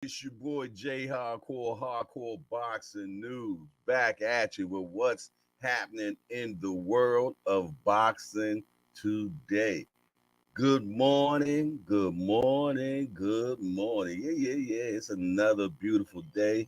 It's your boy J Hardcore Boxing News back at you with what's happening in the world of boxing today. Good morning, good morning, good morning. Yeah. It's another beautiful day.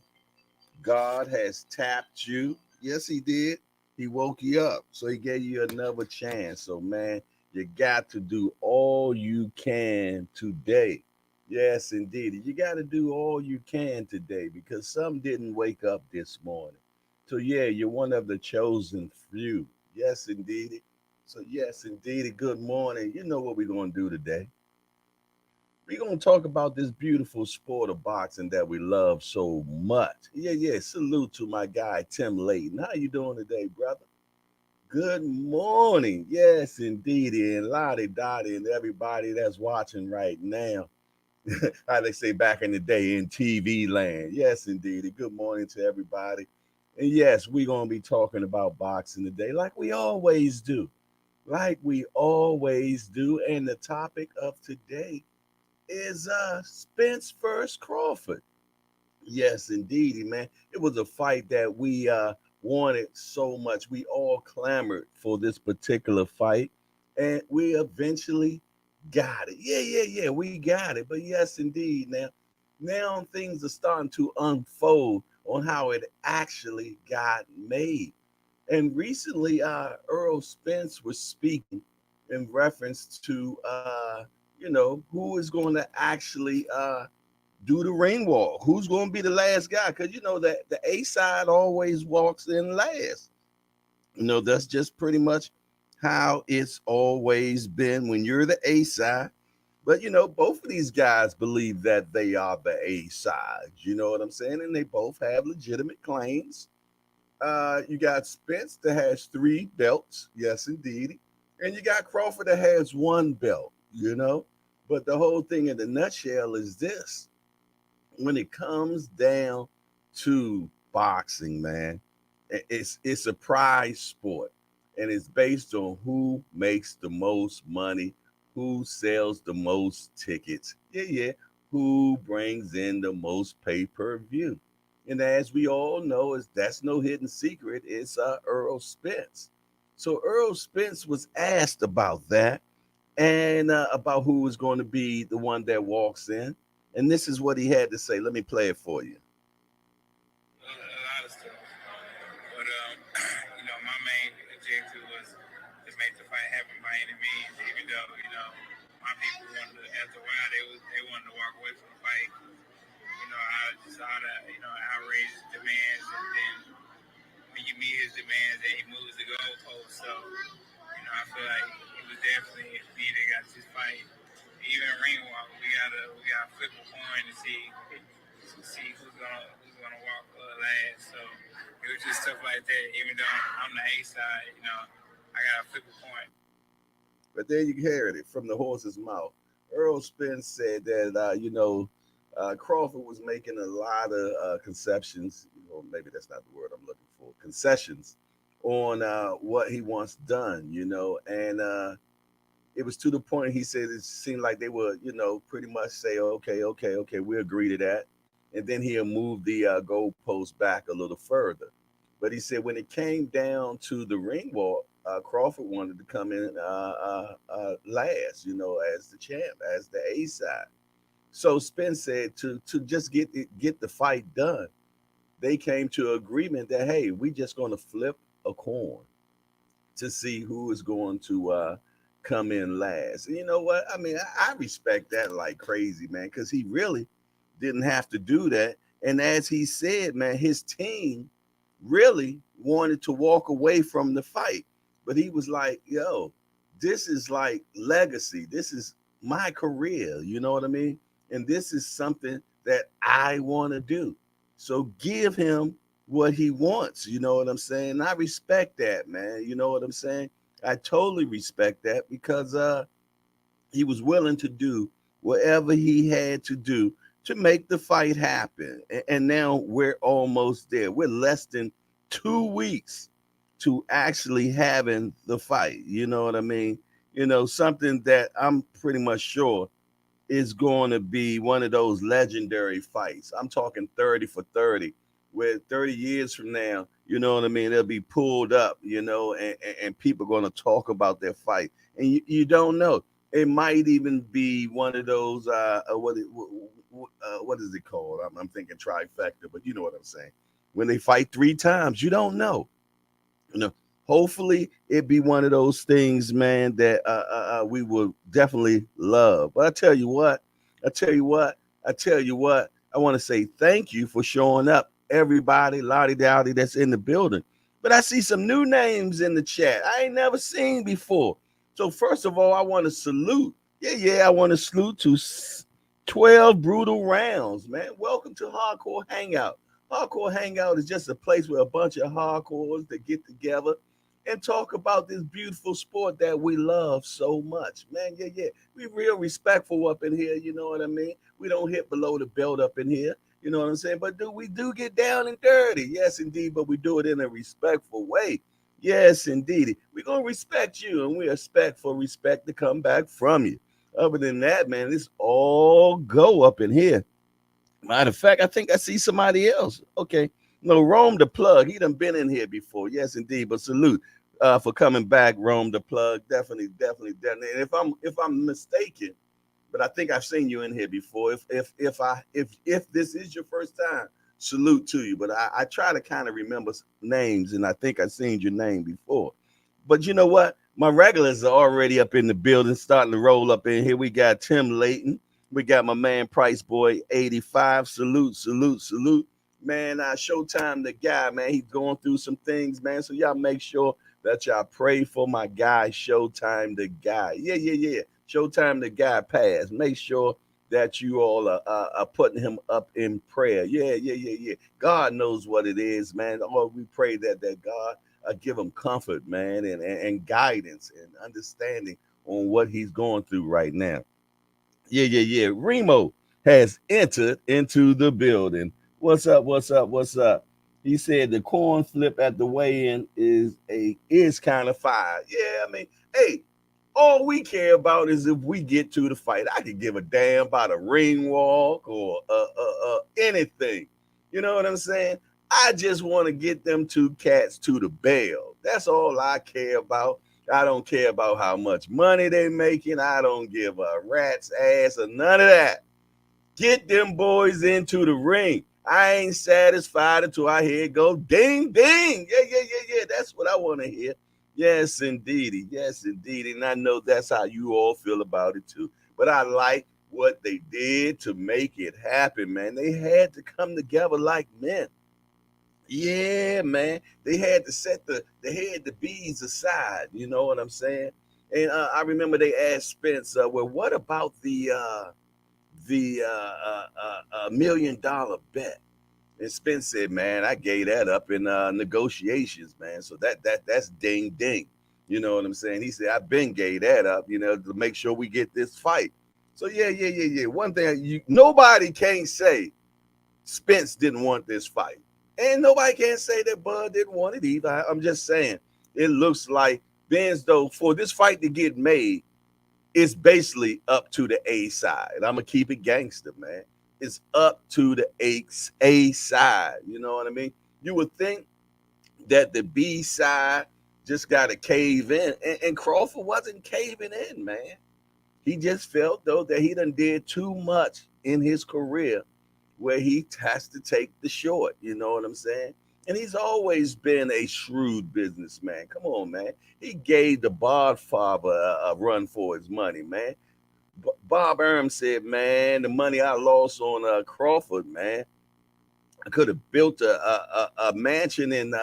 God has tapped you. Yes, He did. He woke you up. So He gave you another chance. So, man, you got to do all you can today. Yes, indeed. You got to do all you can today because some didn't wake up this morning. So, yeah, you're one of the chosen few. Yes, indeed. So, yes, indeed. Good morning. You know what we're going to do today? We're going to talk about this beautiful sport of boxing that we love so much. Yeah. Salute to my guy, Tim Layton. How you doing today, brother? Good morning. Yes, indeed. And Lottie Dottie and everybody that's watching right now. How they say back in the day in TV land. Yes, indeed. Good morning to everybody. And yes, we're going to be talking about boxing today like we always do. Like we always do. And the topic of today is Spence versus Crawford. Yes, indeedy, man. It was a fight that we wanted so much. We all clamored for this particular fight, and we eventually got it. Yeah. We got it. But yes, indeed. Now things are starting to unfold on how it actually got made. And recently, Earl Spence was speaking in reference to, who is going to actually do the ring walk. Who's going to be the last guy? Because you know that the A side always walks in last. That's just pretty much how it's always been when you're the A side. But both of these guys believe that they are the A side. You know what I'm saying? And they both have legitimate claims. You got Spence that has 3 belts. Yes, indeed. And you got Crawford that has 1 belt. But the whole thing in the nutshell is this: when it comes down to boxing, man, it's a prize sport, and it's based on who makes the most money, who sells the most tickets. Yeah, who brings in the most pay-per-view. And as we all know, is that's no hidden secret. It's Earl Spence. So Earl Spence was asked about that and about who was going to be the one that walks in. And this is what he had to say. Let me play it for you. A lot of stuff. But my main objective was to make the fight happen by any means. Even though my people wanted to, after a while they wanted to walk away from the fight. I just saw the outrageous demands, and then when you meet his demands, then he moves the goalpost. So I feel like it was definitely me that got this fight. Even ring walk, we gotta flip a coin to see who's gonna walk last. So it was just stuff like that. Even though I'm the A side, I gotta flip a coin. But there you heard it from the horse's mouth. Earl Spence said that, Crawford was making a lot of conceptions. Maybe that's not the word I'm looking for. Concessions on what he wants done. And it was to the point he said it seemed like they would, pretty much say, okay, we agree to that. And then he'll move the goalpost back a little further. But he said when it came down to the ring walk, Crawford wanted to come in last, as the champ, as the A side. So Spence said to just get the fight done, they came to agreement that hey, we just going to flip a coin to see who is going to come in last. And you know what? I mean, I respect that like crazy, man, because he really didn't have to do that. And as he said, man, his team really wanted to walk away from the fight. But he was like, yo, this is like legacy. This is my career. You know what I mean? And this is something that I want to do. So give him what he wants. You know what I'm saying? I respect that, man. You know what I'm saying? I totally respect that because he was willing to do whatever he had to do to make the fight happen. And now we're almost there. We're less than 2 weeks to actually having the fight. You know what I mean? Something that I'm pretty much sure is going to be one of those legendary fights. I'm talking 30 for 30, where 30 years from now, you know what I mean, they'll be pulled up, and people are going to talk about their fight. And you don't know. It might even be one of those, what is it called? I'm thinking trifecta, but you know what I'm saying. When they fight three times, you don't know. You know, hopefully it be one of those things, man, that we will definitely love. But I tell you what, I tell you what, I want to say thank you for showing up, everybody, Lottie Dowdy that's in the building. But I see some new names in the chat I ain't never seen before. So first of all, I want to salute. Yeah, I want to salute to 12 brutal rounds, man. Welcome to Hardcore Hangout. Hardcore Hangout is just a place where a bunch of hardcores that get together and talk about this beautiful sport that we love so much. Man, yeah. We real respectful up in here, you know what I mean? We don't hit below the belt up in here, you know what I'm saying? But we do get down and dirty. Yes, indeed, but we do it in a respectful way. Yes, indeed. We're going to respect you, and we expect for respect to come back from you. Other than that, man, it's all go up in here. Matter of fact, I think I see somebody else. Okay. No, Rome the plug. He done been in here before. Yes, indeed. But salute for coming back, Rome the plug. Definitely. And if I'm mistaken, but I think I've seen you in here before. If this is your first time, salute to you. But I try to kind of remember names, and I think I've seen your name before. But you know what? My regulars are already up in the building, starting to roll up in here. We got Tim Layton. We got my man Price Boy 85. Salute. Man, Showtime the guy, man. He's going through some things, man. So y'all make sure that y'all pray for my guy, Showtime the guy. Yeah. Showtime the guy passed. Make sure that you all are putting him up in prayer. Yeah. God knows what it is, man. Lord, we pray that God give him comfort, man, and guidance and understanding on what he's going through right now. Yeah. Remo has entered into the building. What's up? He said the corn flip at the weigh-in is kind of fire. Yeah, I mean, hey, all we care about is if we get to the fight. I could give a damn about a ring walk or anything. You know what I'm saying? I just want to get them two cats to the bell. That's all I care about. I don't care about how much money they making. I don't give a rat's ass or none of that. Get them boys into the ring. I ain't satisfied until I hear it go ding, ding. Yeah. That's what I want to hear. Yes, indeedy. And I know that's how you all feel about it too. But I like what they did to make it happen, man. They had to come together like men. Yeah, man. They had to set the bees aside. You know what I'm saying? And I remember they asked Spence, well, what about the $1 million bet? And Spence said, man, I gave that up in negotiations, man. So that's ding ding. You know what I'm saying? He said, I've been gave that up, to make sure we get this fight. So yeah. One thing nobody can say Spence didn't want this fight. And nobody can say that Bud didn't want it either. I'm just saying it looks like Benz, though, for this fight to get made, it's basically up to the A side. I'm going to keep it gangster, man. It's up to the A side. You know what I mean? You would think that the B side just got to cave in. And Crawford wasn't caving in, man. He just felt, though, that he done did too much in his career where he has to take the short. You know what I'm saying? And he's always been a shrewd businessman. Come on, man. He gave the Godfather a run for his money, man. Bob Erm said, man, the money I lost on Crawford, man, I could have built a mansion in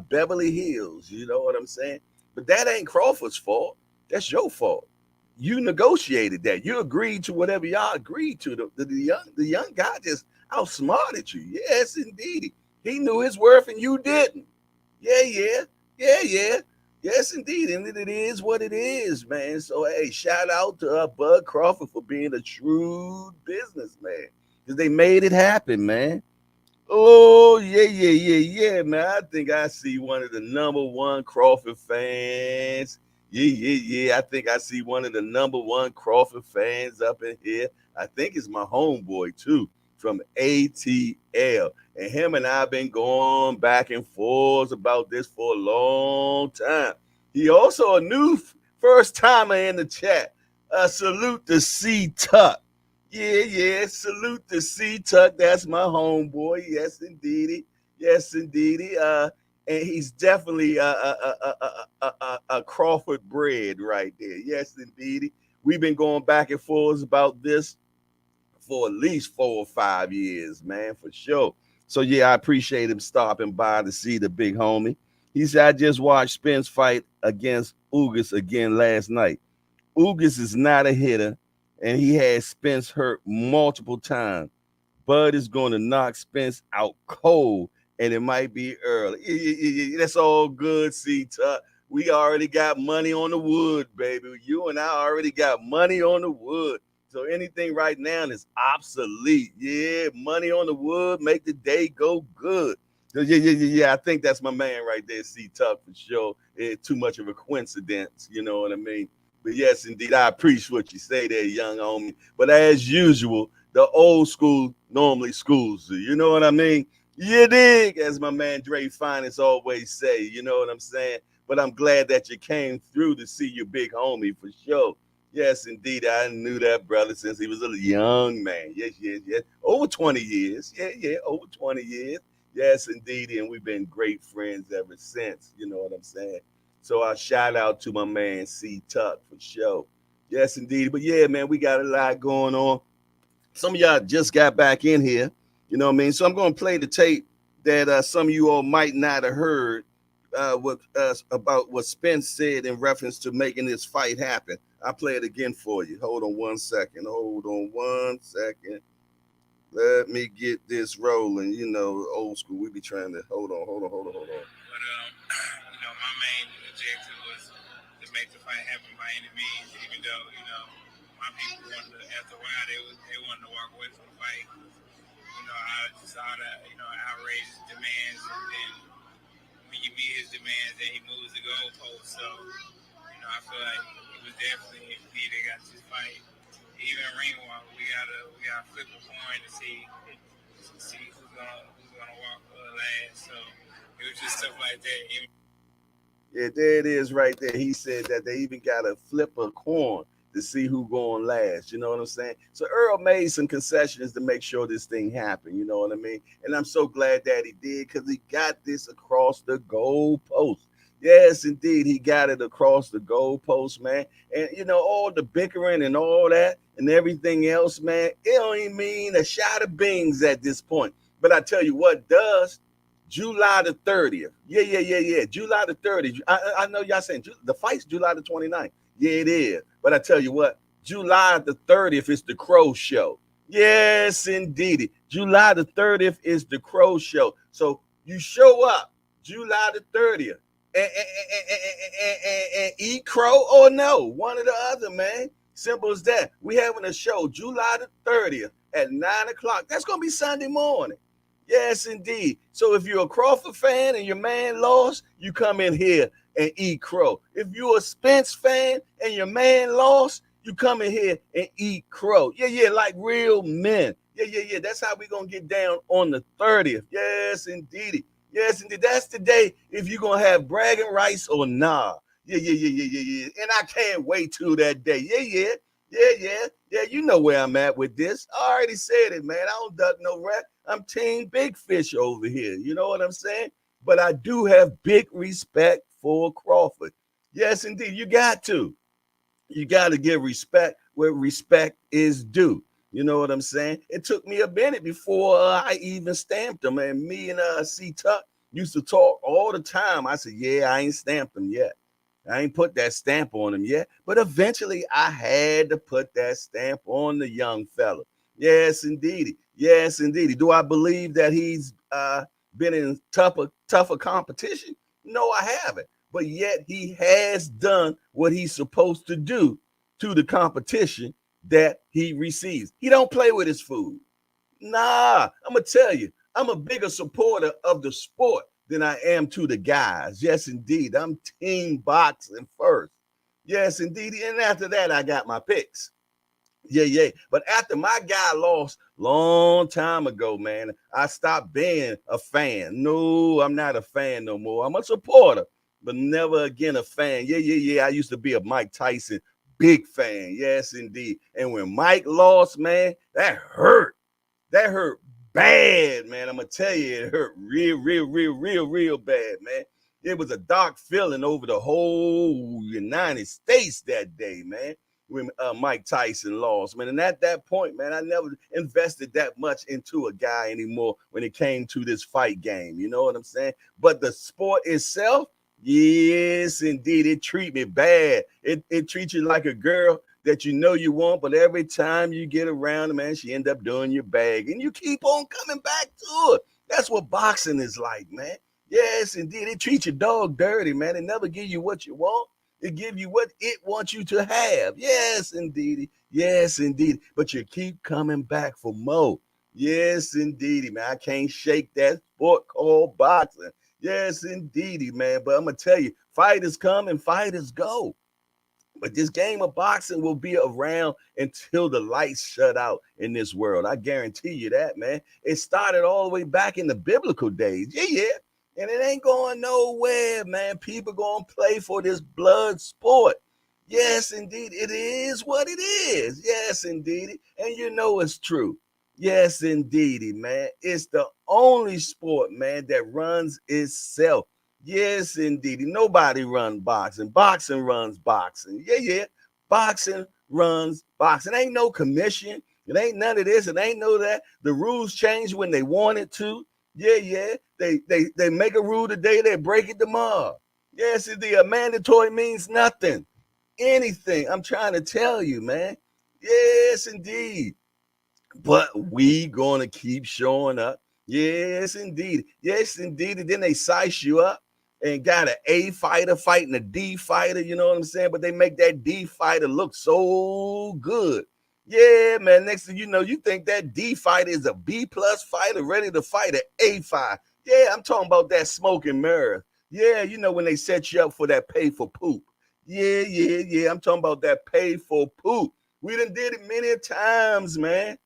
Beverly Hills. You know what I'm saying? But that ain't Crawford's fault. That's your fault. You negotiated that. You agreed to whatever y'all agreed to. The young guy just outsmarted you. Yes, indeed. He knew his worth and you didn't. Yeah. Yes, indeed. And it is what it is, man. So, hey, shout out to Bud Crawford for being a shrewd businessman. Because they made it happen, man. Oh, yeah, man. I think I see one of the number one Crawford fans Yeah. I think I see one of the number one Crawford fans up in here. I think it's my homeboy too from ATL. And him and I have been going back and forth about this for a long time. He also a new first timer in the chat. Salute to C Tuck. Yeah. Salute to C Tuck. That's my homeboy. Yes, indeedy. Yes, indeedy. And he's definitely a Crawford bred right there. Yes, indeed. We've been going back and forth about this for at least 4 or 5 years, man, for sure. So yeah, I appreciate him stopping by to see the big homie. He said, I just watched Spence fight against Ugas again last night. Ugas is not a hitter, and he had Spence hurt multiple times. Bud is going to knock Spence out cold, and it might be early. That's all good, C-Tuck. We already got money on the wood, baby. You and I already got money on the wood. So anything right now is obsolete. Yeah, money on the wood, make the day go good. So yeah. I think that's my man right there, C-Tuck, for sure. It's too much of a coincidence, you know what I mean? But yes, indeed, I appreciate what you say there, young homie. But as usual, the old school normally schools you. You know what I mean? You dig, as my man Dre Finest always say. You know what I'm saying? But I'm glad that you came through to see your big homie for sure. Yes, indeed. I knew that brother since he was a young man. Yes. Over 20 years. Yeah. Over 20 years. Yes, indeed. And we've been great friends ever since. You know what I'm saying? So I shout out to my man C Tuck for sure. Yes, indeed. But yeah, man, we got a lot going on. Some of y'all just got back in here. You know what I mean? So I'm going to play the tape that some of you all might not have heard about what Spence said in reference to making this fight happen. I'll play it again for you. Hold on one second. Let me get this rolling. You know, old school. We be trying to hold on. But my main objective was to make the fight happen by any means. Even though my people wanted to, after a while, they wanted to walk away from the fight. I just saw the outrageous demands, and then when you meet his demands, then he moves the goalpost. So I feel like it was definitely me that got this fight. Even ring walk, we gotta flip a coin to see who's gonna walk last. So it was just stuff like that. Yeah, there it is right there. He said that they even got to flip a coin to see who going last. You know what I'm saying? So Earl made some concessions to make sure this thing happened. You know what I mean? And I'm so glad that he did because he got this across the goal post. Yes, indeed, he got it across the goal post, man. And all the bickering and all that and everything else, man, it don't even mean a shot of beans at this point. But I tell you what does. July the 30th. Yeah. July the 30th. I know y'all saying the fight's July the 29th. Yeah, it is. But I tell you what, July the 30th is the Crow Show. Yes, indeed. July the 30th is the Crow Show. So you show up July the 30th and eat crow or no, one or the other, man. Simple as that. We having a show July the 30th at 9 o'clock. That's going to be Sunday morning. Yes, indeed. So if you're a Crawford fan and your man lost, you come in here and eat crow. If you're a Spence fan and your man lost, you come in here and eat crow. Yeah, like real men. Yeah. That's how we're going to get down on the 30th. Yes, indeed. Yes, indeed. That's the day if you're going to have bragging rights or nah. Yeah. And I can't wait till that day. Yeah. You know where I'm at with this. I already said it, man. I don't duck no rat. I'm team big fish over here. You know what I'm saying? But I do have big respect for Crawford. Yes, indeed. You got to. You got to give respect where respect is due. You know what I'm saying? It took me a minute before I even stamped him. And me and C Tuck used to talk all the time. I said, yeah, I ain't stamped him yet. I ain't put that stamp on him yet. But eventually I had to put that stamp on the young fella. Yes, indeed. Yes, indeed. Do I believe that he's been in tougher competition? No, I haven't. But yet he has done what he's supposed to do to the competition that he receives. He don't play with his food. Nah, I'm going to tell you, I'm a bigger supporter of the sport than I am to the guys. Yes, indeed. I'm team boxing first. Yes, indeed. And after that, I got my picks. Yeah. But after my guy lost long time ago, man, I stopped being a fan. No, I'm not a fan no more. I'm a supporter, but never again a fan. Yeah. I used to be a Mike Tyson big fan. Yes, indeed. And when Mike lost, man, that hurt. That hurt bad, man. I'm gonna tell you, it hurt real bad, man. It was a dark feeling over the whole United States that day, man. When Mike Tyson lost, man, and at that point, man, I never invested that much into a guy anymore when it came to this fight game. You know what I'm saying? But the sport itself, yes, indeed, it treat me bad. It treats you like a girl that you know you want, but every time you get around, man, she end up doing your bag, and you keep on coming back to it. That's what boxing is like, man. Yes, indeed. It treats your dog dirty, man. It never give you what you want. It give you what it wants you to have. Yes, indeed. Yes, indeed. But you keep coming back for more. Yes, indeed, man. I can't shake that sport called boxing. Yes, indeed, man. But I'm gonna tell you, fighters come and fighters go. But this game of boxing will be around until the lights shut out in this world. I guarantee you that, man. It started all the way back in the biblical days. Yeah. And it ain't going nowhere, man. People going to play for this blood sport. Yes, indeed. It is what it is. Yes, indeed. And you know it's true. Yes, indeed, man. It's the only sport, man, that runs itself. Yes, indeed. Nobody runs boxing. Boxing runs boxing. Yeah. Boxing runs boxing. Ain't no commission. It ain't none of this. It ain't no that. The rules change when they want it to. Yeah. They make a rule today, they break it tomorrow. Yes, the mandatory means nothing. Anything. I'm trying to tell you, man. Yes, indeed. But we gonna keep showing up. Yes, indeed. Yes, indeed. And then they size you up and got an A fighter fighting a D fighter. You know what I'm saying? But they make that D fighter look so good. Yeah, man. Next thing you know, you think that D fighter is a B plus fighter ready to fight an A fight. Yeah, I'm talking about that smoke and mirror. Yeah, you know when they set you up for that pay for poop. Yeah. I'm talking about that pay for poop. We done did it many times, man.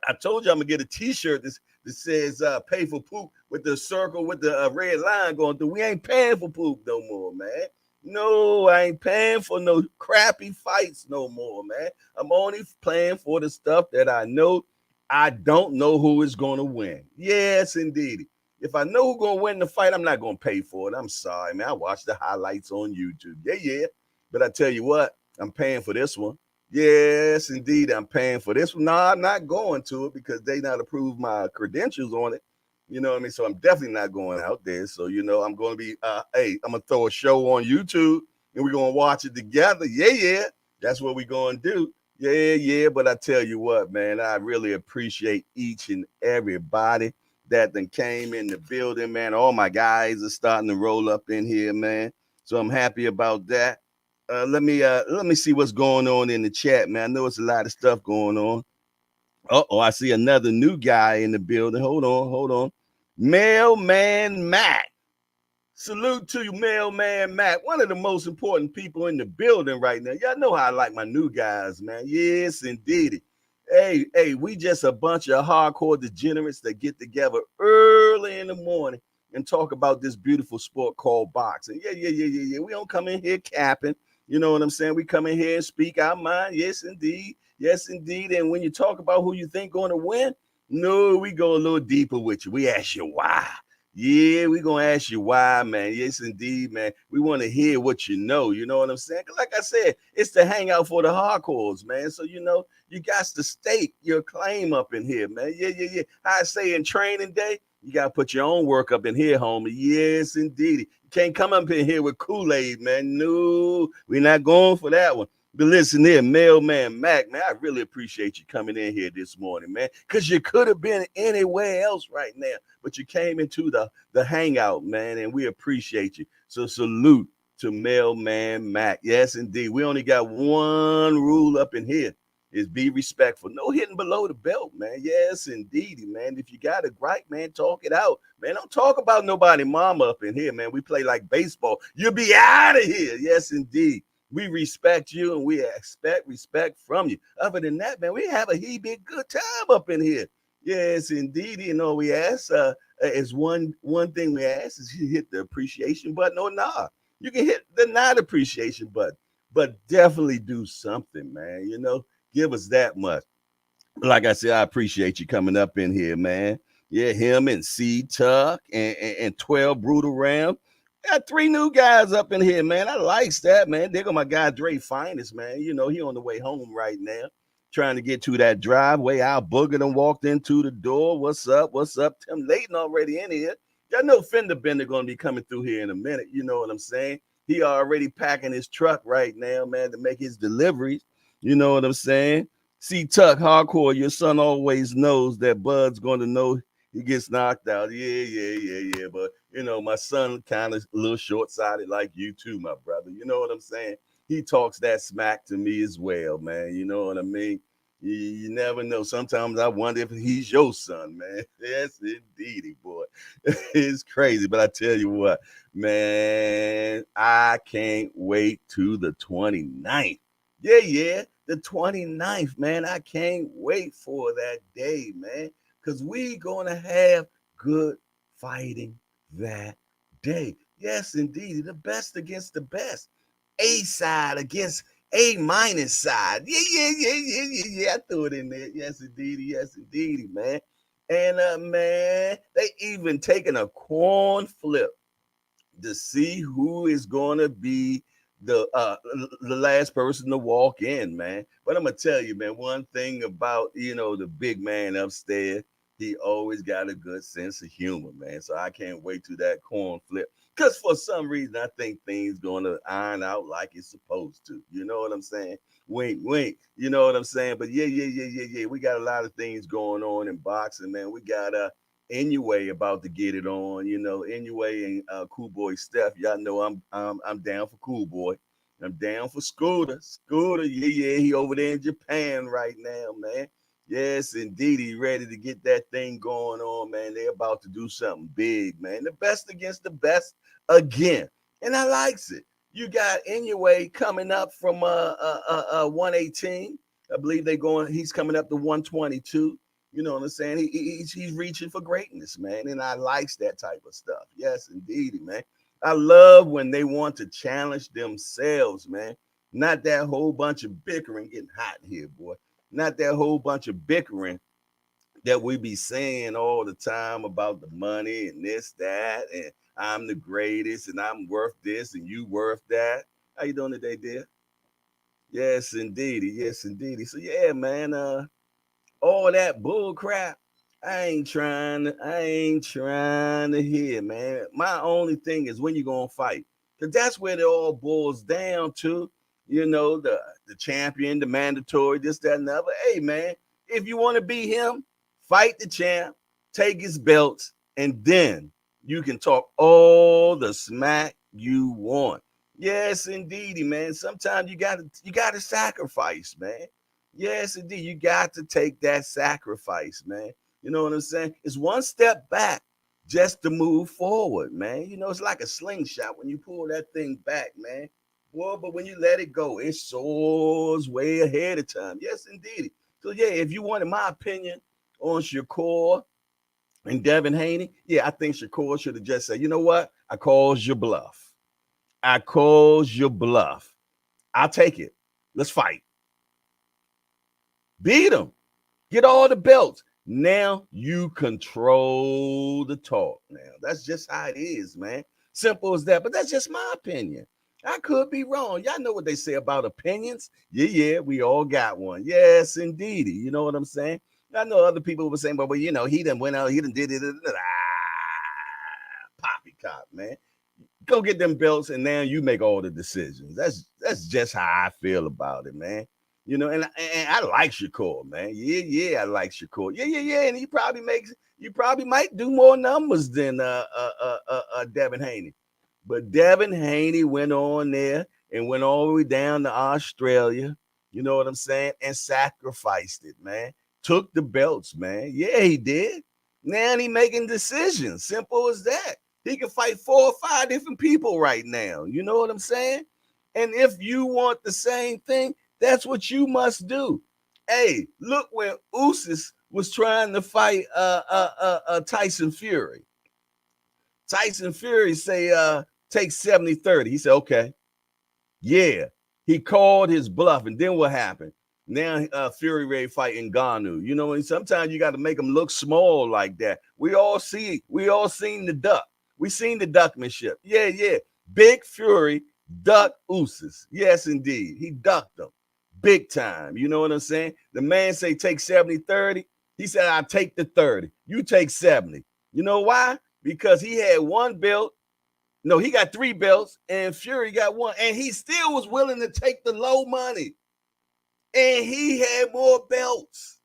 I told you I'm gonna get a T-shirt that says "Pay for poop" with the circle with the red line going through. We ain't paying for poop no more, man. No, I ain't paying for no crappy fights no more, man. I'm only playing for the stuff that I know. I don't know who is gonna win. Yes, indeed. If I know who's gonna win the fight, I'm not gonna pay for it. I'm sorry, man. I watch the highlights on YouTube. Yeah. But I tell you what, I'm paying for this one. Yes, indeed, I'm paying for this one. No, I'm not going to it because they not approved my credentials on it. You know what I mean? So I'm definitely not going out there. So, I'm going to be, I'm going to throw a show on YouTube and we're going to watch it together. Yeah. That's what we're going to do. Yeah. But I tell you what, man, I really appreciate each and everybody that then came in the building, man. All my guys are starting to roll up in here, man. So I'm happy about that. Let me see what's going on in the chat, man. I know it's a lot of stuff going on. I see another new guy in the building. Hold on. Mailman Mac. Salute to you, Mailman Mac. One of the most important people in the building right now. Y'all know how I like my new guys, man. Yes, indeed. Hey, we just a bunch of hardcore degenerates that get together early in the morning and talk about this beautiful sport called boxing. Yeah. We don't come in here capping. You know what I'm saying? We come in here and speak our mind. Yes, indeed. And when you talk about who you think going to win, no, we go a little deeper with you. We ask you why. Yeah, we're going to ask you why, man. Yes, indeed, man. We want to hear what you know. You know what I'm saying? Because like I said, it's the hangout for the hardcores, man. So, you got to stake your claim up in here, man. Yeah. I say in training day, you got to put your own work up in here, homie. Yes, indeed. You can't come up in here with Kool-Aid, man. No, we're not going for that one. But listen here, Mailman Mac, man, I really appreciate you coming in here this morning, man, because you could have been anywhere else right now, but you came into the hangout, man, and we appreciate you. So salute to Mailman Mac. Yes, indeed. We only got one rule up in here is be respectful. No hitting below the belt, man. Yes, indeed, man. If you got a gripe, man, talk it out. Man, don't talk about nobody mama up in here, man. We play like baseball. You'll be out of here. Yes, indeed. We respect you and we expect respect from you. Other than that, man, we have a big good time up in here. Yes, indeed. You know, we ask is one thing we ask is you hit the appreciation button or not. You can hit the not appreciation button, but definitely do something, man. You know, give us that much. Like I said, I appreciate you coming up in here, man. Yeah, him and C Tuck and 12 Brutal Ram. Got three new guys up in here, man. I likes that, man. There go my guy Dre Finest, man. You know, he on the way home right now, trying to get to that driveway. Al Booger done walked into the door. What's up? What's up? Tim Layton already in here. Y'all know Fender Bender gonna be coming through here in a minute. You know what I'm saying? He already packing his truck right now, man, to make his deliveries. You know what I'm saying? See, Tuck, hardcore, your son always knows that Bud's going to know he gets knocked out. Yeah. But, you know, my son kind of a little short-sighted like you too, my brother. You know what I'm saying? He talks that smack to me as well, man. You know what I mean? You never know. Sometimes I wonder if he's your son, man. Yes, indeedy, boy. It's crazy. But I tell you what, man, I can't wait to the 29th. Yeah. The 29th, man. I can't wait for that day, man. Because we going to have good fighting that day. Yes, indeed. The best against the best. A side against A minus side. Yeah. I threw it in there. Yes, indeedy, man. And man, they even taking a corn flip to see who is going to be the last person to walk in, man. But I'm gonna tell you, man, one thing about the big man upstairs, he always got a good sense of humor, man. So I can't wait to that corn flip. Cause for some reason I think things gonna iron out like it's supposed to. You know what I'm saying? Wink, wink. You know what I'm saying? But yeah. We got a lot of things going on in boxing, man. We got Anyway, about to get it on, Anyway and Cool Boy Steph. Y'all know I'm down for Cool Boy. I'm down for Scooter. Scooter, yeah. He over there in Japan right now, man. Yes, indeed. He ready to get that thing going on, man. They about to do something big, man. The best against the best again. And I likes it. You got Anyway coming up from 118. I believe he's coming up to 122. You know what I'm saying? He's reaching for greatness, man. And I likes that type of stuff. Yes, indeed, man. I love when they want to challenge themselves, man. Not that whole bunch of bickering, getting hot in here, boy. Not that whole bunch of bickering that we be saying all the time about the money and this, that, and I'm the greatest and I'm worth this and you worth that. How you doing today, dear? Yes, indeed. Yes, indeed. So yeah, man. All that bull crap. I ain't trying to hear, man. My only thing is when you gonna fight. Cause that's where it all boils down to. The champion, the mandatory, this, that, and the other. Hey man, if you want to be him, fight the champ, take his belts, and then you can talk all the smack you want. Yes, indeedy, man. Sometimes you gotta sacrifice, man. Yes, indeed. You got to take that sacrifice, man. You know what I'm saying? It's one step back just to move forward, man. It's like a slingshot when you pull that thing back, man. Boy, but when you let it go, it soars way ahead of time. Yes, indeed. So, yeah, if you wanted my opinion on Shakur and Devin Haney, yeah, I think Shakur should have just said, you know what? I calls your bluff. I calls your bluff. I'll take it. Let's fight. Beat him. Get all the belts. Now you control the talk. Now that's just how it is, man. Simple as that. But that's just my opinion. I could be wrong. Y'all know what they say about opinions. Yeah, we all got one. Yes, indeed. You know what I'm saying? I know other people were saying, but he done went out, he done did it. Poppycock, man. Go get them belts, and now you make all the decisions. That's just how I feel about it, man. And I like Shakur, man. Yeah, I like Shakur. Yeah. And you probably might do more numbers than Devin Haney. But Devin Haney went on there and went all the way down to Australia. You know what I'm saying? And sacrificed it, man. Took the belts, man. Yeah, he did. Now he making decisions. Simple as that. He can fight 4 or 5 different people right now. You know what I'm saying? And if you want the same thing, that's what you must do. Hey, look where Usyk was trying to fight Tyson Fury. Tyson Fury say take 70-30. He said, okay. Yeah. He called his bluff. And then what happened? Now Fury Ray fighting Ngannou. You know, and sometimes you got to make them look small like that. We all seen the duck. We seen the duckmanship. Yeah, yeah. Big Fury duck Usyk. Yes, indeed. He ducked them big time. You know what I'm saying? The man say take 70-30. He said, I'll take the 30. You take 70. You know why? Because he had one belt. No, he got 3 belts, and Fury got 1, and he still was willing to take the low money. And he had more belts.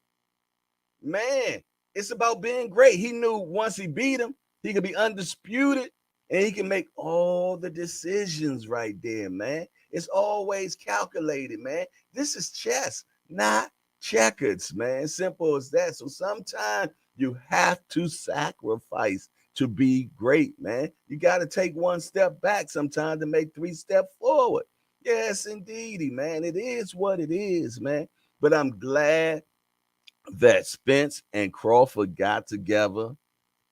Man, it's about being great. He knew once he beat him, he could be undisputed, and he can make all the decisions right there, man. It's always calculated, man. This is chess, not checkers, man. Simple as that. So sometimes you have to sacrifice to be great, man. You got to take 1 step back sometimes to make 3 steps forward. Yes, indeedy, man. It is what it is, man. But I'm glad that Spence and Crawford got together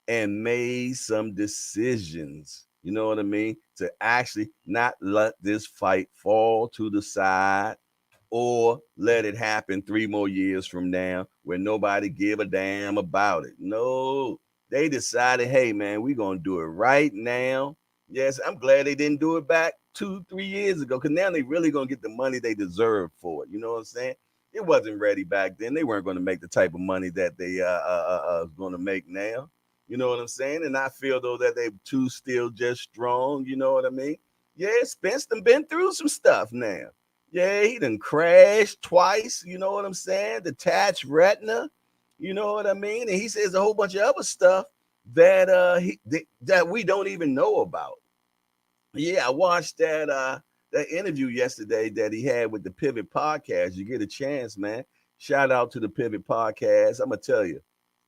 and made some decisions. You know what I mean? To actually not let this fight fall to the side or let it happen 3 more years from now when nobody give a damn about it. No, they decided, hey, man, we're going to do it right now. Yes, I'm glad they didn't do it back 2-3 years ago because now they really going to get the money they deserve for it. You know what I'm saying? It wasn't ready back then. They weren't going to make the type of money that they going to make now. You know what I'm saying? And I feel, though, that they two still just strong. You know what I mean? Yeah, Spence done been through some stuff now. Yeah, he done crashed twice. You know what I'm saying? Detached retina. You know what I mean? And he says a whole bunch of other stuff that that we don't even know about. Yeah, I watched that interview yesterday that he had with the Pivot Podcast. You get a chance, man. Shout out to the Pivot Podcast. I'm gonna tell you,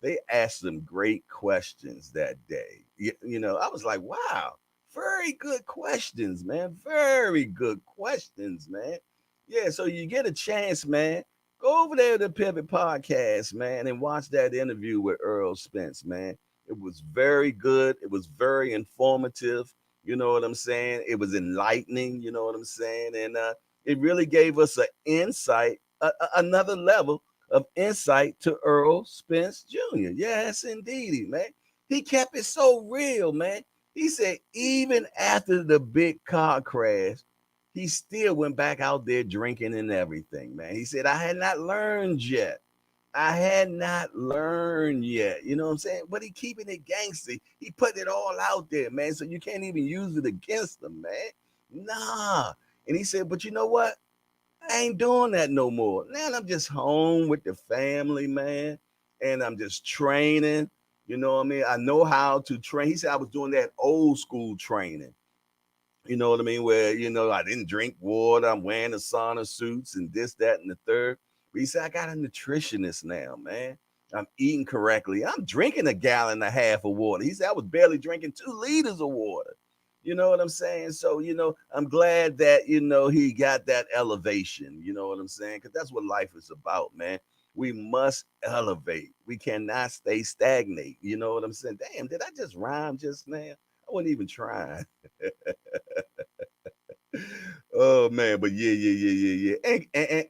they asked some great questions that day. You know, I was like, wow, very good questions, man. Very good questions, man. Yeah, so you get a chance, man. Go over there to the Pivot Podcast, man, and watch that interview with Earl Spence, man. It was very good. It was very informative. You know what I'm saying? It was enlightening. You know what I'm saying? And it really gave us an insight, another level of insight to Earl Spence Jr. Yes, indeed, man. He kept it so real, man. He said even after the big car crash, he still went back out there drinking and everything, man. He said, I had not learned yet. I had not learned yet. You know what I'm saying? But he keeping it gangster. He putting it all out there, man. So you can't even use it against him, man. Nah. And he said, but you know what? I ain't doing that no more. Now I'm just home with the family, man. And I'm just training. You know what I mean? I know how to train. He said I was doing that old school training. You know what I mean? Where, you know, I didn't drink water. I'm wearing the sauna suits and this, that, and the third. But he said, I got a nutritionist now, man. I'm eating correctly. I'm drinking 1.5 gallons of water. He said, I was barely drinking 2 liters of water. You know what I'm saying? So, you know, I'm glad that, you know, he got that elevation. You know what I'm saying? Because that's what life is about, man. We must elevate. We cannot stay stagnate. You know what I'm saying? Damn, did I just rhyme just now? I wasn't even trying. Oh man, but yeah.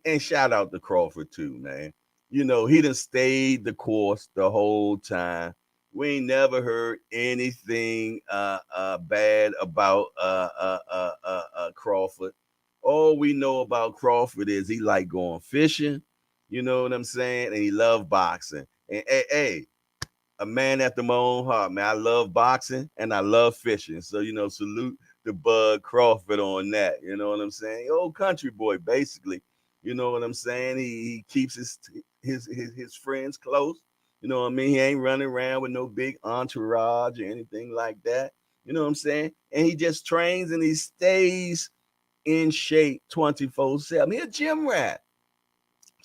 And shout out to Crawford too, man. You know, he done stayed the course the whole time. We ain't never heard anything bad about Crawford. All we know about Crawford is he like going fishing, you know what I'm saying? And he love boxing. And hey, a man after my own heart, man. I love boxing and I love fishing. So, you know, salute to Bud Crawford on that. You know what I'm saying? Old country boy, basically. You know what I'm saying? He keeps his friends close. You know what I mean? He ain't running around with no big entourage or anything like that. You know what I'm saying? And he just trains and he stays in shape 24/7. He a gym rat.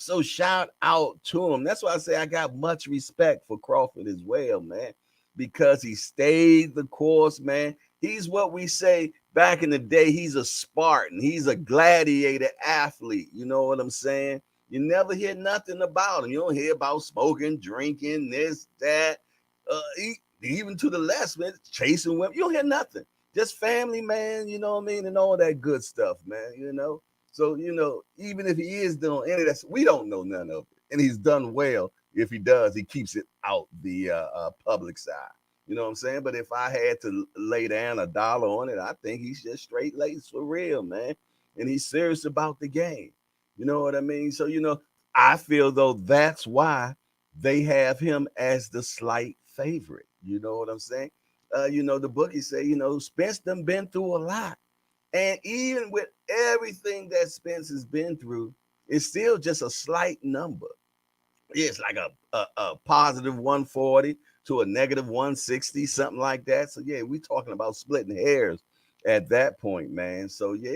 So shout out to him. That's why I say I got much respect for Crawford as well, man, because he stayed the course, man. He's what we say Back in the day, he's a Spartan. He's a gladiator athlete. You know what I'm saying? You never hear nothing about him. You don't hear about smoking, drinking, this, that. Even to the less, man, chasing women. You don't hear nothing. Just family, man. You know what I mean? And all that good stuff, man. So, even if he is doing any of that, we don't know none of it. And he's done well. If he does, he keeps it out the public side. You know what I'm saying? But if I had to lay down $1 on it, I think he's just straight laced for real, man. And he's serious about the game. You know what I mean? So, I feel though that's why they have him as the slight favorite. You know what I'm saying? The bookies say, Spence done been through a lot. And even with everything that Spence has been through, it's still just a slight number. It's like a positive 140 to a negative 160, something like that. So yeah, we talking about splitting hairs at that point, man. So yeah.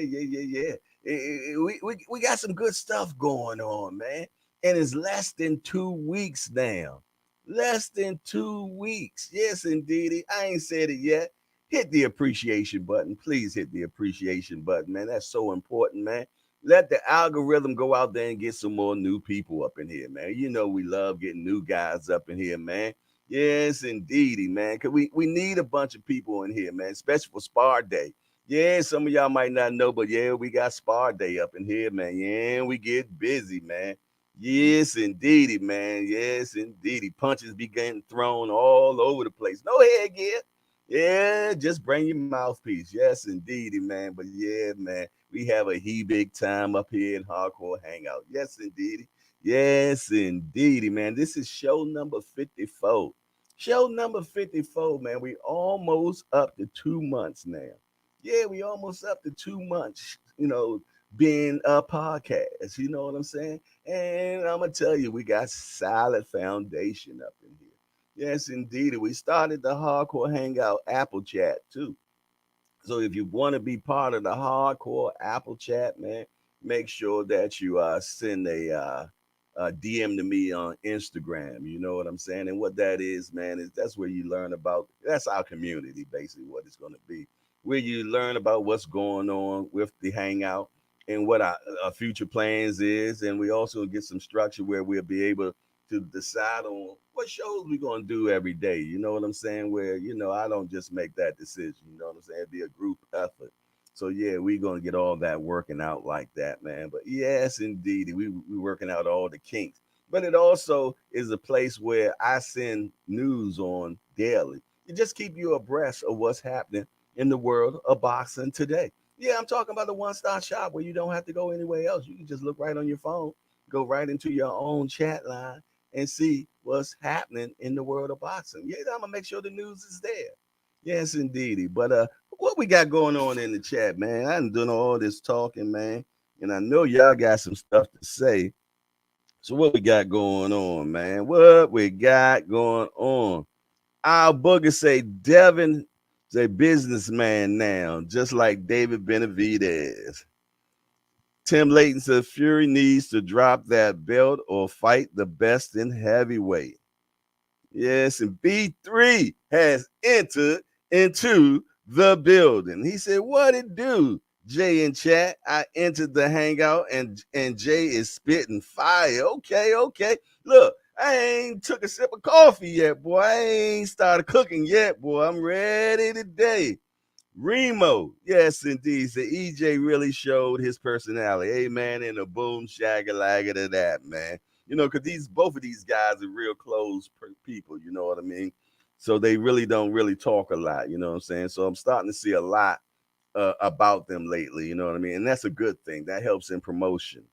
We got some good stuff going on, man. And it's less than 2 weeks now. Less than 2 weeks. Yes, indeed. I ain't said it yet. Hit the appreciation button. Please hit the appreciation button, man. That's so important, man. Let the algorithm go out there and get some more new people up in here, man. We love getting new guys up in here, man. Yes, indeedy, man. Cause we need a bunch of people in here, man, especially for Spar Day. Yeah, some of y'all might not know, but yeah, we got Spar Day up in here, man. Yeah, we get busy, man. Yes, indeedy, man. Yes, indeedy. Punches be getting thrown all over the place. No headgear. Yeah, just bring your mouthpiece. Yes, indeedy, man. But yeah, man, we have a big time up here in Hardcore Hangout. Yes, indeedy. Yes, indeedy, man. This is show number 54. Show number 54, man. We almost up to 2 months now. Yeah, we almost up to 2 months, being a podcast. You know what I'm saying? And I'm going to tell you, we got solid foundation up in here. Yes, indeed. We started the Hardcore Hangout Apple Chat too. So if you want to be part of the Hardcore Apple Chat, man, make sure that you send a DM to me on Instagram. You know what I'm saying? And what that is, man, is that's where you learn about. That's our community, basically, what it's going to be. Where you learn about what's going on with the Hangout and what our future plans is, and we also get some structure where we'll be able to decide on what shows we're gonna do every day. You know what I'm saying? Where I don't just make that decision. You know what I'm saying? It'd be a group effort. So yeah, we're gonna get all that working out like that, man. But yes, indeed, we working out all the kinks. But it also is a place where I send news on daily. It just keep you abreast of what's happening in the world of boxing today. Yeah, I'm talking about the one-stop shop where you don't have to go anywhere else. You can just look right on your phone, go right into your own chat line, and see what's happening in the world of boxing. Yeah, I'm gonna make sure the news is there. Yes, indeedy. But what we got going on in the chat, man? I done done all this talking, man, and I know y'all got some stuff to say. So what we got going on, man? What we got going on? Our booger say Devin is a businessman now, just like David Benavidez. Tim Layton says Fury needs to drop that belt or fight the best in heavyweight. Yes, and B3 has entered into the building. He said, "What it do?" Jay in chat. I entered the hangout and Jay is spitting fire. Okay. Look, I ain't took a sip of coffee yet, boy. I ain't started cooking yet, boy. I'm ready today. Remo, yes, indeed. So EJ really showed his personality. Amen. And a boom shagalagga to that, man. Because both of these guys are real close people, you know what I mean? So they really don't really talk a lot, you know what I'm saying? So I'm starting to see a lot about them lately, you know what I mean? And that's a good thing. That helps in promotion.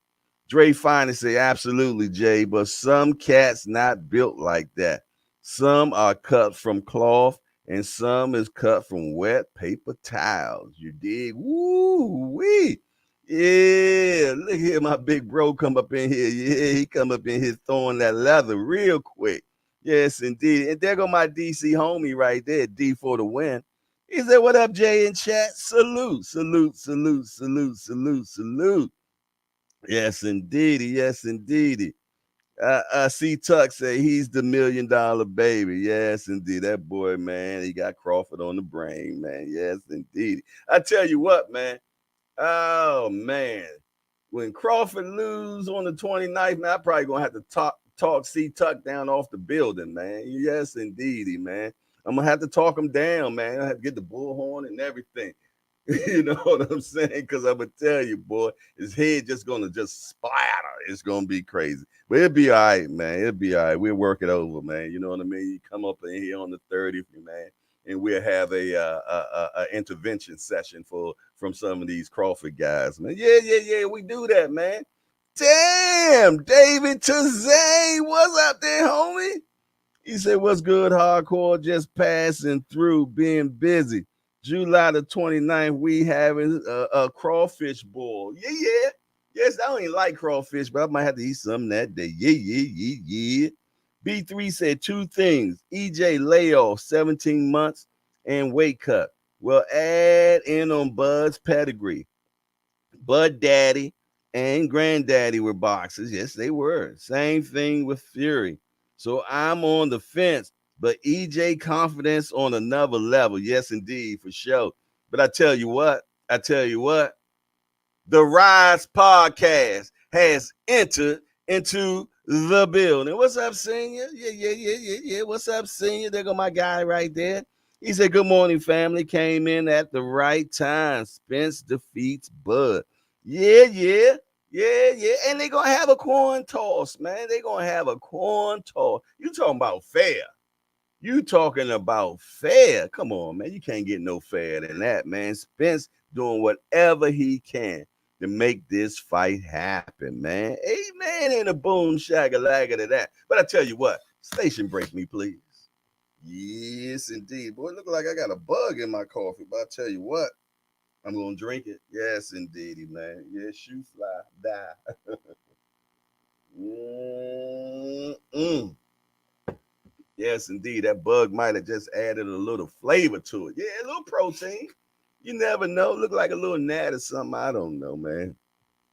Dre Fine say, absolutely, Jay, but some cats not built like that. Some are cut from cloth and some is cut from wet paper towels. You dig? Woo wee. Yeah, look here, my big bro come up in here. Yeah, he come up in here throwing that leather real quick. Yes, indeed. And there go my DC homie right there, D for the win. He said, what up, Jay in chat? Salute. Yes, indeedy. C Tuck say he's the $1 million baby. Yes, indeed. That boy, man, he got Crawford on the brain, man. Yes, indeed. I tell you what, man. Oh man. When Crawford lose on the 29th, man, I probably gonna have to talk C Tuck down off the building, man. Yes, indeedy, man. I'm gonna have to talk him down, man. I have to get the bullhorn and everything. You know what I'm saying? Because I'm gonna tell you, boy, his head just gonna just splatter. It's gonna be crazy, but it'll be all right, man. It'll be all right. We'll work it over, man. You know what I mean? You come up in here on the 30th, man, and we'll have a intervention session from some of these Crawford guys, man. Yeah. We do that, man. Damn, David Tazay, what's up there, homie? He said, "What's good, hardcore? Just passing through, being busy. July the 29th, we having a crawfish boil. Yeah. Yes, I don't even like crawfish, but I might have to eat some that day. Yeah. B3 said 2 things. EJ layoff, 17 months, and weight cut. Well, add in on Bud's pedigree. Bud Daddy and Granddaddy were boxers. Yes, they were. Same thing with Fury. So I'm on the fence, but EJ confidence on another level. Yes, indeed, for sure. But I tell you what, the Rise podcast has entered into the building. What's up, senior? Yeah. What's up, senior? There go my guy right there. He said, "Good morning, family. Came in at the right time. Spence defeats Bud." Yeah. And they're going to have a coin toss, man. They're going to have a coin toss. You talking about fair. You talking about fair. Come on, man. You can't get no fair than that, man. Spence doing whatever he can to make this fight happen, man. Amen. And a boom shagalaga to that. But I tell you what, station break me, please. Yes, indeed. Boy, look like I got a bug in my coffee, but I tell you what, I'm gonna drink it. Yes, indeedy, man. Yes, shoe fly, die. Yes, indeed. That bug might have just added a little flavor to it. Yeah, a little protein. You never know. Look like a little gnat or something. I don't know, man.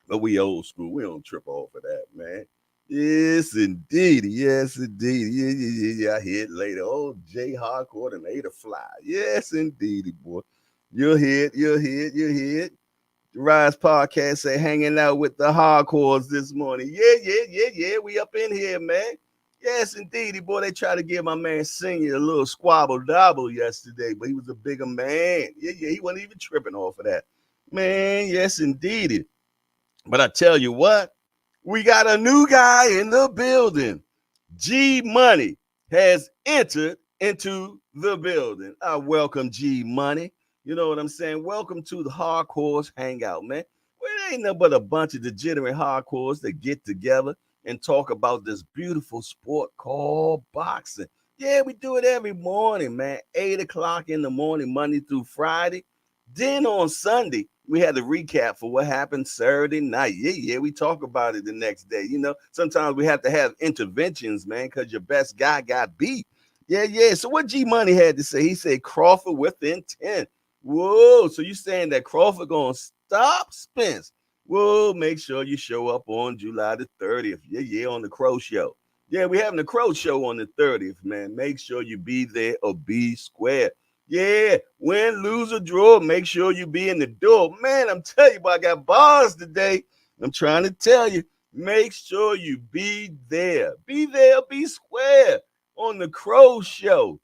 But we old school. We don't trip off of that, man. Yes, indeed. Yes, indeed. Yeah. I hear it later. Oh, Jay Hardcore and ate a fly. Yes, indeed, boy. You'll hear it. The Rise Podcast say hanging out with the hardcores this morning. Yeah. We up in here, man. Yes, indeed. Boy, they tried to give my man Senior a little squabble dabble yesterday, but he was a bigger man. Yeah, he wasn't even tripping off of that. Man, yes, indeed. But I tell you what, we got a new guy in the building. G Money has entered into the building. I welcome G Money. You know what I'm saying? Welcome to the Hardcores Hangout, man. Well, it ain't nothing but a bunch of degenerate hardcores that get together and talk about this beautiful sport called boxing. Yeah, we do it every morning, man. 8 o'clock in the morning, Monday through Friday. Then on Sunday, we had the recap for what happened Saturday night. Yeah, we talk about it the next day. You know, sometimes we have to have interventions, man, because your best guy got beat. Yeah. So what G Money had to say, he said Crawford with intent. Whoa, so you saying that Crawford gonna stop Spence? Whoa, make sure you show up on July the 30th. Yeah, on the Crow Show. Yeah, we having the Crow Show on the 30th, man. Make sure you be there or be square. Yeah, win, lose, or draw, make sure you be in the door. Man, I'm telling you, I got bars today. I'm trying to tell you, make sure you be there. Be there, be square on the Crow Show.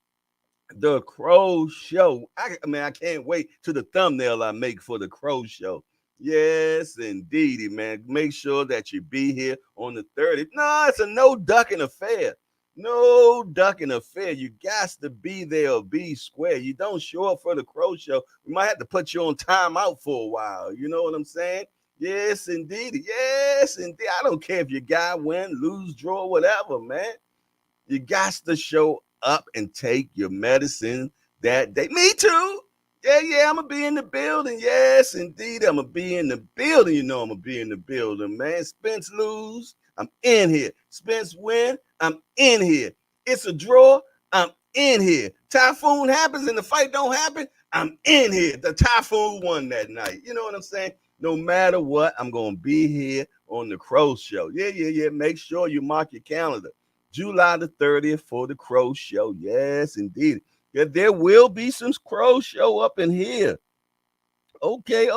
The Crow Show. I can't wait to the thumbnail I make for the Crow Show. Yes, indeedy, man. Make sure that you be here on the 30th. No, it's a no ducking affair. No ducking affair. You got to be there or be square. You don't show up for the Crow Show, we might have to put you on timeout for a while. You know what I'm saying? Yes, indeed. Yes, indeed. I don't care if your guy win, lose, draw, whatever, man. You got to show up and take your medicine that day. Me too. Yeah, I'm going to be in the building. Yes, indeed, I'm going to be in the building. You know I'm going to be in the building, man. Spence lose, I'm in here. Spence win, I'm in here. It's a draw, I'm in here. Typhoon happens and the fight don't happen, I'm in here. The Typhoon won that night. You know what I'm saying? No matter what, I'm going to be here on the Crow Show. Yeah. Make sure you mark your calendar. July the 30th for the Crow Show. Yes, indeed. Yeah, there will be some Crow Show up in here. Okay.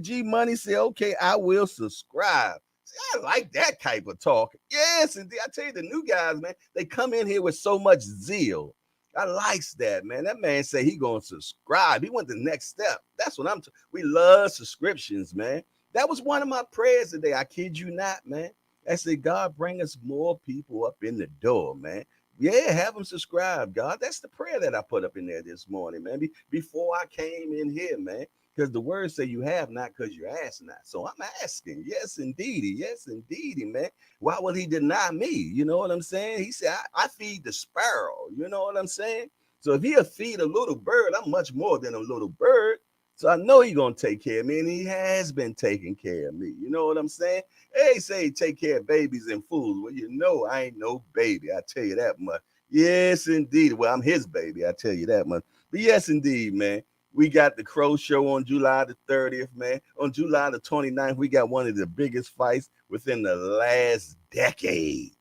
G Money said, okay, I will subscribe. See, I like that type of talk. Yes, indeed. I tell you, the new guys, man, they come in here with so much zeal. I likes that, man. That man say he gonna subscribe. He went the next step. That's what we love subscriptions, man. That was one of my prayers today. I kid you not, man. I said, God, bring us more people up in the door, man. Yeah, have them subscribe, God. That's the prayer that I put up in there this morning, man. Before I came in here, man, because the words say you have not because you ask not. So I'm asking. Yes, indeedy. Yes, indeedy, man. Why would he deny me? You know what I'm saying? He said, I feed the sparrow. You know what I'm saying? So if he'll feed a little bird, I'm much more than a little bird. So I know he's going to take care of me, and he has been taking care of me. You know what I'm saying? Hey, say take care of babies and fools. Well, you know I ain't no baby. I tell you that much. Yes, indeed. Well, I'm his baby. I tell you that much. But yes, indeed, man. We got the Crow Show on July the 30th, man. On July the 29th, we got one of the biggest fights within the last decade.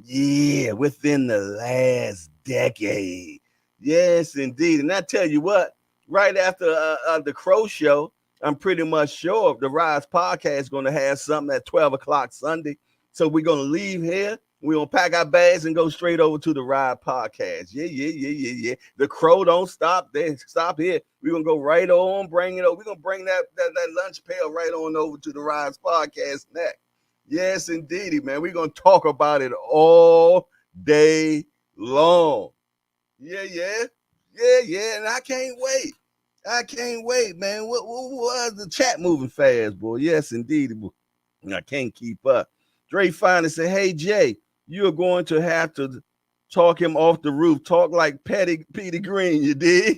Yeah, within the last decade. Yes, indeed. And I tell you what, right after the Crow Show, I'm pretty much sure the Rise podcast is going to have something at 12 o'clock Sunday. So we're going to leave here. We're going to pack our bags and go straight over to the Ride podcast. Yeah. The Crow don't stop there. Stop here. We're going to go right on, bring it over. We're going to bring that lunch pail right on over to the Rise podcast next. Yes, indeedy, man. We're going to talk about it all day long. Yeah. And I can't wait, man. What the chat moving fast, boy? Yes, indeed. I can't keep up. Dre finally said, hey, Jay, you're going to have to talk him off the roof. Talk like Petty Green, you did.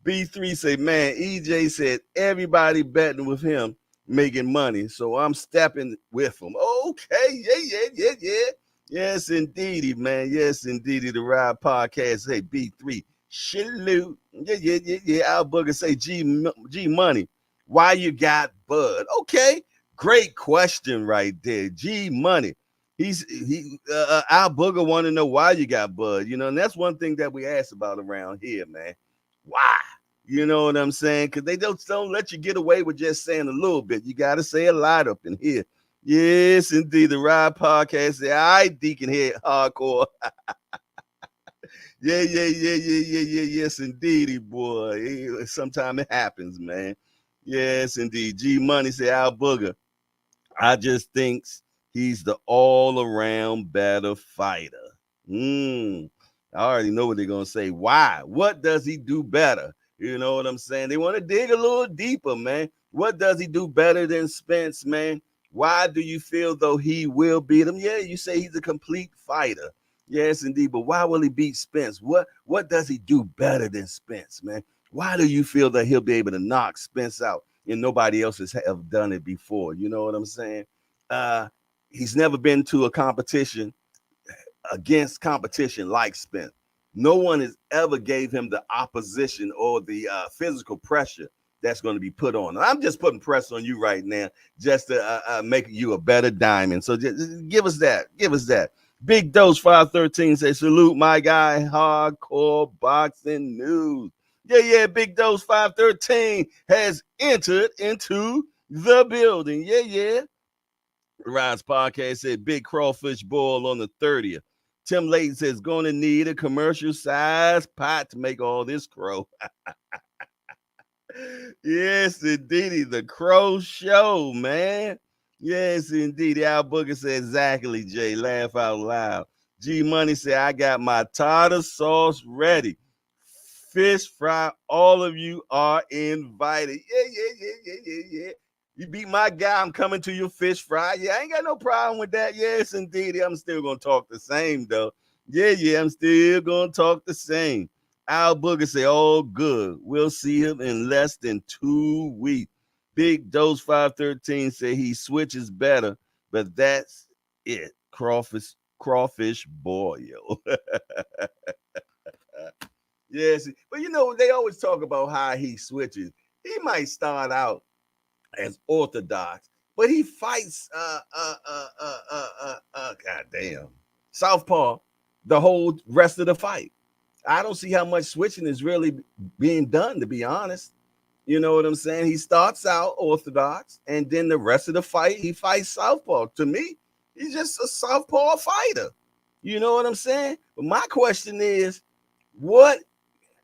B3 say, man, EJ said everybody betting with him making money. So I'm stepping with him. Okay, yeah. Yes, indeedy, man. Yes, indeedy. The Ride Podcast. Hey, B3, salute. Yeah. Al Booger say, G Money, why you got Bud? Okay, great question right there. G Money. Al Booger want to know why you got Bud. You know, and that's one thing that we ask about around here, man. Why? You know what I'm saying? Because they don't let you get away with just saying a little bit. You got to say a lot up in here. Yes, indeed. The Ride Podcast say, all right, Deacon Head Hardcore. Yeah. Yes, indeedy, boy. Sometimes it happens, man. Yes, indeed. G Money say, Al Booger, I just thinks he's the all-around better fighter. I already know what they're going to say. Why? What does he do better? You know what I'm saying? They want to dig a little deeper, man. What does he do better than Spence, man? Why do you feel though he will beat him? Yeah, you say he's a complete fighter. Yes, indeed. But why will he beat Spence? What does he do better than Spence, man? Why do you feel that he'll be able to knock Spence out and nobody else has ever done it before? You know what I'm saying? He's never been to a competition against competition like Spence. No one has ever gave him the opposition or the physical pressure that's going to be put on. I'm just putting pressure on you right now just to make you a better diamond. So just give us that. Give us that. Big Dose 513 say, salute my guy, Hardcore Boxing News. Yeah. Big Dose 513 has entered into the building. Yeah. Rise Podcast said big crawfish boil on the 30th. Tim Layton says going to need a commercial size pot to make all this crow. Yes, indeed. The Crow Show, man. Yes, indeed. Al Booker said exactly, Jay. Laugh out loud. G Money said, I got my tartar sauce ready. Fish fry. All of you are invited. Yeah. You be my guy. I'm coming to your fish fry. Yeah, I ain't got no problem with that. Yes, indeed. I'm still going to talk the same, though. Yeah. I'm still going to talk the same. Al Booger say, oh, good. We'll see him in less than 2 weeks. Big Dose 513 say he switches better, but that's it. Crawfish boil. Yes, but you know, they always talk about how he switches. He might start out as orthodox, but he fights goddamn southpaw the whole rest of the fight. I don't see how much switching is really being done, to be honest. You know what I'm saying? He starts out orthodox, and then the rest of the fight, he fights southpaw. To me, he's just a southpaw fighter. You know what I'm saying? But my question is, what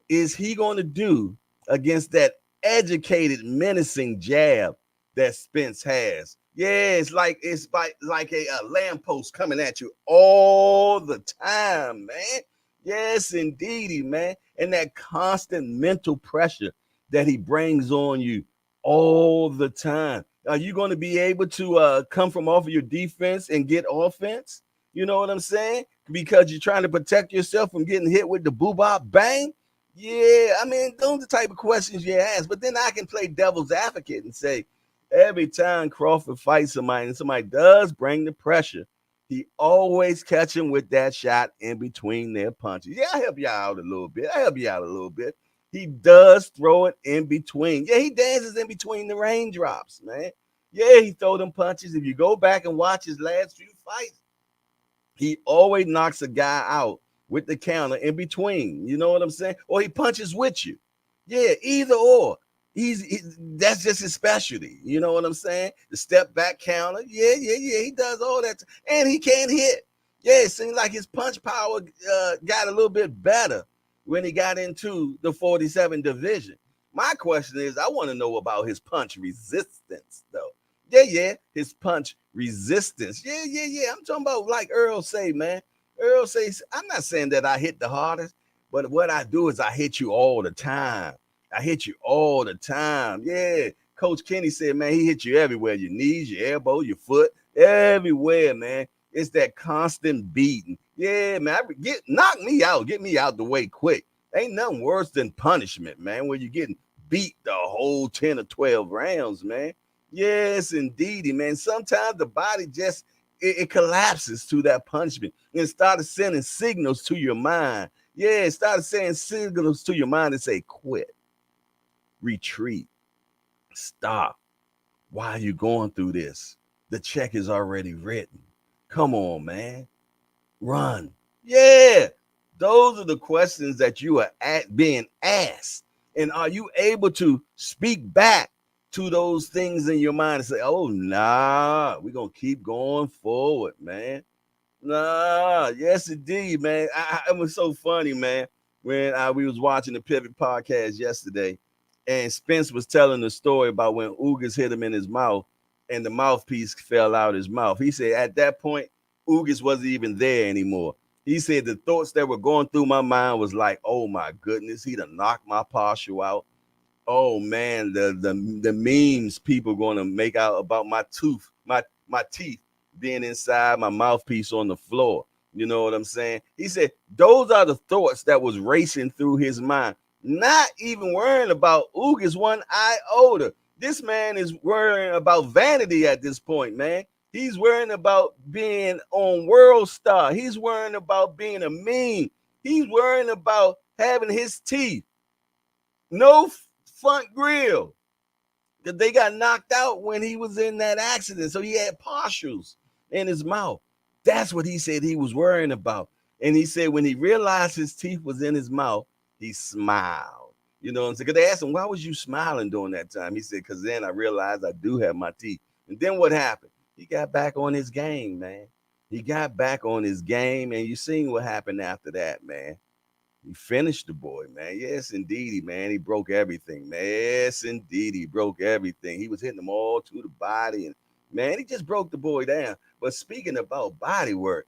is he going to do against that educated, menacing jab that Spence has? Yeah, it's like a lamppost coming at you all the time, man. Yes, indeedy, man. And that constant mental pressure that he brings on you all the time. Are you going to be able to come from off of your defense and get offense? You know what I'm saying? Because you're trying to protect yourself from getting hit with the boo-bop bang. Yeah, I mean, those are the type of questions you ask. But then I can play devil's advocate and say, every time Crawford fights somebody and somebody does bring the pressure, he always catch him with that shot in between their punches. Yeah, I help you out a little bit. He does throw it in between. Yeah, he dances in between the raindrops, man. Yeah, he throw them punches. If you go back and watch his last few fights, he always knocks a guy out with the counter in between. You know what I'm saying? Or he punches with you. Yeah, either or. That's just his specialty. You know what I'm saying? The step back counter. Yeah. He does all that, and he can't hit. Yeah, it seems like his punch power got a little bit better when he got into the 47 division. My question is, I want to know about his punch resistance, though. Yeah, his punch resistance. Yeah. I'm talking about like Earl say, man. Earl says, I'm not saying that I hit the hardest, but what I do is I hit you all the time. I hit you all the time. Yeah. Coach Kenny said, man, he hit you everywhere. Your knees, your elbow, your foot, everywhere, man. It's that constant beating. Yeah, man. Knock me out. Get me out the way quick. Ain't nothing worse than punishment, man, when you're getting beat the whole 10 or 12 rounds, man. Yes, indeedy, man. Sometimes the body just it collapses to that punishment and started sending signals to your mind. Yeah, it started saying signals to your mind and say, quit, retreat, stop. Why are you going through this? The check is already written. Come on, man. Run. Yeah. Those are the questions that you are being asked. And are you able to speak back to those things in your mind and say, oh, nah, we're going to keep going forward, man. Nah, yes, indeed, man. It was so funny, man, when we was watching the Pivot podcast yesterday, and Spence was telling the story about when Ugas hit him in his mouth, and the mouthpiece fell out his mouth. He said at that point, Ugas wasn't even there anymore. He said the thoughts that were going through my mind was like, oh my goodness, he done knocked my partial out. Oh man, the memes people going to make out about my teeth being inside my mouthpiece on the floor. You know what I'm saying? He said those are the thoughts that was racing through his mind. Not even worrying about Ugas one iota. This man is worrying about vanity at this point, man. He's worrying about being on World Star. He's worrying about being a meme. He's worrying about having his teeth. No front grill. Because they got knocked out when he was in that accident. So he had partials in his mouth. That's what he said he was worrying about. And he said when he realized his teeth was in his mouth, he smiled. You know what I'm saying? Because they asked him, why was you smiling during that time? He said, because then I realized I do have my teeth. And then what happened? He got back on his game, man. He got back on his game, and you seen what happened after that, man. He finished the boy, man. Yes, indeed, man. He broke everything, man. Yes, indeed, he broke everything. He was hitting them all to the body, and man, he just broke the boy down. But speaking about body work,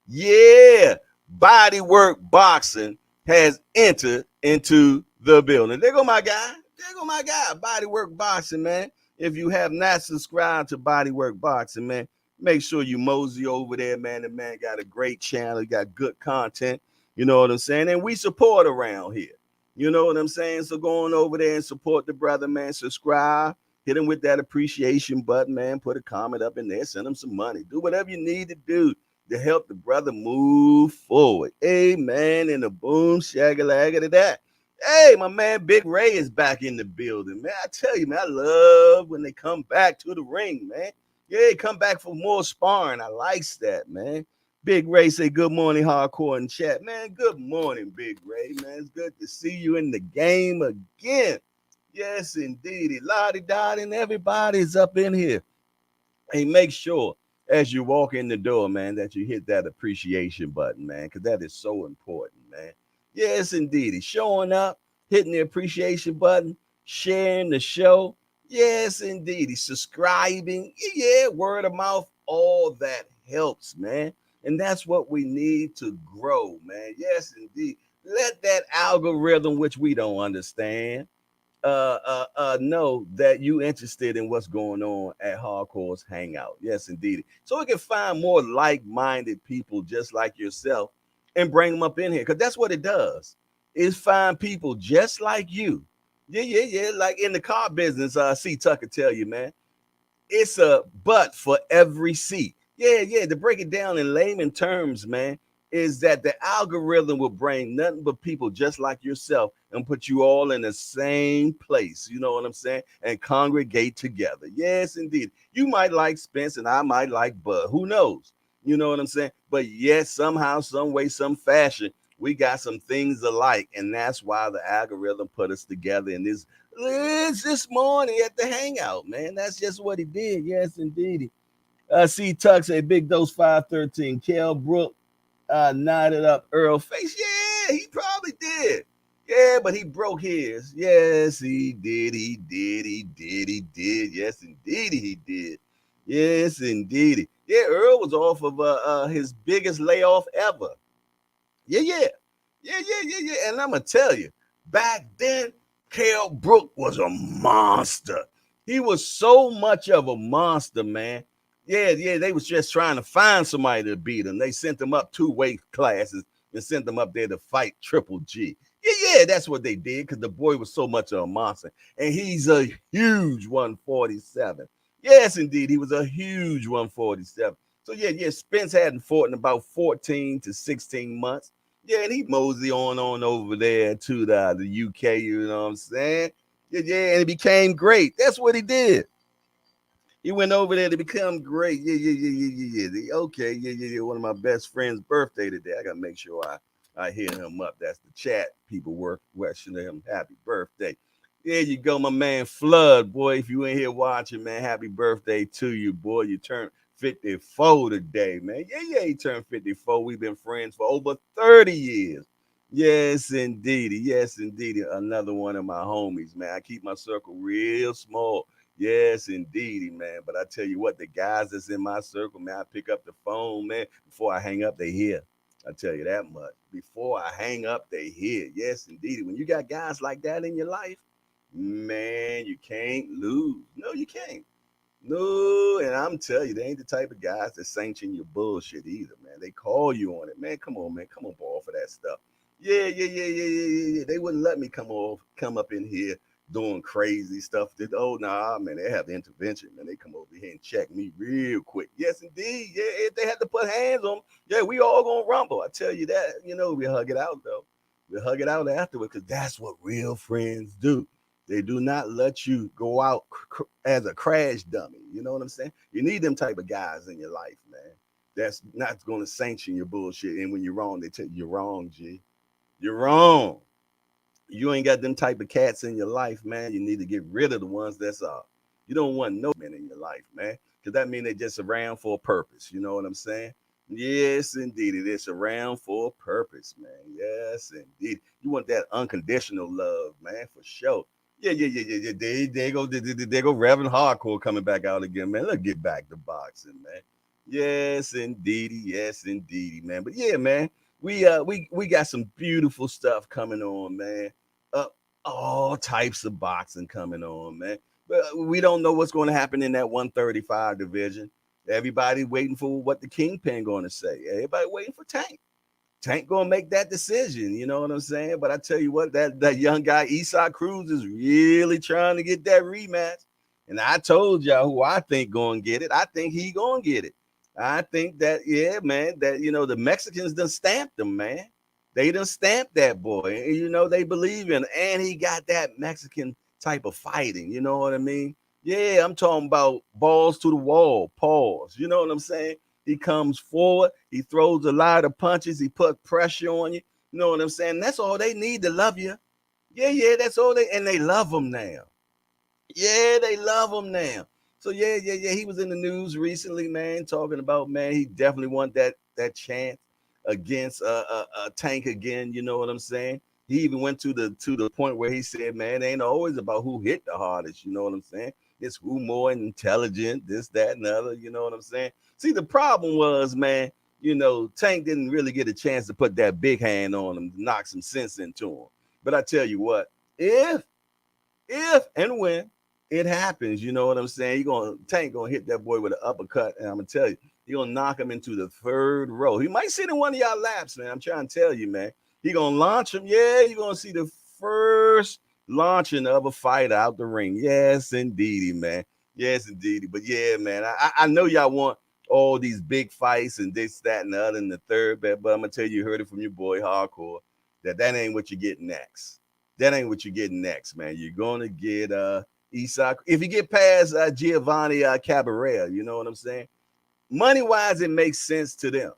yeah, body work boxing has entered into the building. There go my guy. There go my guy. Body work boxing, man. If you have not subscribed to Body Work Boxing, man, make sure you mosey over there, man. The man got a great channel. He got good content. You know what I'm saying? And we support around here. You know what I'm saying? So go on over there and support the brother, man. Subscribe. Hit him with that appreciation button, man. Put a comment up in there. Send him some money. Do whatever you need to do to help the brother move forward. Amen. And a boom, shagalaga to that. Hey, my man, Big Ray is back in the building, man. I tell you, man, I love when they come back to the ring, man. Yeah, come back for more sparring. I likes that, man. Big Ray say good morning, hardcore in chat, man. Good morning, Big Ray, man. It's good to see you in the game again. Yes, indeed. Lottie Dottie and everybody's up in here. Hey, make sure as you walk in the door, man, that you hit that appreciation button, man, because that is so important, man. Yes, indeed. He's showing up, hitting the appreciation button, sharing the show. Yes, indeed. He's subscribing. Yeah, word of mouth, all that helps, man. And that's what we need to grow, man. Yes, indeed. Let that algorithm, which we don't understand, know that you interested in what's going on at Hardcore's Hangout. Yes, indeed. So we can find more like-minded people just like yourself and bring them up in here. Because that's what it does. Is find people just like you. Yeah. Like in the car business, C Tucker tell you, man, it's a but for every seat. Yeah. To break it down in layman terms, man, is that the algorithm will bring nothing but people just like yourself and put you all in the same place. You know what I'm saying? And congregate together. Yes, indeed. You might like Spence and I might like Bud. Who knows? You know what I'm saying? But yes, somehow, some way, some fashion, we got some things alike. And that's why the algorithm put us together in this morning at the hangout, man. That's just what he did. Yes, indeed. C Tuck say Big Dose 513. Kel Brook nodded up Earl face. Yeah, he probably did. Yeah, but he broke his. Yes, he did. He did. He did. He did. Yes, indeed, he did. Yes, indeed. Yeah, Earl was off of his biggest layoff ever. Yeah. And I'm gonna tell you, back then, Kell Brook was a monster. He was so much of a monster, man. Yeah. They was just trying to find somebody to beat him. They sent him up 2 weight classes and sent him up there to fight Triple G. Yeah, that's what they did because the boy was so much of a monster. And he's a huge 147. Yes, indeed. He was a huge 147. So yeah, Spence hadn't fought in about 14 to 16 months. Yeah, and he mosey on over there to the UK, you know what I'm saying? Yeah, and he became great. That's what he did. He went over there to become great. Yeah. Okay, yeah. One of my best friend's birthday today. I gotta make sure I hit him up. That's the chat. People work wishing him happy birthday. There you go, my man Flood, boy. If you in here watching, man, happy birthday to you, boy. You turned 54 today, man. Yeah, he turned 54. We've been friends for over 30 years. Yes, indeed. Yes, indeed. Another one of my homies, man. I keep my circle real small. Yes, indeedy, man. But I tell you what, the guys that's in my circle, man, I pick up the phone, man. Before I hang up, they here. I tell you that much. Before I hang up, they here. Yes, indeedy. When you got guys like that in your life, man, you can't lose. No, you can't. No, and I'm telling you, they ain't the type of guys that sanction your bullshit either, man. They call you on it, man. Come on, man. Come on, ball for that stuff. Yeah. They wouldn't let me come up in here doing crazy stuff. Oh, nah, man, they have intervention, man. They come over here and check me real quick. Yes, indeed. Yeah, if they had to put hands on, yeah, we all gonna rumble. I tell you that. You know, we hug it out though. We hug it out afterward because that's what real friends do. They do not let you go out as a crash dummy. You know what I'm saying? You need them type of guys in your life, man. That's not going to sanction your bullshit. And when you're wrong, they tell you you're wrong, G. You're wrong. You ain't got them type of cats in your life, man. You need to get rid of the ones that's you don't want no men in your life, man. Because that means they're just around for a purpose. You know what I'm saying? Yes, indeed. It is around for a purpose, man. Yes, indeed. You want that unconditional love, man, for sure. Yeah. They go Reverend Hardcore coming back out again, man. Let's get back to boxing, man. Yes, indeedy. Yes, indeedy, man. But yeah, man, we got some beautiful stuff coming on, man. Uh, all types of boxing coming on, man. But we don't know what's going to happen in that 135 division. Everybody waiting for what the Kingpin going to say. Everybody waiting for Tank. Tank gonna make that decision. You know what I'm saying? But I tell you what, that young guy Esau Cruz is really trying to get that rematch. And I told y'all who I think gonna get it. I think he gonna get it. I think that, yeah, man, that the Mexicans done stamped him, man. They done stamped that boy. And, you know, they believe in, and he got that Mexican type of fighting. You know what I mean? Yeah, I'm talking about balls to the wall, pause. You know what I'm saying? He comes forward, he throws a lot of punches, he put pressure on you. You know what I'm saying? That's all they need to love you. Yeah, that's all and they love him now. Yeah, they love him now. So yeah. He was in the news recently, man, talking about, man, he definitely want that chance against Tank again. You know what I'm saying? He even went to the point where he said, man, it ain't always about who hit the hardest. You know what I'm saying? It's who more intelligent, this, that, and the other. You know what I'm saying? See, the problem was, man, you know, Tank didn't really get a chance to put that big hand on him, knock some sense into him. But I tell you what, if and when it happens, you know what I'm saying? Tank gonna hit that boy with an uppercut, and I'm gonna tell you, he gonna knock him into the third row. He might sit in one of y'all laps, man. I'm trying to tell you, man. He gonna launch him. Yeah, you're gonna see the first launching of a fight out the ring. Yes, indeedy, man. Yes, indeedy. But yeah, man, I know y'all want all these big fights and this, that, and the other, and the third, but I'm gonna tell you, you heard it from your boy Hardcore, that ain't what you get next. That ain't what you get next, man. You're gonna get Isak. If you get past Giovanni Cabrera, you know what I'm saying? Money wise, it makes sense to them.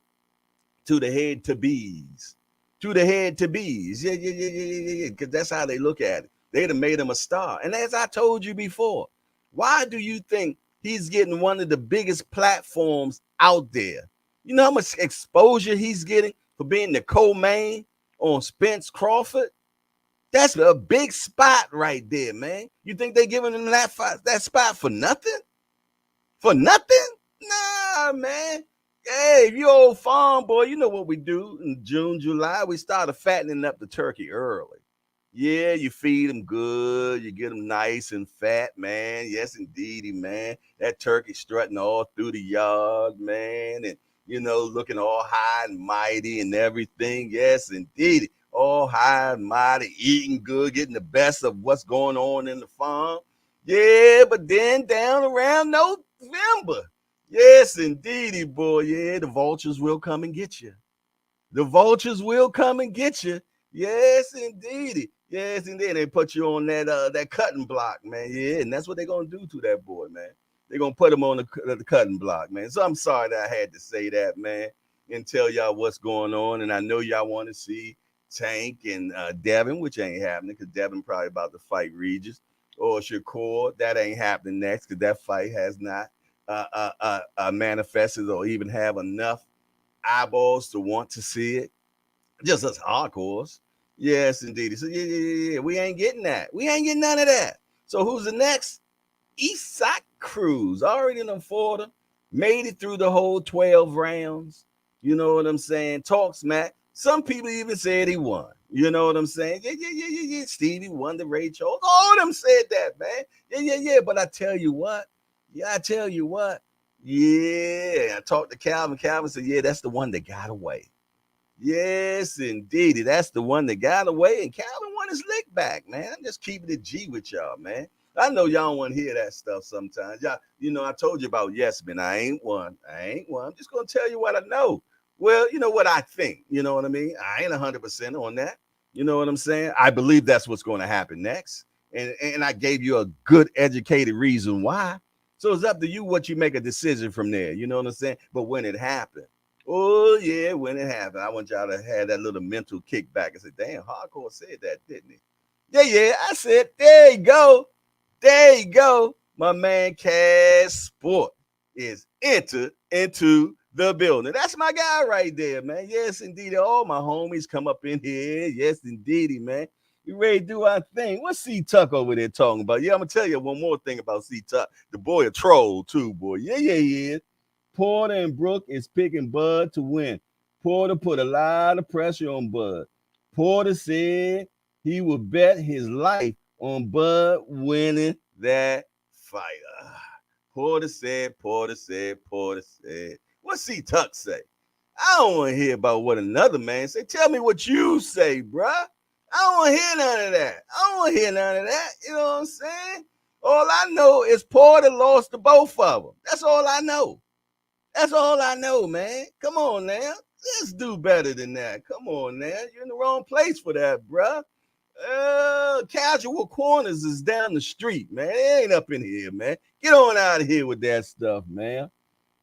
To the head to bees. To the head to bees. Yeah. Because that's how they look at it. They'd have made him a star. And as I told you before, why do you think he's getting one of the biggest platforms out there? You know how much exposure he's getting for being the co-main on Spence Crawford? That's a big spot right there, man. You think they giving him that spot for nothing? For nothing? Nah, man. Hey, if you old farm boy, you know what we do in June, July. We started fattening up the turkey early. Yeah, you feed them good. You get them nice and fat, man. Yes, indeedy, man. That turkey strutting all through the yard, man. And, you know, looking all high and mighty and everything. Yes, indeedy. All high and mighty, eating good, getting the best of what's going on in the farm. Yeah, but then down around November, yes, indeedy, boy. Yeah, the vultures will come and get you. The vultures will come and get you. Yes, indeedy. Yes, indeed. They put you on that cutting block, man. Yeah, and that's what they're gonna do to that boy, man. They're gonna put him on the cutting block, man. So I'm sorry that I had to say that, man, and tell y'all what's going on. And I know y'all want to see Tank and Devin, which ain't happening because Devin probably about to fight Regis or Shakur. That ain't happening next because that fight has not manifested or even have enough eyeballs to want to see it. Just us hardcores. Yes, indeed. So yeah. We ain't getting that. We ain't getting none of that. So who's the next? Isak Cruz. Already in the Florida. Made it through the whole 12 rounds. You know what I'm saying? Talk smack. Some people even said he won. You know what I'm saying? Yeah. Stevie won the Ray Charles. All of them said that, man. Yeah. But I tell you what. Yeah. Yeah. I talked to Calvin. Calvin said, yeah, that's the one that got away. Yes, indeed. That's the one that got away, and Calvin won his lick back, man. I'm just keeping it G with y'all, man. I know y'all don't want to hear that stuff sometimes. Y'all, you know, I told you about yes, man. I ain't one. I'm just gonna tell you what I know. Well, you know what I think. You know what I mean? I ain't 100% on that. You know what I'm saying? I believe that's what's going to happen next, and I gave you a good, educated reason why. So it's up to you what you make a decision from there. You know what I'm saying? But when it happened. Oh, yeah, when it happened. I want y'all to have that little mental kickback and say, damn, Hardcore said that, didn't he? Yeah, I said, there you go. There you go. My man Cash Sport is entered into the building. That's my guy right there, man. Yes, indeed. All my homies come up in here. Yes, indeedy, man. We ready to do our thing. What's C Tuck over there talking about? Yeah, I'm going to tell you one more thing about C Tuck. The boy a troll, too, boy. Yeah, he is. Porter and Brooke is picking Bud to win. Porter put a lot of pressure on Bud. Porter said he would bet his life on Bud winning that fight. Porter said. What's C Tuck say? I don't want to hear about what another man say. Tell me what you say, bruh. I don't want to hear none of that. You know what I'm saying? All I know is Porter lost to both of them. That's all I know. That's all I know, man. Come on now. Let's do better than that. Come on, man. You're in the wrong place for that, bruh. Casual Corners is down the street, man. It ain't up in here, man. Get on out of here with that stuff, man.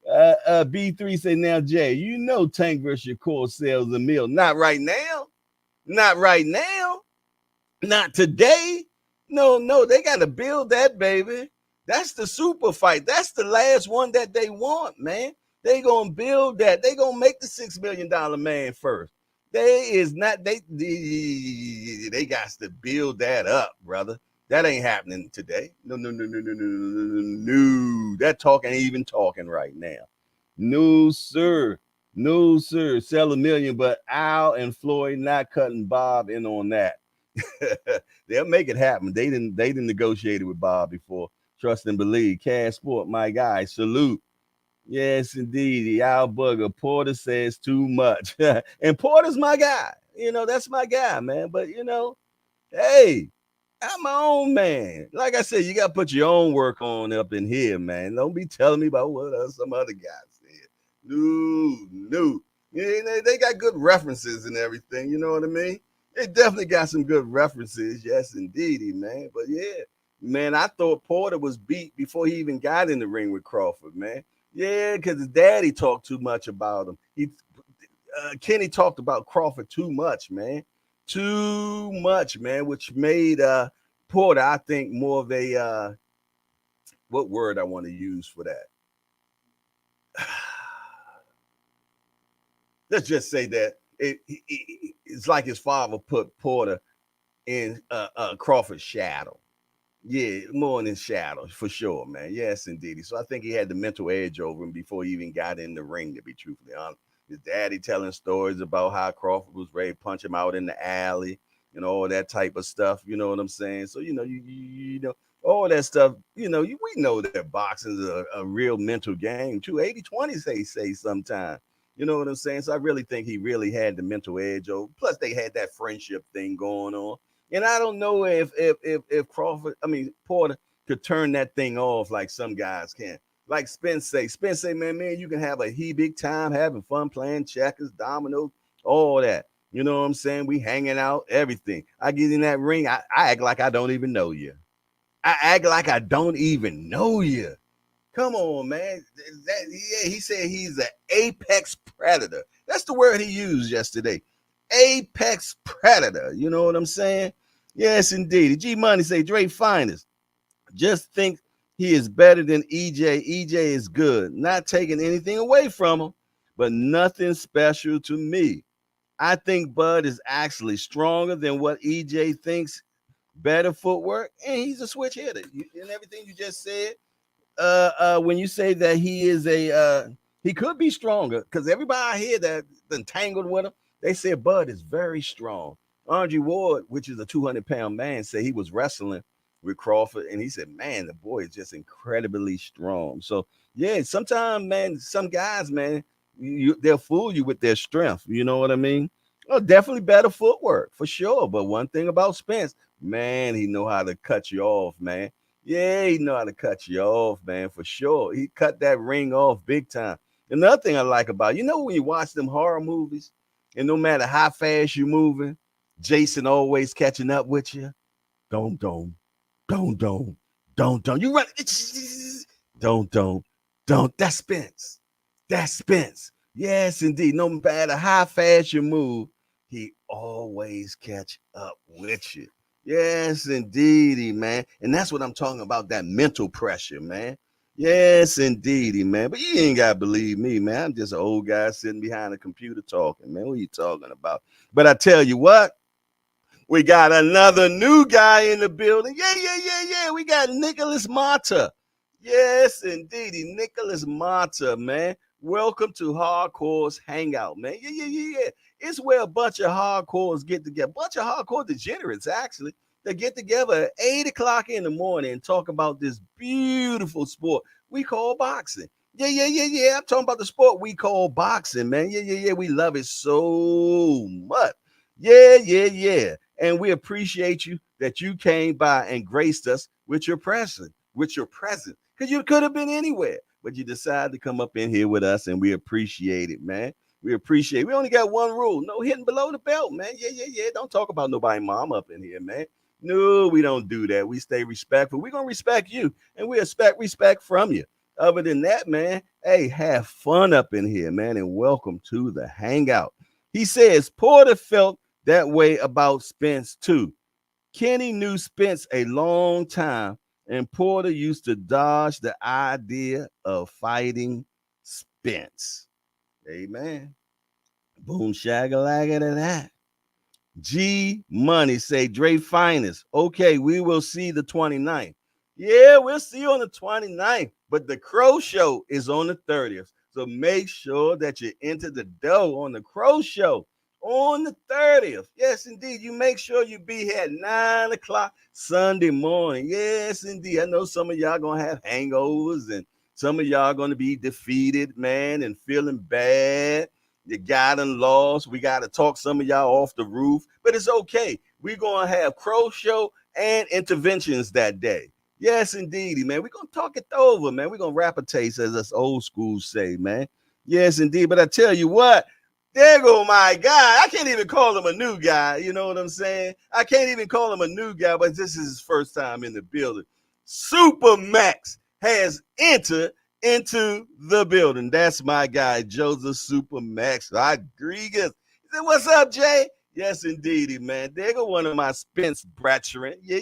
B3 say, now, Jay, you know Tank versus Shakur sells a meal. Not right now. Not right now. Not today. No, they got to build that, baby. That's the super fight. That's the last one that they want, man. They gonna build that. They gonna make the $6 million man first. They got to build that up, brother. That ain't happening today. No. That talk ain't even talking right now. No, sir. No, sir. Sell $1 million, but Al and Floyd not cutting Bob in on that. They'll make it happen. They didn't negotiate it with Bob before. Trust and believe. Cash Sport, my guy. Salute. Yes, indeed. The Al Bugger. Porter says too much. And Porter's my guy. That's my guy, man. But hey, I'm my own man. Like I said, you got to put your own work on up in here, man. Don't be telling me about what some other guy said. No. Yeah, they got good references and everything. You know what I mean? They definitely got some good references. Yes, indeedy, man. But yeah, man, I thought Porter was beat before he even got in the ring with Crawford, man. Yeah, because his daddy talked too much about him. Kenny talked about Crawford too much, man. Too much, man, which made Porter, I think, more of a what word I want to use for that. Let's just say that it's like his father put Porter in Crawford's shadow. Yeah, more in his shadow, for sure, man. Yes, indeed. So I think he had the mental edge over him before he even got in the ring, to be truthfully honest. His daddy telling stories about how Crawford was ready to punch him out in the alley and all that type of stuff. You know what I'm saying? So, you know, all that stuff, we know that boxing is a real mental game, too. 80-20 say sometimes. You know what I'm saying? So I really think he really had the mental edge over. Plus, they had that friendship thing going on. And I don't know if Porter could turn that thing off like some guys can. Like Spence say, man, you can have a big time having fun playing checkers, dominoes, all that. You know what I'm saying? We hanging out, everything. I get in that ring, I act like I don't even know you. I act like I don't even know you. Come on, man. He said he's an apex predator. That's the word he used yesterday. Apex predator. You know what I'm saying? Yes, indeed. G Money say Dre finest. Just think he is better than EJ. EJ is good. Not taking anything away from him, but nothing special to me. I think Bud is actually stronger than what EJ thinks. Better footwork, and he's a switch hitter. And everything you just said, when you say that he could be stronger, because everybody I hear that entangled with him, they say Bud is very strong. Andre Ward, which is a 200-pound man, said he was wrestling with Crawford, and he said, man, the boy is just incredibly strong. So yeah, sometimes, man, some guys, man, they'll fool you with their strength. You know what I mean? Oh, definitely better footwork for sure. But one thing about Spence, man, he know how to cut you off, man. Yeah, he know how to cut you off, man, for sure. He cut that ring off big time. Another thing I like about, when you watch them horror movies, and no matter how fast you're moving, Jason always catching up with you. Don't. You run. Don't. That's Spence. That's Spence. Yes, indeed. No matter how fast you move, he always catch up with you. Yes, indeedy, man. And that's what I'm talking about, that mental pressure, man. Yes, indeedy, man. But you ain't got to believe me, man. I'm just an old guy sitting behind a computer talking, man. What are you talking about? But I tell you what, we got another new guy in the building. Yeah. We got Nicholas Mata. Yes, indeedy. Nicholas Mata, man. Welcome to Hardcore's Hangout, man. Yeah. It's where a bunch of hardcores get together. A bunch of hardcore degenerates, actually. They get together at 8 o'clock in the morning and talk about this beautiful sport we call boxing. Yeah. I'm talking about the sport we call boxing, man. Yeah. We love it so much. Yeah. And we appreciate you that you came by and graced us with your presence. Because you could have been anywhere, but you decided to come up in here with us, and we appreciate it, man. We appreciate it. We only got one rule: no hitting below the belt, man. Yeah. Don't talk about nobody mom up in here, man. No, we don't do that. We stay respectful. We're gonna respect you, and we expect respect from you. Other than that, man, hey, have fun up in here, man, and welcome to the hangout. He says Porter felt that way about Spence too. Kenny knew Spence a long time, and Porter used to dodge the idea of fighting Spence. Amen. Boom shagalaga to that. G Money say Dre Finest. Okay, we will see the 29th. Yeah, we'll see you on the 29th. But the Crow Show is on the 30th. So make sure that you enter the dough on the Crow Show on the 30th. Yes, indeed. You make sure you be here at 9 o'clock Sunday morning. Yes, indeed. I know some of y'all going to have hangovers and some of y'all going to be defeated, man, and feeling bad. You got them lost. We got to talk some of y'all off the roof, but it's okay. We're going to have Crow Show and interventions that day. Yes, indeedy, man. We're going to talk it over, man. We're going to rap a taste, as us old school say, man. Yes, indeed. But I tell you what, there go my guy. I can't even call him a new guy. You know what I'm saying? I can't even call him a new guy, but this is his first time in the building. Super Max has entered into the building. That's my guy, Joseph Supermax Rodriguez. He said, "What's up, Jay?" Yes, indeedy, man. There go one of my Spence brethren. Yeah.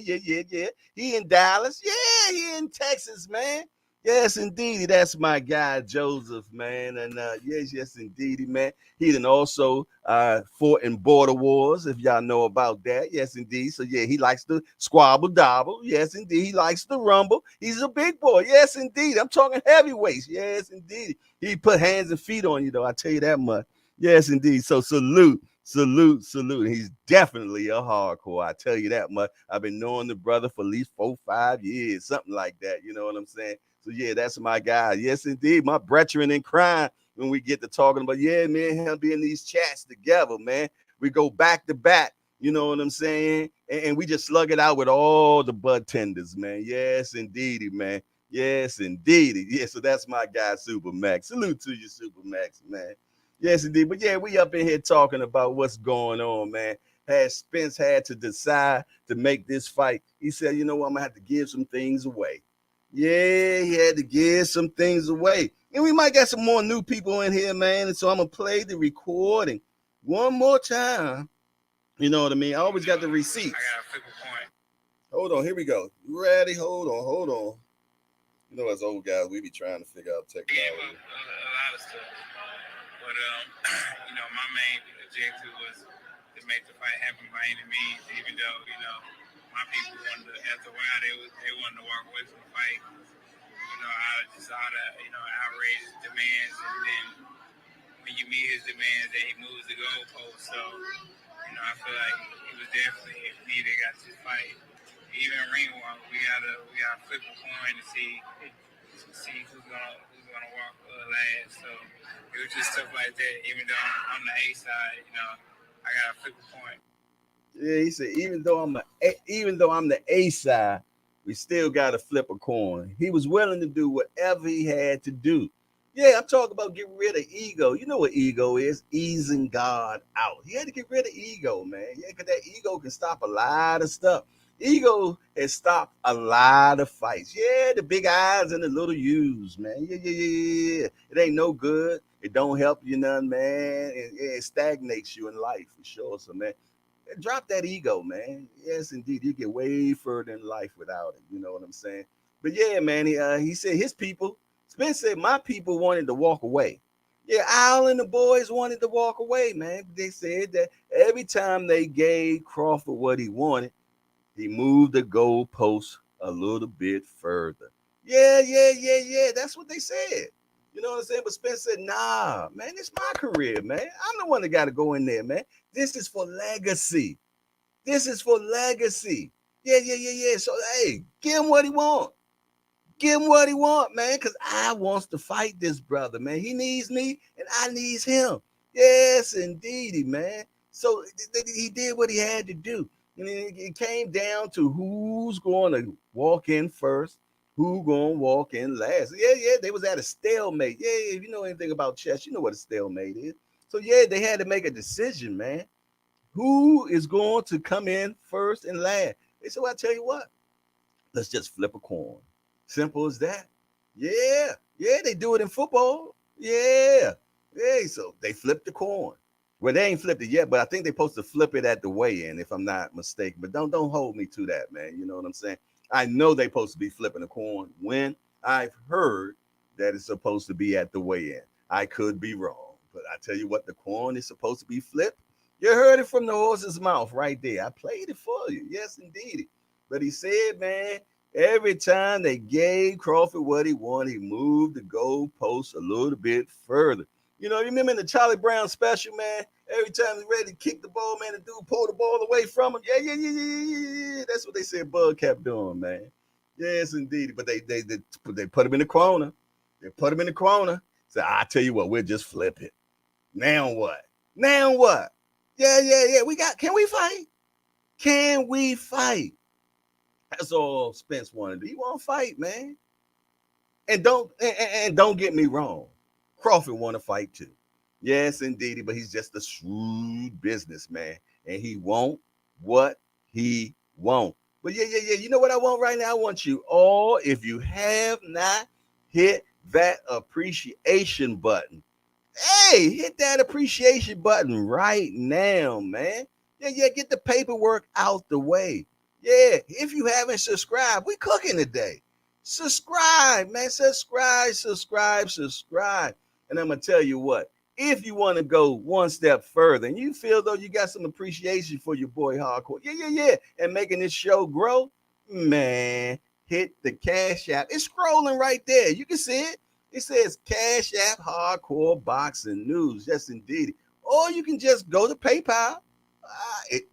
He in Dallas. Yeah, he in Texas, man. Yes, indeedy. That's my guy, Joseph, man. And yes, indeedy, man. He done also fought in border wars, if y'all know about that. Yes, indeed. So, yeah, he likes to squabble dabble. Yes, indeed. He likes to rumble. He's a big boy. Yes, indeed. I'm talking heavyweights. Yes, indeed. He put hands and feet on you, though. I tell you that much. Yes, indeed. So, salute. He's definitely a hardcore. I tell you that much. I've been knowing the brother for at least 4-5 years, something like that. You know what I'm saying? So, yeah, that's my guy. Yes, indeed. My brethren in crime when we get to talking about, yeah, man, him being these chats together, man. We go back to back, you know what I'm saying? And we just slug it out with all the bud tenders, man. Yes, indeedy, man. Yes, indeedy. Yeah, so that's my guy, Supermax. Salute to you, Supermax, man. Yes, indeed. But yeah, we up in here talking about what's going on, man. Has Spence had to decide to make this fight? He said, you know what, I'm gonna have to give some things away. Yeah, he had to give some things away. And we might get some more new people in here, man. And so I'm gonna play the recording one more time. You know what I mean? I always got the receipts. I got a flip a point. Hold on, here we go. You ready? Hold on. You know, as old guys, we be trying to figure out technology. Yeah, a lot of stuff. But my main objective was to make the fight happen by any means. Even though my people wanted to, after a while, they wanted to walk away from the fight. I just saw the outrageous demands, and then when you meet his demands, then he moves the goalpost. So I feel like he was definitely needed. Got this fight. Even ring walk, we gotta flip a coin to see who's gonna walk last. So it was just stuff like that. Even though I'm the A side, I gotta flip a coin. Yeah, he said even though I'm the A side, we still gotta flip a coin. He was willing to do whatever he had to do. Yeah, I'm talking about getting rid of ego. You know what ego is? Easing God out. He had to get rid of ego, man. Yeah, because that ego can stop a lot of stuff. Ego has stopped a lot of fights. Yeah, the big eyes and the little U's, man. Yeah. It ain't no good. It don't help you none, man. It stagnates you in life for sure. So, man, drop that ego, man. Yes, indeed. You get way further in life without it. You know what I'm saying? But yeah, man, he said his people, Spence said, my people wanted to walk away. Yeah, Al and the boys wanted to walk away, man. They said that every time they gave Crawford what he wanted, he moved the goalpost a little bit further. Yeah. That's what they said. You know what I'm saying? But Spence said, nah, man, it's my career, man. I'm the one that got to go in there, man. This is for legacy. Yeah. So, hey, give him what he want. Give him what he want, man, because I wants to fight this brother, man. He needs me, and I needs him. Yes, indeedy, man. So he did what he had to do. And it came down to who's going to walk in first, who going to walk in last. Yeah, they was at a stalemate. Yeah, if you know anything about chess, you know what a stalemate is. So yeah, they had to make a decision, man. Who is going to come in first and last? They said, well, I tell you what, let's just flip a coin. Simple as that. Yeah, yeah, they do it in football. Yeah, yeah. So they flipped the coin. Well, they ain't flipped it yet, but I think they're supposed to flip it at the weigh-in, if I'm not mistaken. But don't hold me to that, man. You know what I'm saying? I know they're supposed to be flipping a coin when I've heard that it's supposed to be at the weigh-in. I could be wrong, but I tell you what, the coin is supposed to be flipped. You heard it from the horse's mouth right there. I played it for you. Yes, indeed. But he said, man, every time they gave Crawford what he wanted, he moved the goalpost a little bit further. You know, you remember in the Charlie Brown special, man? Every time he's ready to kick the ball, man, the dude pulled the ball away from him. Yeah. That's what they said Bud kept doing, man. Yes, indeed. But they put him in the corner. They put him in the corner. Said, I tell you what, we'll just flip it. Now what? Now what? Yeah. Can we fight? Can we fight? That's all Spence wanted to do. He want to fight, man. And don't get me wrong. Crawford want to fight too. Yes, indeed, but he's just a shrewd businessman, and he won't what he won't. But yeah. You know what I want right now? I want you all, if you have not hit that appreciation button, hey, hit that appreciation button right now, man. Yeah, get the paperwork out the way. Yeah, if you haven't subscribed, we cooking today. Subscribe, man. Subscribe. And I'm going to tell you what, if you want to go one step further and you feel though you got some appreciation for your boy Hardcore, yeah, and making this show grow, man, hit the Cash App. It's scrolling right there. You can see it. It says Cash App Hardcore Boxing News. Yes, indeed. Or you can just go to PayPal. It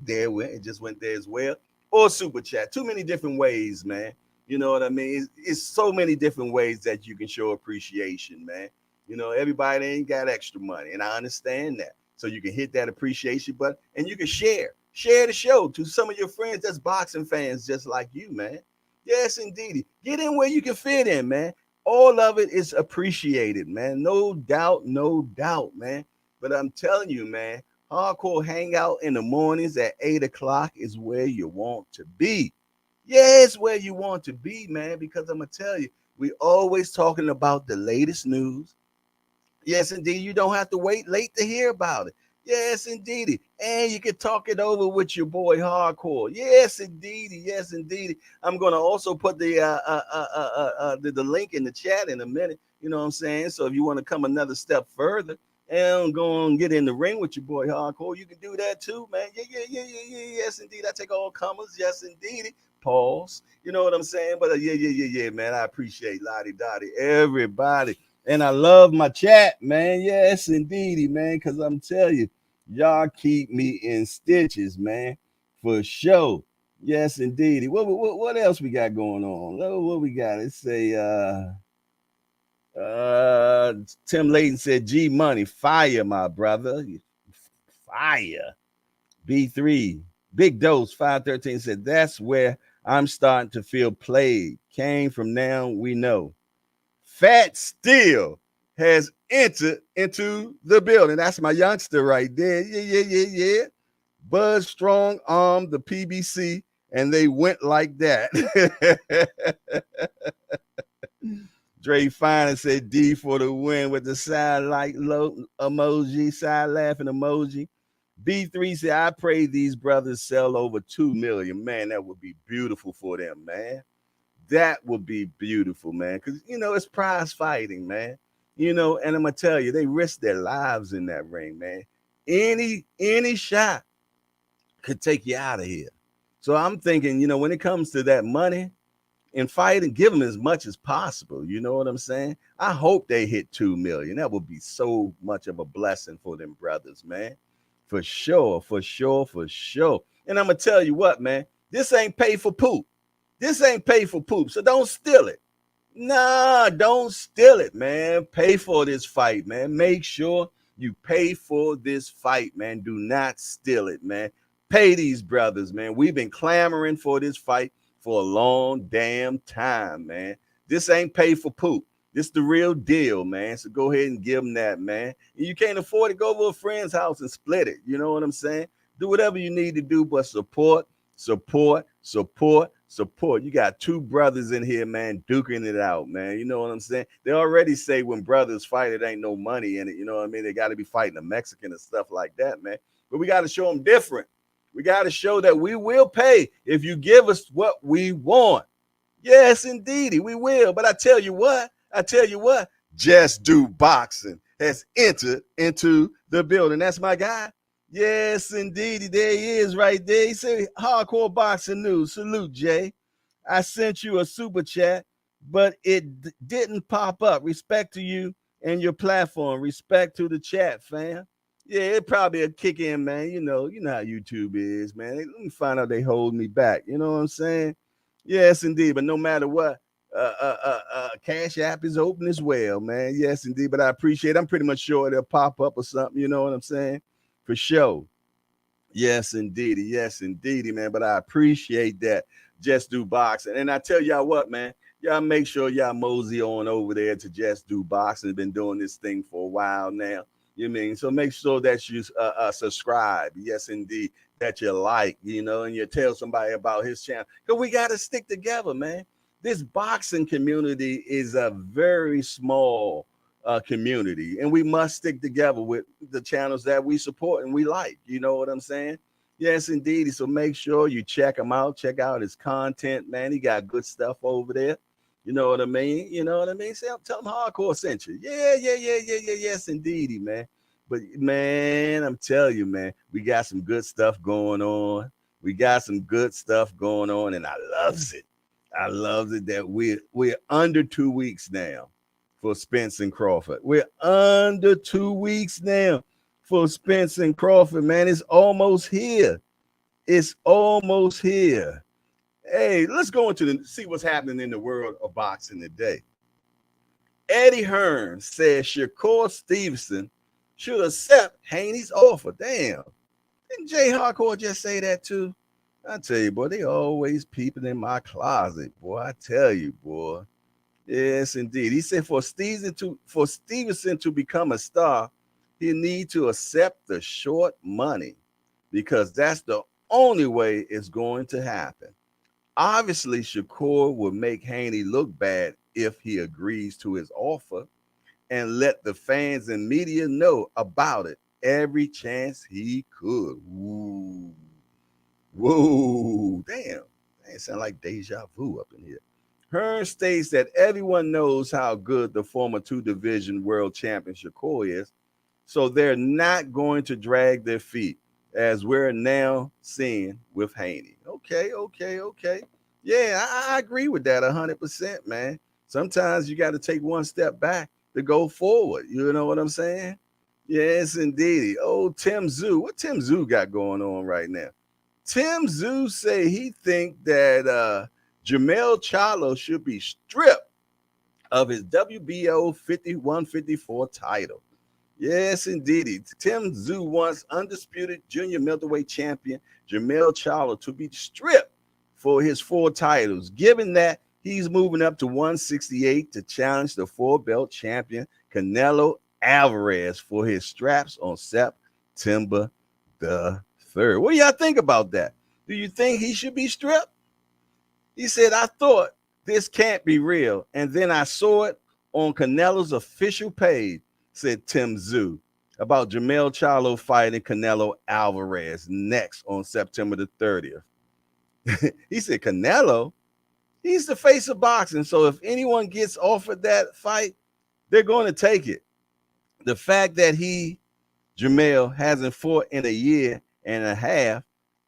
just went there as well. Or Super Chat. Too many different ways, man. You know what I mean? It's so many different ways that you can show appreciation, man. You know, everybody ain't got extra money, and I understand that. So you can hit that appreciation button, and you can share the show to some of your friends that's boxing fans just like you, man. Yes, indeed. Get in where you can fit in, man. All of it is appreciated, man. No doubt, man. But I'm telling you, man, Hardcore Hangout in the mornings at 8 o'clock is where you want to be. Yeah, it's where you want to be, man, because I'm going to tell you, we always talking about the latest news. Yes, indeed. You don't have to wait late to hear about it. Yes, indeed. And you can talk it over with your boy Hardcore. Yes, indeed. I'm going to also put the link in the chat in a minute. You know what I'm saying? So if you want to come another step further and go and get in the ring with your boy Hardcore, you can do that too, man. Yeah. Yes, indeed. I take all comers. Yes, indeed. Pause. You know what I'm saying? But yeah, man. I appreciate Lottie Dottie, everybody. And I love my chat, man. Yes, indeedy, man. Because I'm telling you, y'all keep me in stitches, man. For sure. Yes, indeedy. What else we got going on? What we got? Let's say Tim Layton said, G Money, fire, my brother. Fire. B3. Big Dose 513 said, that's where I'm starting to feel played. Came from now, we know. Fat Steel has entered into the building. That's my youngster right there. Yeah. Buzz Strong armed the PBC, and they went like that. Dre Fine said D for the win with the side like low emoji, side laughing emoji. B3 said, I pray these brothers sell over 2 million. Man, that would be beautiful for them, man. That would be beautiful, man. Because, you know, it's prize fighting, man. You know, and I'm going to tell you, they risk their lives in that ring, man. Any shot could take you out of here. So I'm thinking, you know, when it comes to that money and fighting, give them as much as possible. You know what I'm saying? I hope they hit 2 million. That would be so much of a blessing for them brothers, man. For sure. And I'm going to tell you what, man, this ain't pay for poop. So don't steal it. Nah, don't steal it, man. Pay for this fight, man. Make sure you pay for this fight, man. Do not steal it, man. Pay these brothers, man. We've been clamoring for this fight for a long damn time, man. This ain't pay for poop. This the real deal, man. So go ahead and give them that, man. And you can't afford to go over a friend's house and split it. You know what I'm saying? Do whatever you need to do, but support, support, support, support. You got two brothers in here, man, duking it out, man. You know what I'm saying? They already say when brothers fight, it ain't no money in it. You know what I mean? They got to be fighting a Mexican and stuff like that, man. But we got to show them different. We got to show that we will pay if you give us what we want. Yes, indeedy, we will. But I tell you what, Just Do Boxing has entered into the building. That's my guy. Yes, indeedy, there he is right there. He said, Hardcore Boxing News. Salute, Jay. I sent you a super chat, but it didn't pop up. Respect to you and your platform. Respect to the chat, fam. Yeah, it probably a kick in, man. You know how YouTube is, man. Let me find out they hold me back. You know what I'm saying? Yes, indeed. But no matter what, Cash App is open as well, man. Yes, indeed. But I appreciate it. I'm pretty much sure it'll pop up or something. You know what I'm saying? For sure. Yes, indeedy. Yes, indeedy, man. But I appreciate that. Just Do Boxing. And I tell y'all what, man. Y'all make sure y'all mosey on over there to Just Do Boxing. Been doing this thing for a while now. You mean? So make sure that you subscribe. Yes, indeed. That you like, and you tell somebody about his channel. Because we got to stick together, man. This boxing community is a very small community, and we must stick together with the channels that we support and we like. You know what I'm saying? Yes, indeed. So make sure you check him out. Check out his content, man. He got good stuff over there. You know what I mean? You know what I mean? Say, tell him Hardcore sent you. Yeah, yeah, yeah, yeah, yeah. Yes, indeedy, man. But man, I'm telling you, man, we got some good stuff going on. We got some good stuff going on, and I loves it. I loves it that we're under 2 weeks now for Spence and Crawford. We're under 2 weeks now for Spence and Crawford, man. It's almost here. It's almost here. Hey, let's go into see what's happening in the world of boxing today. Eddie Hearn says Shakur Stevenson should accept Haney's offer. Damn. Didn't Jay Hardcore just say that too? I tell you, boy, they always peeping in my closet, boy. I tell you, boy. Yes, indeed. He said for Stevenson to become a star, he need to accept the short money because that's the only way it's going to happen. Obviously, Shakur will make Haney look bad if he agrees to his offer and let the fans and media know about it every chance he could. Ooh. Whoa, damn. That sound like deja vu up in here. Hearn states that everyone knows how good the former two-division world champion Shakur is, so they're not going to drag their feet, as we're now seeing with Haney. Okay, okay, okay. Yeah, I agree with that 100%, man. Sometimes you got to take one step back to go forward. You know what I'm saying? Yes, indeed. Oh, Tim Zoo. What Tim Zoo got going on right now? Tim Zoo say he think that Jamel Charlo should be stripped of his WBO 5154 title. Yes, indeed. Tim Zoo wants undisputed junior middleweight champion Jamel Charlo to be stripped for his 4 titles, given that he's moving up to 168 to challenge the 4-belt champion Canelo Alvarez for his straps on September the 3rd. What do y'all think about that? Do you think he should be stripped? He said, I thought this can't be real. And then I saw it on Canelo's official page, said Tim Zoo, about Jamel Charlo fighting Canelo Alvarez next on September the 30th. He said, Canelo, he's the face of boxing. So if anyone gets offered that fight, they're going to take it. The fact that Jamel, hasn't fought in a year and a half,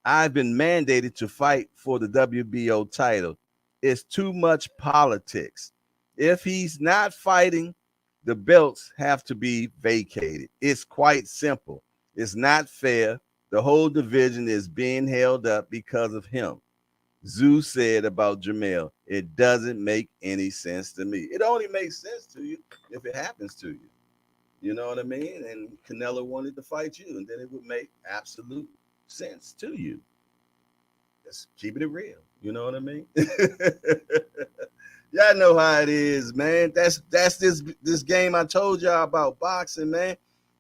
I've been mandated to fight for the WBO title. It's too much politics. If he's not fighting, the belts have to be vacated. It's quite simple. It's not fair. The whole division is being held up because of him. Zeus said about Jamel, it doesn't make any sense to me. It only makes sense to you if it happens to you. You know what I mean? And Canelo wanted to fight you, and then it would make absolute sense to you. Just keeping it real. You know what I mean? Y'all know how it is, man. That's this game I told y'all about, boxing, man.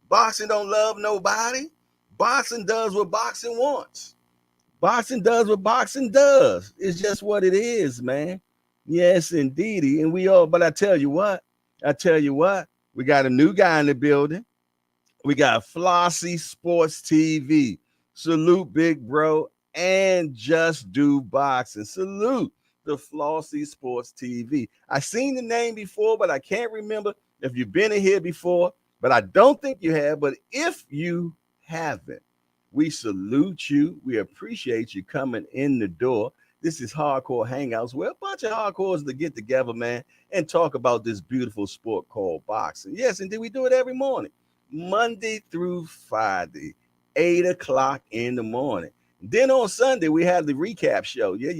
Boxing don't love nobody. Boxing does what boxing wants. Boxing does what boxing does. It's just what it is, man. Yes, indeed. And we all, but I tell you what, we got a new guy in the building. We got Flossy Sports TV. Salute, big bro, and Just Do Boxing. Salute the Flossy Sports TV. I seen the name before, but I can't remember if you've been in here before. But I don't think you have. But if you haven't, we salute you. We appreciate you coming in the door. This is Hardcore Hangouts, where a bunch of hardcores to get together, man, and talk about this beautiful sport called boxing. Yes, indeed, we do it every morning. Monday through Friday, 8 o'clock in the morning. Then on Sunday, we have the recap show. Yeah.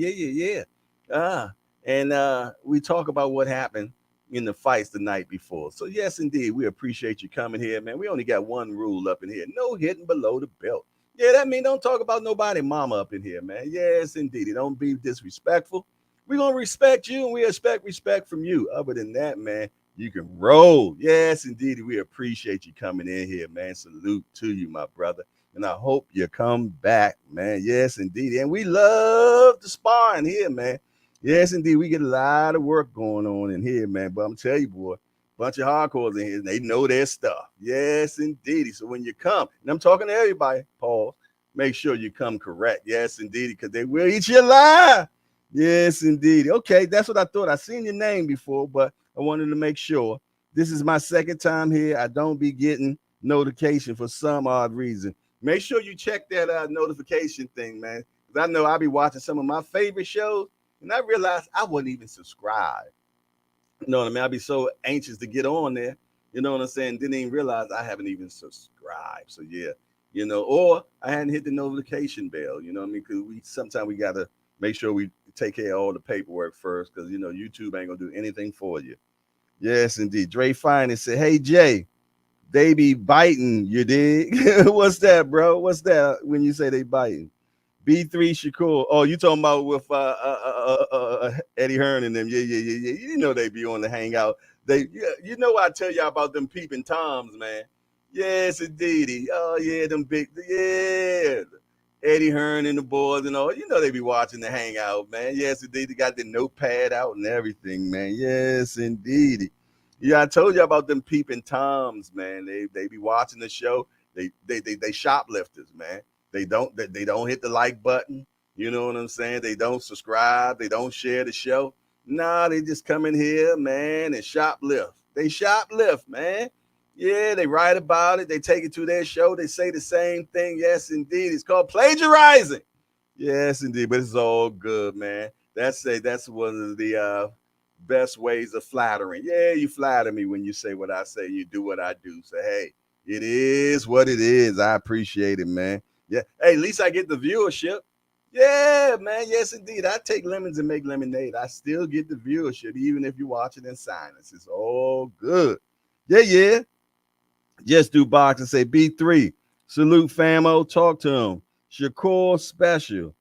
We talk about what happened in the fights the night before. So, yes, indeed, we appreciate you coming here, man. We only got one rule up in here: no hitting below the belt. Yeah, that means don't talk about nobody mama up in here, man. Yes, indeed. Don't be disrespectful. We're going to respect you, and we expect respect from you. Other than that, man, you can roll. Yes, indeed. We appreciate you coming in here, man. Salute to you, my brother. And I hope you come back, man. Yes, indeed. And we love the sparring here, man. Yes, indeed. We get a lot of work going on in here, man. But I'm telling you, boy, bunch of hardcores in here. They know their stuff. Yes, indeed. So when you come, and I'm talking to everybody, Paul, make sure you come correct. Yes, indeed, because they will eat you alive. Yes, indeed. Okay, that's what I thought. I seen your name before, but I wanted to make sure. This is my second time here. I don't be getting notification for some odd reason. Make sure you check that notification thing, man. Because I know I'll be watching some of my favorite shows, and I realized I wasn't even subscribed. You know what I mean? I'd be so anxious to get on there. You know what I'm saying? Didn't even realize I haven't even subscribed. So yeah, or I hadn't hit the notification bell. You know what I mean? Because we sometimes we gotta make sure we take care of all the paperwork first, because YouTube ain't gonna do anything for you. Yes, indeed. Dre Fine said, "Hey Jay, they be biting. You dig? What's that, bro? What's that when you say they biting?" B3 Shakur. Oh, you talking about with Eddie Hearn and them? Yeah. You know they be on the hangout. I tell y'all about them peeping toms, man. Yes, indeed. Oh yeah, them big, yeah. Eddie Hearn and the boys and all. You know they be watching the hangout, man. Yes, indeed. They got the notepad out and everything, man. Yes, indeed. Yeah, I told you about them peeping toms, man. They be watching the show. They shoplifters, man. They don't hit the like button. You know what I'm saying? They don't subscribe. They don't share the show. Nah, they just come in here, man, and shoplift. They shoplift, man. Yeah, they write about it. They take it to their show. They say the same thing. Yes, indeed. It's called plagiarizing. Yes, indeed. But it's all good, man. That's one of the best ways of flattering. Yeah, you flatter me when you say what I say. You do what I do. Say, hey, it is what it is. I appreciate it, man. Yeah. Hey, at least I get the viewership. Yeah, man. Yes, indeed. I take lemons and make lemonade. I still get the viewership, even if you watch it in silence. It's all good. Yeah. Just do box and say B3. Salute famo. Talk to him. Shakur Special.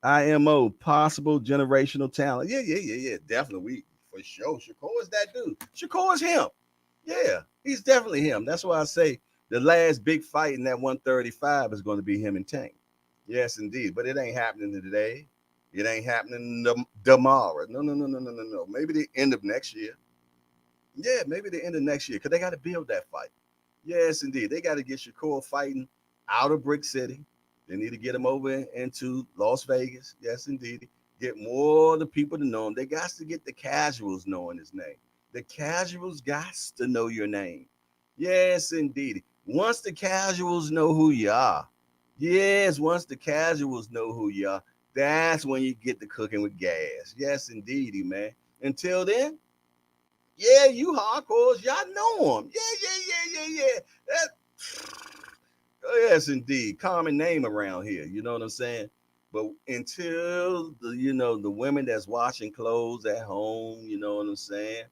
IMO. Possible generational talent. Yeah. Definitely. We for sure. Shakur is that dude. Shakur is him. Yeah, he's definitely him. That's why I say the last big fight in that 135 is going to be him and Tank. Yes, indeed. But it ain't happening today. It ain't happening tomorrow. No. Maybe the end of next year. Yeah, maybe the end of next year, because they got to build that fight. Yes, indeed. They got to get Shakur fighting out of Brick City. They need to get him over into Las Vegas. Yes, indeed. Get more of the people to know him. They got to get the casuals knowing his name. The casuals got to know your name. Yes, indeed. Once the casuals know who you are, once the casuals know who you are, that's when you get to cooking with gas. Yes, indeedy, man. Until then, yeah, you hardcores, y'all know him. Yeah. That, oh, yes, indeed. Common name around here. You know what I'm saying? But until the women that's washing clothes at home, you know what I'm saying?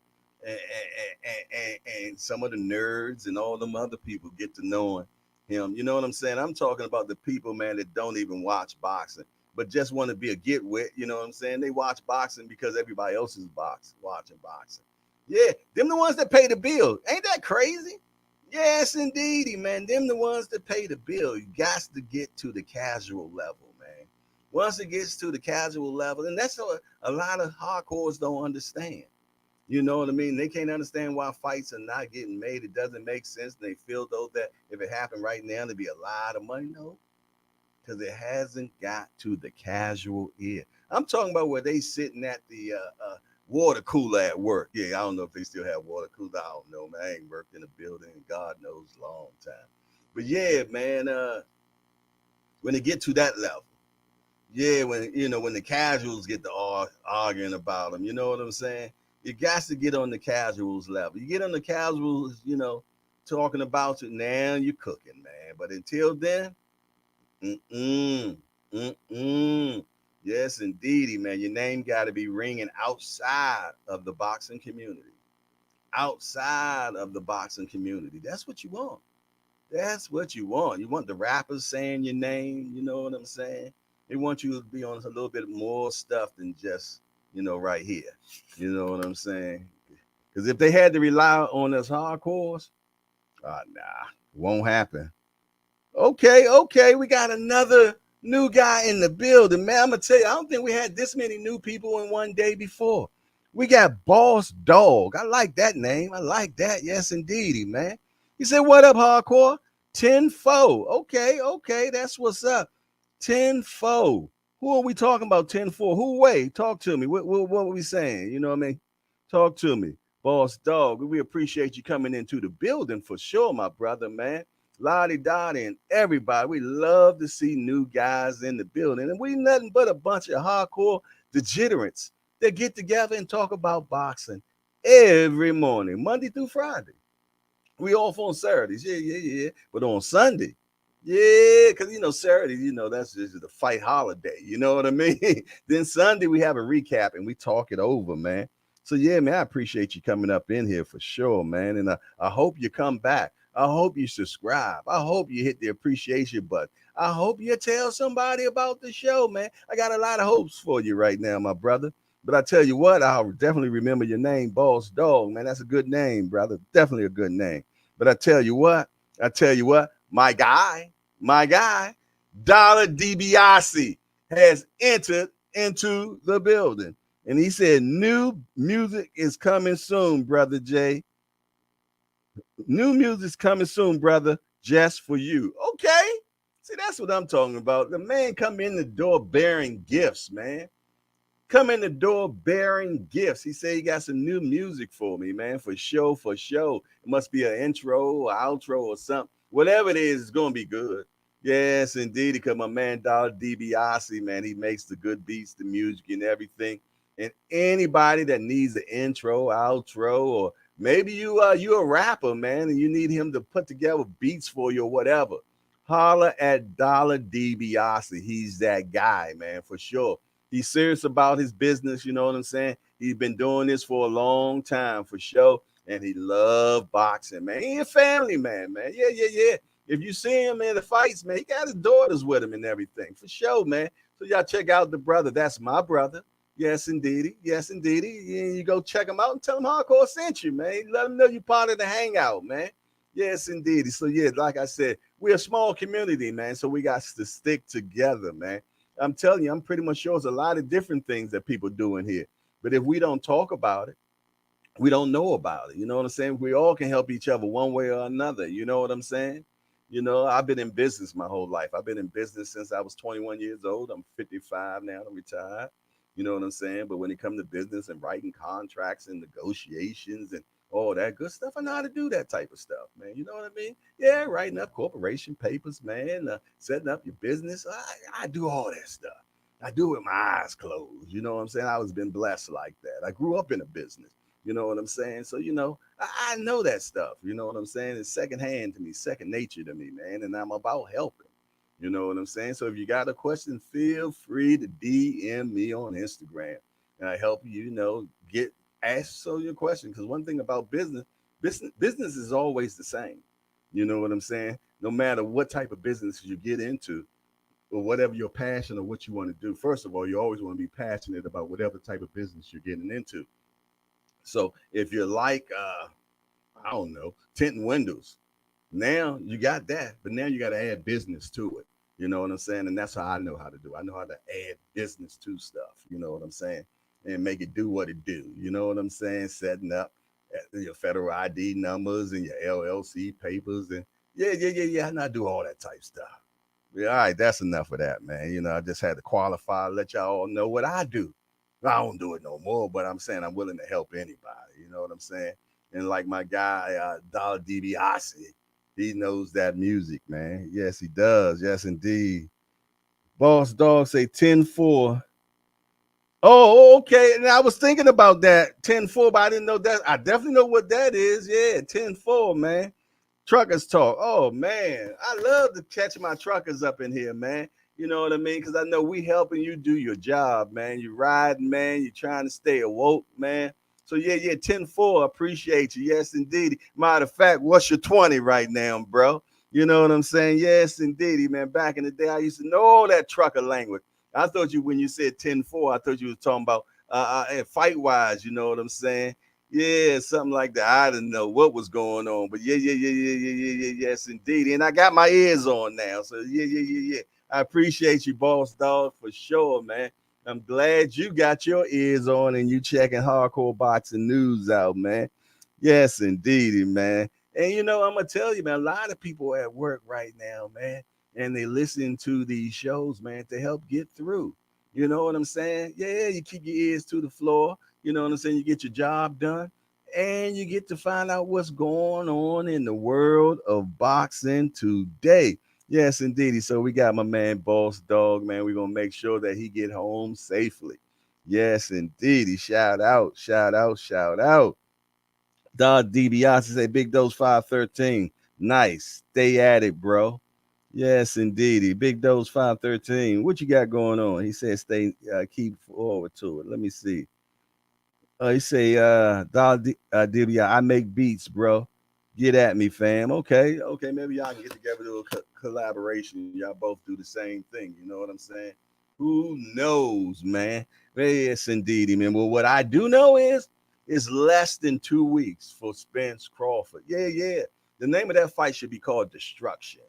And some of the nerds and all them other people get to knowing him. You know what I'm saying? I'm talking about the people, man, that don't even watch boxing. but just want to be a get wit. You know what I'm saying? They watch boxing because everybody else is watching boxing. Yeah, them the ones that pay the bill. Ain't that crazy? Yes, indeedy, man. Them the ones that pay the bill. You got to get to the casual level, man. Once it gets to the casual level, and that's what a lot of hardcores don't understand. You know what I mean? They can't understand why fights are not getting made. It doesn't make sense. They feel though that if it happened right now, there'd be a lot of money. No, because it hasn't got to the casual ear. I'm talking about where they sitting at the water cooler at work. Yeah, I don't know if they still have water cooler. I don't know, man. I ain't worked in a building in God knows a long time. But yeah, man, when they get to that level, yeah, when the casuals get to arguing about them, you know what I'm saying? You got to get on the casuals level. You get on the casuals, talking about it now, you're cooking, man. But until then, mm-mm, mm-mm. Yes, indeedy, man. Your name got to be ringing outside of the boxing community. Outside of the boxing community. That's what you want. That's what you want. You want the rappers saying your name. You know what I'm saying? They want you to be on a little bit more stuff than just, right here. You know what I'm saying? Because if they had to rely on us hardcores, nah, won't happen. Okay. We got another new guy in the building, man. I'm gonna tell you, I don't think we had this many new people in one day before. We got Boss Dog. I like that name. I like that. Yes, indeedy, man. He said, "What up, hardcore? 10-4. Okay. That's what's up. 10-4. Who are we talking about? 10-4. Who? Wait, talk to me. What are we saying? You know what I mean? Talk to me, Boss Dog. We appreciate you coming into the building for sure, my brother, man. Lottie Dottie and everybody. We love to see new guys in the building. And we nothing but a bunch of hardcore degenerates that get together and talk about boxing every morning, Monday through Friday. We off on Saturdays. Yeah. But on Sunday, yeah, because Saturday, that's just the fight holiday. You know what I mean? Then Sunday we have a recap and we talk it over, man. So yeah, man, I appreciate you coming up in here for sure, man. And I hope you come back. I hope you subscribe. I hope you hit the appreciation button. I hope you tell somebody about the show, man. I got a lot of hopes for you right now, my brother. But I tell you what, I'll definitely remember your name, Boss Dog, man. That's a good name, brother. Definitely a good name. But I tell you what, my guy, Dollar DiBiase has entered into the building. And he said, new music is coming soon, brother Jay. New music's coming soon, brother, just for you. Okay. See, that's what I'm talking about. The man come in the door bearing gifts, man. Come in the door bearing gifts. He said he got some new music for me, man, for show. It must be an intro or outro or something. Whatever it is, it's going to be good. Yes, indeed, because my man, Dollar DiBiase, man, he makes the good beats, the music, and everything. And anybody that needs an intro, outro, or maybe you a rapper, man, and you need him to put together beats for you or whatever, holler at Dollar DiBiase. He's that guy, man, for sure. He's serious about his business. You know what I'm saying? He's been doing this for a long time for sure. And he loved boxing, man. He a family man, man. Yeah. If you see him in the fights, man, he got his daughters with him and everything for sure, man. So y'all check out the brother. That's my brother. Yes, indeedy. You go check him out and tell him Hardcore sent you, man. Let him know you're part of the hangout, man. Yes, indeedy. So yeah, like I said, we're a small community, man. So we got to stick together, man. I'm telling you, I'm pretty much sure there's a lot of different things that people do in here. But if we don't talk about it, we don't know about it. You know what I'm saying? We all can help each other one way or another. You know what I'm saying? I've been in business my whole life. I've been in business since I was 21 years old. I'm 55 now. I'm retired. You know what I'm saying? But when it comes to business and writing contracts and negotiations and all that good stuff, I know how to do that type of stuff, man. You know what I mean? Yeah, writing up corporation papers, man, setting up your business. I do all that stuff. I do it with my eyes closed. You know what I'm saying? I was been blessed like that. I grew up in a business. You know what I'm saying? So, I know that stuff. You know what I'm saying? It's secondhand to me, second nature to me, man. And I'm about helping. You know what I'm saying? So if you got a question, feel free to DM me on Instagram. And I help you, get ask so your question. Because one thing about business is always the same. You know what I'm saying? No matter what type of business you get into, or whatever your passion or what you want to do. First of all, you always want to be passionate about whatever type of business you're getting into. So if you're like, I don't know, tinting windows, now you got that, but now you got to add business to it. You know what I'm saying? And that's how I know how to do. I know how to add business to stuff. You know what I'm saying? And make it do what it do. You know what I'm saying? Setting up your federal ID numbers and your LLC papers and yeah. And I do all that type stuff. Yeah, all right, that's enough of that, man. You know, I just had to qualify, let y'all all know what I do. I don't do it no more, but I'm saying I'm willing to help anybody. You know what I'm saying? And like my guy, Dollar DiBiase, he knows that music, man. Yes, he does. Yes, indeed. Boss Dog say 10-4. Oh, okay. And I was thinking about that 10-4, but I didn't know that. I definitely know what that is. Yeah, 10-4, man. Truckers talk. Oh man, I love to catch my truckers up in here, man. You know what I mean? Because I know we helping you do your job, man. You riding, man. You trying to stay awoke, man. So yeah, 10-4. Appreciate you. Yes, indeed. Matter of fact, what's your 20 right now, bro? You know what I'm saying? Yes, indeed, man. Back in the day, I used to know all that trucker language. I thought you, when you said 10-4, I thought you was talking about fight wise. You know what I'm saying? Yeah, something like that. I didn't know what was going on, but yes, indeed. And I got my ears on now, so yeah. I appreciate you, boss dog, for sure, man. I'm glad you got your ears on and you checking hardcore boxing news out, man. Yes, indeed, man. And you know, I'm gonna tell you, man, a lot of people at work right now, man, and they listen to these shows, man, to help get through. You know what I'm saying? Yeah, you keep your ears to the floor. You know what I'm saying? You get your job done and you get to find out what's going on in the world of boxing today. Yes, indeedy. So we got my man Boss Dog, man. We're gonna make sure that he get home safely. Yes, indeedy. Shout out, shout out, shout out. Dog DiBiase say Big Dose 513. Nice. Stay at it, bro. Yes, indeedy. Big Dose 513. What you got going on? He said stay keep forward to it. Let me see. He say, Dibia, I make beats, bro. Get at me, fam. Okay, maybe y'all can get together to a collaboration. Y'all both do the same thing. You know what I'm saying? Who knows, man? Yes, indeed, man. Well, what I do know is it's less than 2 weeks for Spence Crawford. Yeah. The name of that fight should be called Destruction.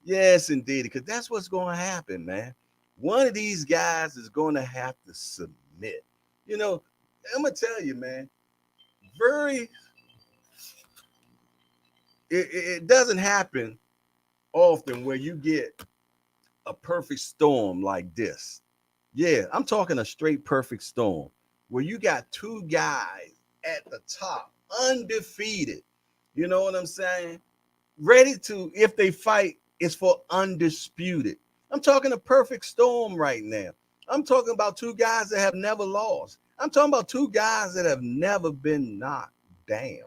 Yes, indeed, because that's what's going to happen, man. One of these guys is going to have to submit. You know, I'm gonna tell you, man. Very, it doesn't happen often where you get a perfect storm like this. Yeah, I'm talking a straight perfect storm where you got two guys at the top, undefeated. You know what I'm saying? Ready to, if they fight, it's for undisputed. I'm talking a perfect storm right now. I'm talking about two guys that have never lost. I'm talking about two guys that have never been knocked down.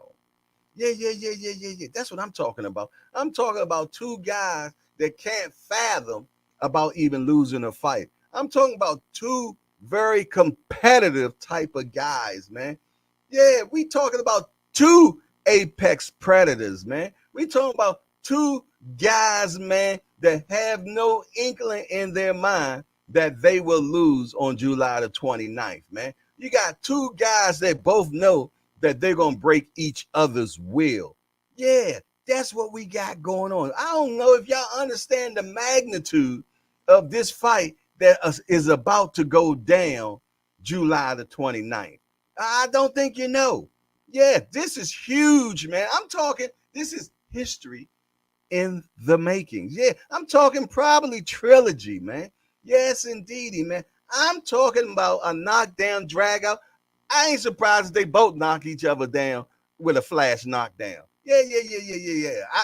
Yeah. That's what I'm talking about. I'm talking about two guys that can't fathom about even losing a fight. I'm talking about two very competitive type of guys, man. Yeah, we talking about two apex predators, man. We talking about two guys, man, that have no inkling in their mind that they will lose on July the 29th, man. You got two guys that both know that they're going to break each other's will. Yeah, that's what we got going on. I don't know if y'all understand the magnitude of this fight that is about to go down July the 29th. I don't think you know. Yeah, this is huge, man. I'm talking, this is history in the making. Yeah, I'm talking probably trilogy, man. Yes, indeedy, man. I'm talking about a knockdown, drag out. I ain't surprised if they both knock each other down with a flash knockdown. Yeah.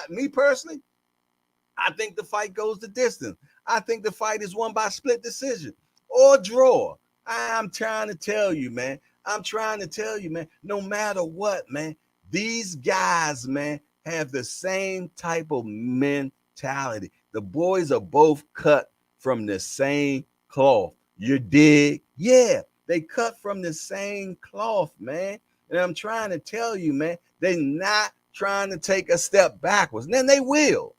Me personally, I think the fight goes the distance. I think the fight is won by split decision or draw. I'm trying to tell you, man. I'm trying to tell you, man. No matter what, man, these guys, man, have the same type of mentality. The boys are both cut from the same cloth. You dig? Yeah, they cut from the same cloth, man. And I'm trying to tell you, man, they're not trying to take a step backwards. And then they will.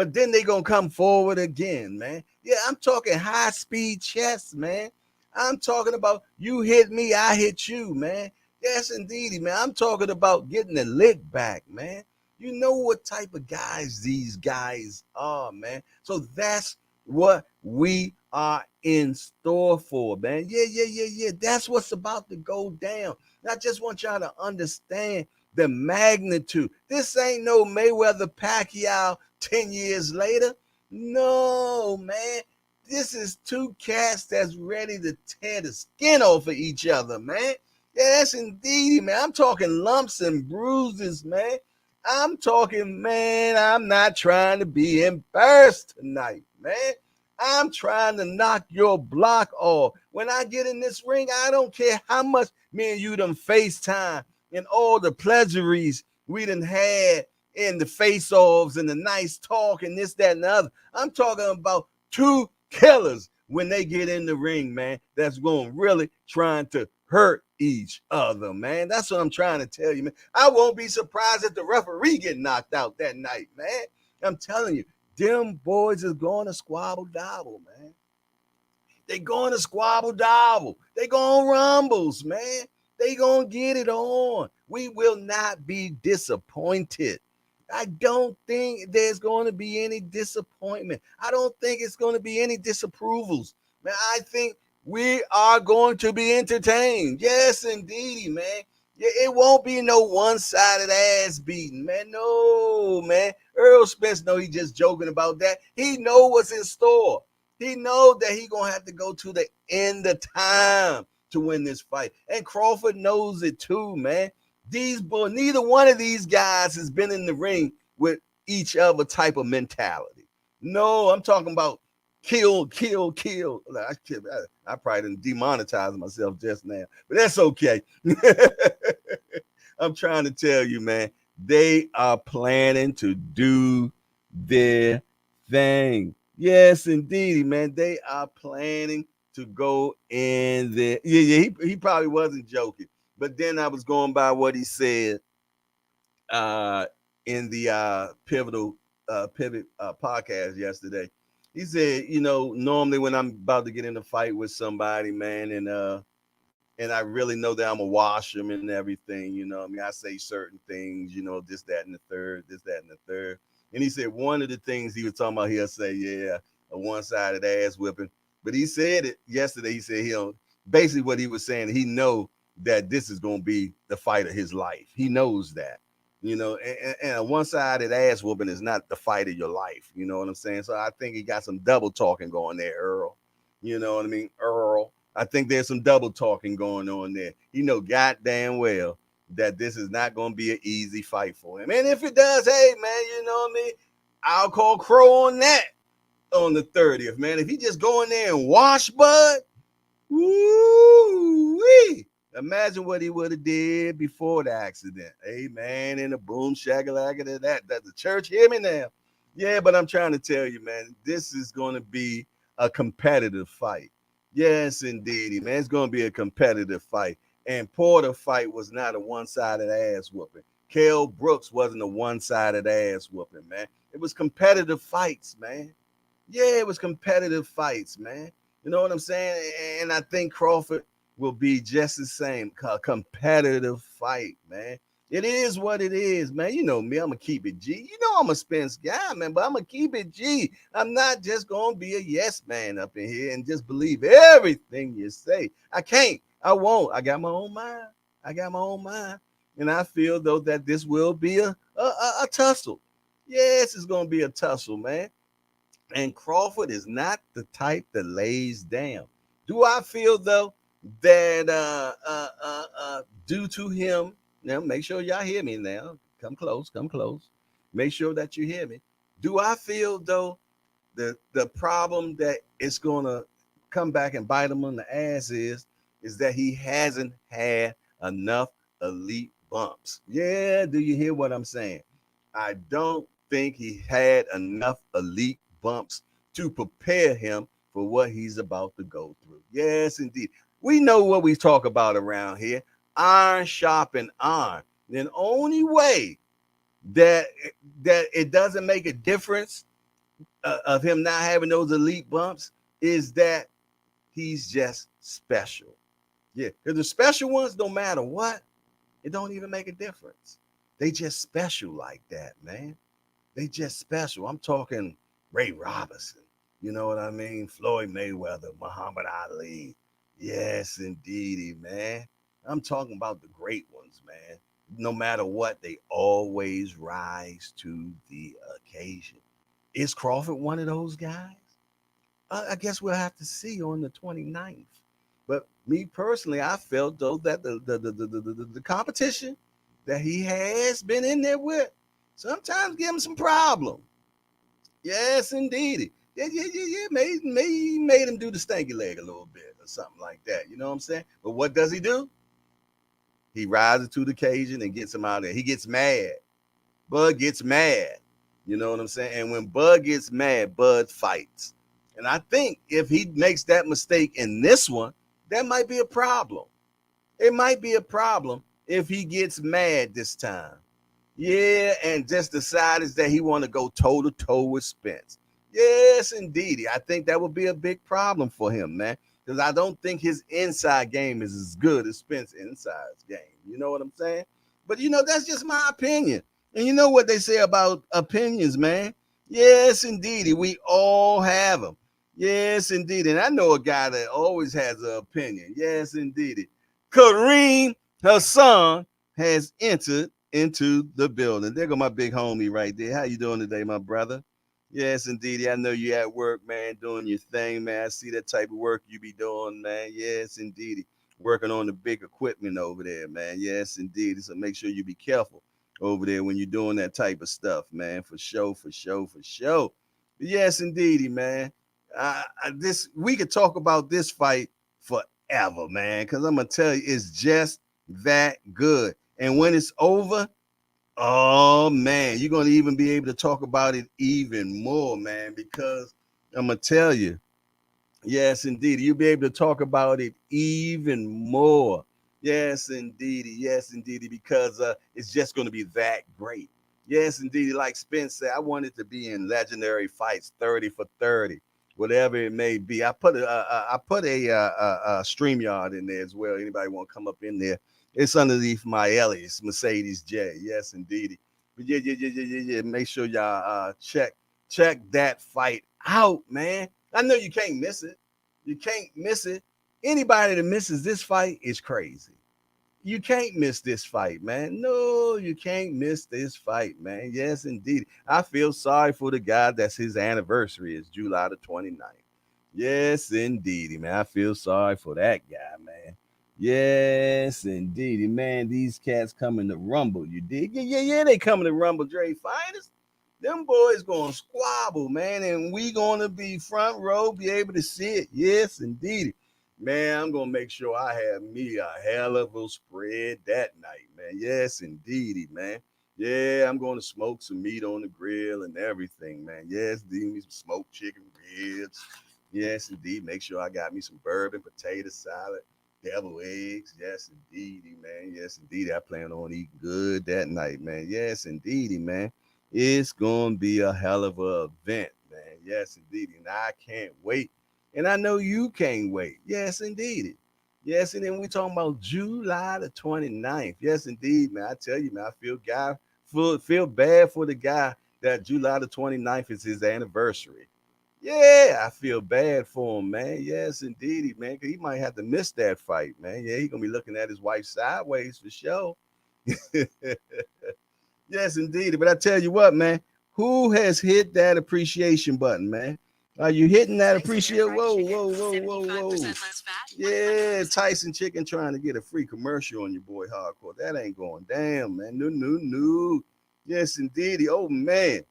but then they gonna come forward again, man. Yeah, I'm talking high speed chess, man. I'm talking about you hit me, I hit you, man. Yes, indeedy, man. I'm talking about getting the lick back, man. You know what type of guys these guys are, man. So that's what we are in store for, man. Yeah. That's what's about to go down. I just want y'all to understand the magnitude. This ain't no Mayweather Pacquiao 10 years later. No, man. This is two cats that's ready to tear the skin off of each other, man. Yes, indeed, man. I'm talking lumps and bruises, man. I'm talking, man, I'm not trying to be embarrassed tonight, man. I'm trying to knock your block off. When I get in this ring, I don't care how much me and you done FaceTime and all the pleasuries we done had in the face-offs and the nice talk and this, that, and the other. I'm talking about two killers when they get in the ring, man, that's going really trying to hurt each other, man. That's what I'm trying to tell you, man. I won't be surprised if the referee get knocked out that night, man. I'm telling you, them boys is going to squabble dabble, man. They going to squabble dabble. They going rumbles, man. They going to get it on. We will not be disappointed. I don't think there's going to be any disappointment. I don't think it's going to be any disapprovals. Man, I think we are going to be entertained. Yes, indeed, man. Yeah, it won't be no one-sided ass beating, man. No, man. Earl Spence know he just joking about that. He know what's in store. He know that he gonna have to go to the end of time to win this fight. And Crawford knows it too, man. These boys, neither one of these guys has been in the ring with each other type of mentality. No, I'm talking about kill. I probably didn't demonetize myself just now, but that's okay. I'm trying to tell you, man, they are planning to do their thing. Yes, indeed, man. They are planning to go in there. Yeah, he probably wasn't joking. But then I was going by what he said uh, in the pivotal pivot podcast yesterday. He said, you know, normally when I'm about to get in a fight with somebody, man, and I really know that I'm gonna wash them and everything, you know. I mean, I say certain things, you know, this, that, and the third, this, that, and the third. And he said one of the things he was talking about, he'll say, yeah, a one-sided ass whipping. But he said it yesterday. He said he'll basically what he was saying. He know that this is gonna be the fight of his life. He knows that, you know. And a one-sided ass whooping is not the fight of your life. You know what I'm saying? So I think he got some double talking going there, Earl. You know what I mean, Earl. I think there's some double talking going on there. You know goddamn well that this is not going to be an easy fight for him. And if it does, hey, man, you know what I mean? I'll call Crow on that on the 30th, man. If he just go in there and wash Bud, woo-wee. Imagine what he would have did before the accident. Amen. And a boom shakalaka to that. Does the church hear me now? Yeah, but I'm trying to tell you, man, this is going to be a competitive fight. Yes, indeed, man. It's going to be a competitive fight. And Porter's fight was not a one-sided ass whooping. Kell Brooks wasn't a one-sided ass whooping, man. It was competitive fights, man. Yeah, it was competitive fights, man. You know what I'm saying? And I think Crawford will be just the same. A competitive fight, man. It is what it is, man. You know me, I'm gonna keep it G. You know I'm a Spence guy, man, but I'm gonna keep it G. I'm not just gonna be a yes man up in here and just believe everything you say. I can't. I won't. I got my own mind. I got my own mind. And I feel though that this will be a tussle. Yes, it's gonna be a tussle, man. And Crawford is not the type that lays down. Do I feel though that due to him, now make sure y'all hear me now. Come close, come close. Make sure that you hear me. Do I feel though the problem that it's gonna come back and bite him on the ass is that he hasn't had enough elite bumps. Yeah, do you hear what I'm saying? I don't think he had enough elite bumps to prepare him for what he's about to go through. Yes, indeed. We know what we talk about around here. Iron sharpen iron. The only way that it doesn't make a difference of him not having those elite bumps is that he's just special. Yeah, because the special ones, no matter what, it don't even make a difference. They just special like that, man. They just special. I'm talking Ray Robinson. You know what I mean? Floyd Mayweather, Muhammad Ali. Yes, indeedy, man. I'm talking about the great ones, man. No matter what, they always rise to the occasion. Is Crawford one of those guys? I guess we'll have to see on the 29th. But me personally, I felt though that the competition that he has been in there with sometimes give him some problem. Yes, indeed. Yeah. Made him do the stanky leg a little bit or something like that. You know what I'm saying? But what does he do? He rises to the occasion and gets him out there. He gets mad. Bud gets mad. You know what I'm saying? And when Bud gets mad, Bud fights. And I think if he makes that mistake in this one, that might be a problem. It might be a problem if he gets mad this time. Yeah, and just decides that he want to go toe to toe with Spence. Yes, indeed. I think that would be a big problem for him, man. Because I don't think his inside game is as good as Spence's inside game. You know what I'm saying? But that's just my opinion. And you know what they say about opinions, man? Yes, indeed. We all have them. Yes, indeed. And I know a guy that always has an opinion. Yes, indeed. Kareem Hassan has entered into the building. There go my big homie right there. How you doing today, my brother? Yes, indeed. I know you at work, man, doing your thing, man. I see that type of work you be doing, man. Yes, indeed. Working on the big equipment over there, man. Yes, indeed. So make sure you be careful over there when you're doing that type of stuff, man. For sure, for sure, for sure. Yes, indeedy, man. This we could talk about this fight forever, man. Because I'm gonna tell you, it's just that good. And when it's over, oh man, you're gonna even be able to talk about it even more, man. Because I'm gonna tell you, yes, indeed. You'll be able to talk about it even more. Yes, indeed. Yes, indeed. Because it's just going to be that great. Yes, indeed. Like Spence said, I wanted to be in legendary fights, 30 for 30, whatever it may be. I put a StreamYard in there as well. Anybody want to come up in there? It's underneath my alias, Mercedes J. Yes, indeed. But yeah. Make sure y'all check that fight out, man. I know you can't miss it. You can't miss it. Anybody that misses this fight is crazy. You can't miss this fight, man. No, you can't miss this fight, man. Yes, indeed. I feel sorry for the guy that's his anniversary is July the 29th. Yes, indeed, man. I feel sorry for that guy, man. Yes, indeed, man. These cats coming to rumble. You dig? Yeah. They coming to rumble, Dre Fighters. Them boys gonna squabble, man, and we gonna be front row, be able to see it. Yes, indeed. Man, I'm gonna make sure I have me a hell of a spread that night, man. Yes, indeedy, man. Yeah, I'm gonna smoke some meat on the grill and everything, man. Yes, leave me some smoked chicken ribs. Yes, indeed. Make sure I got me some bourbon, potato salad, devil eggs. Yes, indeedy, man. Yes, indeedy. I plan on eating good that night, man. Yes, indeedy, man. It's gonna be a hell of a event, man. Yes, indeed. And I can't wait. And I know you can't wait. Yes, indeed. Yes, and then we talking about July the 29th. Yes, indeed, man. I tell you, man, I feel bad for the guy that July the 29th is his anniversary. Yeah, I feel bad for him, man. Yes, indeed, man. Cause he might have to miss that fight, man. Yeah, he gonna be looking at his wife sideways for sure. Yes, indeed. But I tell you what, man, who has hit that appreciation button, man? Are you hitting that appreciation? Whoa. Yeah, Tyson Chicken trying to get a free commercial on your boy Hardcore. That ain't going down, man. No. Yes, indeed. Oh, man.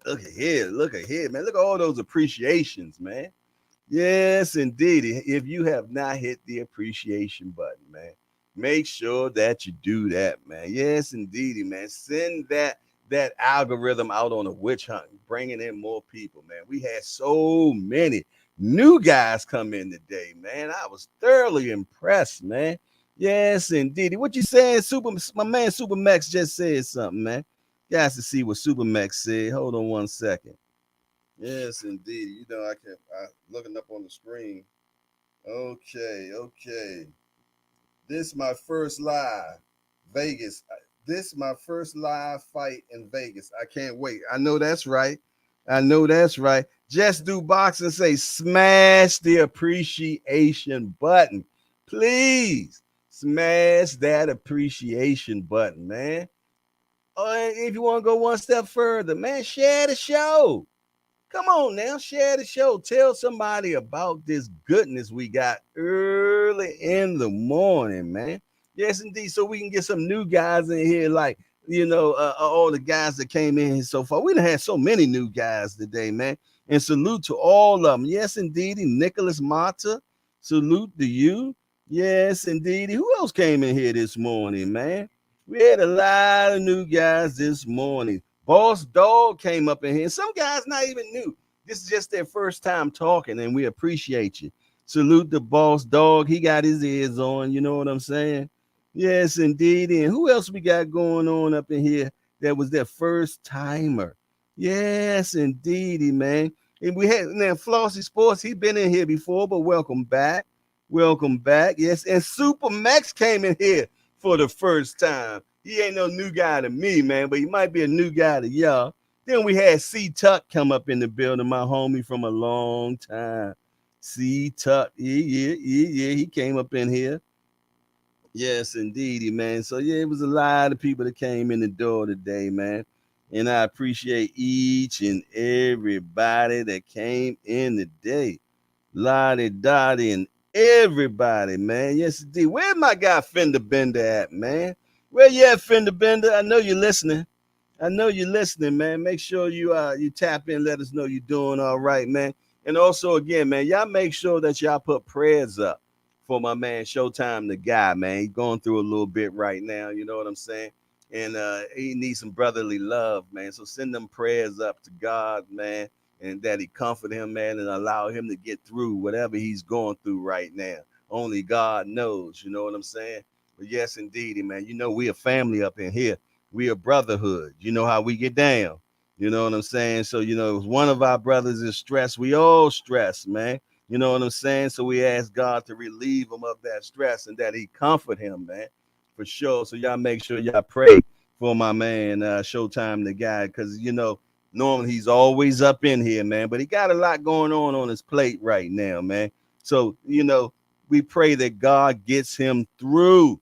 Look ahead, man. Look at all those appreciations, man. Yes, indeed. If you have not hit the appreciation button, man, make sure that you do that, man. Yes, indeed, man. Send that algorithm out on a witch hunt, bringing in more people, man. We had so many new guys come in today, man. I was thoroughly impressed, man. Yes, indeed. What you saying, My man Super Max just said something, man. Guys, to see what Super Max said. Hold on one second. Yes, indeed. I looking up on the screen. Okay. This my first live Vegas. This my first live fight in Vegas. I can't wait. I know that's right. I know that's right. Just do boxing. Say smash the appreciation button, please. Smash that appreciation button, man. Or if you want to go one step further, man, share the show. Come on now, share the show. Tell somebody about this goodness we got early in the morning, man. Yes, indeed. So we can get some new guys in here, like, all the guys that came in here so far. We done had so many new guys today, man. And salute to all of them. Yes, indeed. Nicholas Mata, salute to you. Yes, indeed. Who else came in here this morning, man? We had a lot of new guys this morning. Boss Dog came up in here. Some guys not even new. This is just their first time talking, and we appreciate you. Salute the Boss Dog. He got his ears on. You know what I'm saying? Yes, indeed. And who else we got going on up in here that was their first timer? Yes, indeedy, man. And we had now Flossy Sports. He been in here before, but welcome back. Welcome back. Yes, and Super Max came in here for the first time. He ain't no new guy to me, man, but he might be a new guy to y'all. Then we had C Tuck come up in the building, my homie from a long time. C Tuck, yeah. He came up in here. Yes, indeedy, man. So yeah, it was a lot of people that came in the door today, man. And I appreciate each and everybody that came in today. Lottie Dottie and everybody, man. Yes, indeed. Where my guy Fender Bender at, man? Where you at, Fender Bender? I know you're listening. I know you're listening, man. Make sure you tap in, let us know you're doing all right, man. And also, again, man, y'all make sure that y'all put prayers up for my man Showtime the guy, man. He's going through a little bit right now, you know what I'm saying? And he needs some brotherly love, man. So send them prayers up to God, man, and that he comfort him, man, and allow him to get through whatever he's going through right now. Only God knows, you know what I'm saying? But yes, indeed, man. You know, we a family up in here. We a brotherhood. You know how we get down. You know what I'm saying? So, if one of our brothers is stressed, we all stress, man. You know what I'm saying? So we ask God to relieve him of that stress and that he comfort him, man, for sure. So y'all make sure y'all pray for my man, Showtime the guy, because, normally he's always up in here, man, but he got a lot going on his plate right now, man. So, we pray that God gets him through.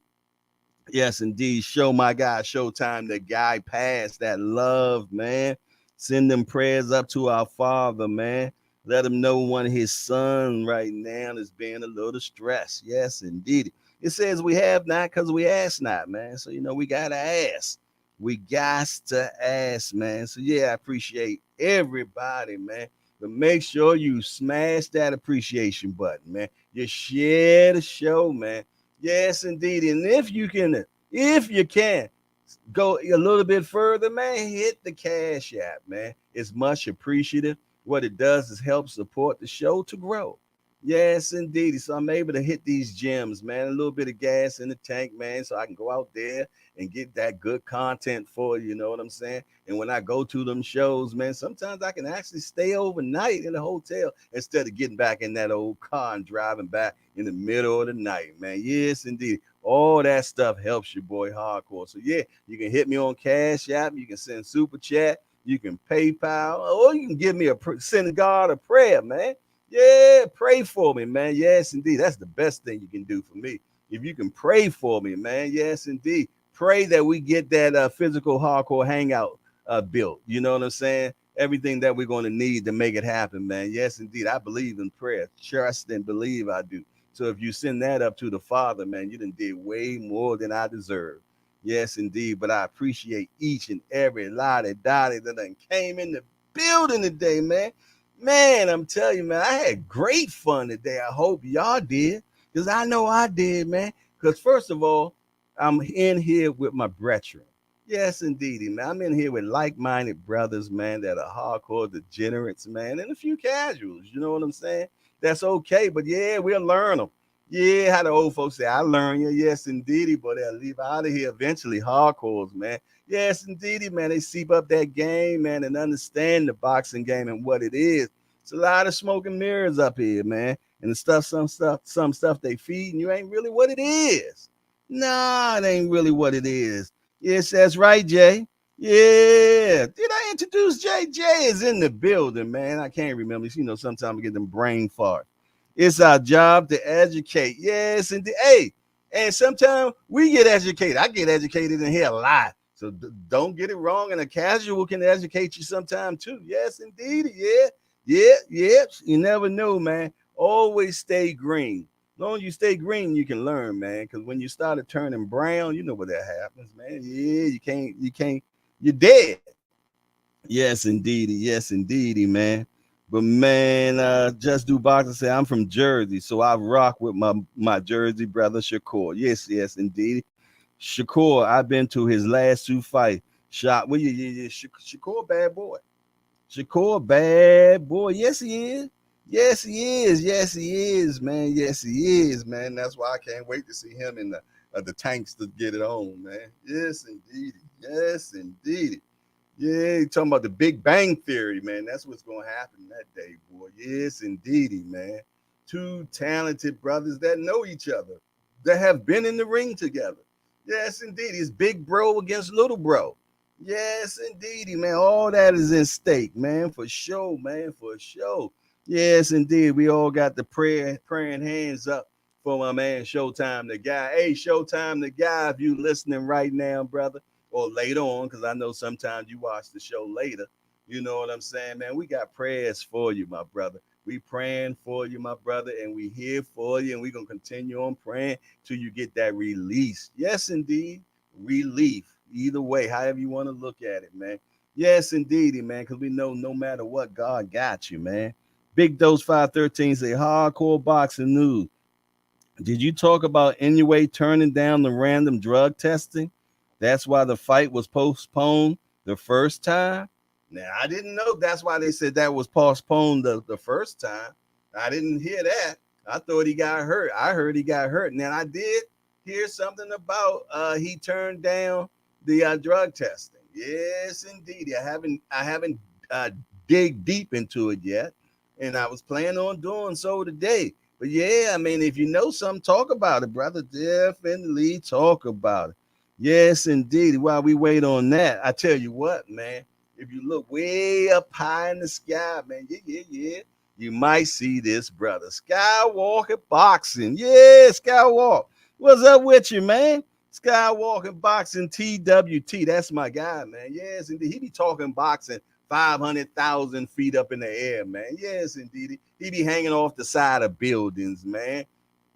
Yes, indeed. Show my guy Showtime, the guy past that love, man. Send them prayers up to our Father, man. Let him know one of his son right now is being a little stressed. Yes, indeed. It says we have not because we ask not, man. So, we got to ask. We got to ask, man. So, yeah, I appreciate everybody, man. But make sure you smash that appreciation button, man. You share the show, man. Yes, indeed. And if you can go a little bit further, man, hit the Cash App, man. It's much appreciative. What it does is help support the show to grow. Yes, indeed. So I'm able to hit these gems, man. A little bit of gas in the tank, man, so I can go out there and get that good content for you. You know what I'm saying? And when I go to them shows, man, sometimes I can actually stay overnight in the hotel instead of getting back in that old car and driving back in the middle of the night, man. Yes, indeed. All that stuff helps your boy hardcore. So yeah, you can hit me on Cash App. You can send super chat. You can PayPal, or you can give me send God a prayer, man. Yeah, pray for me, man. Yes, indeed. That's the best thing you can do for me. If you can pray for me, man. Yes, indeed. Pray that we get that physical hardcore hangout built. You know what I'm saying? Everything that we're going to need to make it happen, man. Yes, indeed. I believe in prayer. Trust and believe I do. So if you send that up to the Father, man, you done did way more than I deserve. Yes, indeed. But I appreciate each and every lottie dottie that done came in the building today, man. Man, I'm telling you, man, I had great fun today. I hope y'all did, because I know I did, man. Because first of all, I'm in here with my brethren. Yes, indeedy, man. I'm in here with like-minded brothers, man, that are hardcore degenerates, man, and a few casuals. You know what I'm saying? That's okay, but yeah, we'll learn them. Yeah, how the old folks say, I learn you. Yes, indeedy, but they'll leave out of here eventually. Hardcores, man. Yes, indeedy, man. They seep up that game, man, and understand the boxing game and what it is. It's a lot of smoke and mirrors up here, man. And the some stuff they feed, and you ain't really what it is. Nah, it ain't really what it is. Yes, that's right, Jay. Yeah. Did I introduce Jay? Jay is in the building, man. I can't remember. You know, sometimes I get them brain farts. It's our job to educate. Yes, and hey, and sometimes we get educated. I get educated in here a lot. So don't get it wrong. And a casual can educate you sometime too. Yes, indeed. Yeah, yeah, yeah. You never know, man. Always stay green. As long as you stay green, you can learn, man. Because when you started turning brown, you know what that happens, man. Yeah, you're dead. Yes, indeedy. Yes, indeedy, man. But man, just do boxing say I'm from Jersey, so I rock with my Jersey brother Shakur. Yes, yes, indeed. Shakur, I've been to his last two fights. Shot, well, yeah. Shakur, bad boy. Shakur, bad boy. Yes, he is. Yes, he is. Yes, he is, man. Yes, he is, man. That's why I can't wait to see him in the tanks to get it on, man. Yes, indeed. Yes, indeed. Yeah, you talking about the Big Bang Theory, man. That's what's gonna happen that day, boy. Yes, indeedy, man. Two talented brothers that know each other, that have been in the ring together. Yes, indeed. It's big bro against little bro. Yes, indeedy, man. All that is in stake, man. For sure, man. For sure. Yes, indeed. We all got the praying hands up for my man Showtime the guy. Hey, Showtime the guy, if you listening right now, brother, or later on, because I know sometimes you watch the show later. You know what I'm saying, man? We got prayers for you, my brother. We praying for you, my brother, and we here for you, and we gonna continue on praying till you get that release. Yes, indeed, relief. Either way, however you want to look at it, man. Yes, indeedy, man, because we know no matter what, God got you, man. Big Dose 513 say hardcore boxing news. Did you talk about anyway turning down the random drug testing? That's why the fight was postponed the first time. Now I didn't know that's why they said that was postponed the first time. I didn't hear that. I thought he got hurt. I heard he got hurt. And then I did hear something about he turned down the drug testing. Yes, indeed. I haven't uh, dig deep into it yet, and I was planning on doing so today. But yeah, I mean, if you know something, talk about it, brother. Definitely talk about it. Yes, indeed. While we wait on that, I tell you what, man. If you look way up high in the sky, man, yeah, you might see this brother. Skywalker Boxing. Yeah, Skywalk. What's up with you, man? Skywalker Boxing TWT. That's my guy, man. Yes, indeed. He be talking boxing 500,000 feet up in the air, man. Yes, indeed. He be hanging off the side of buildings, man.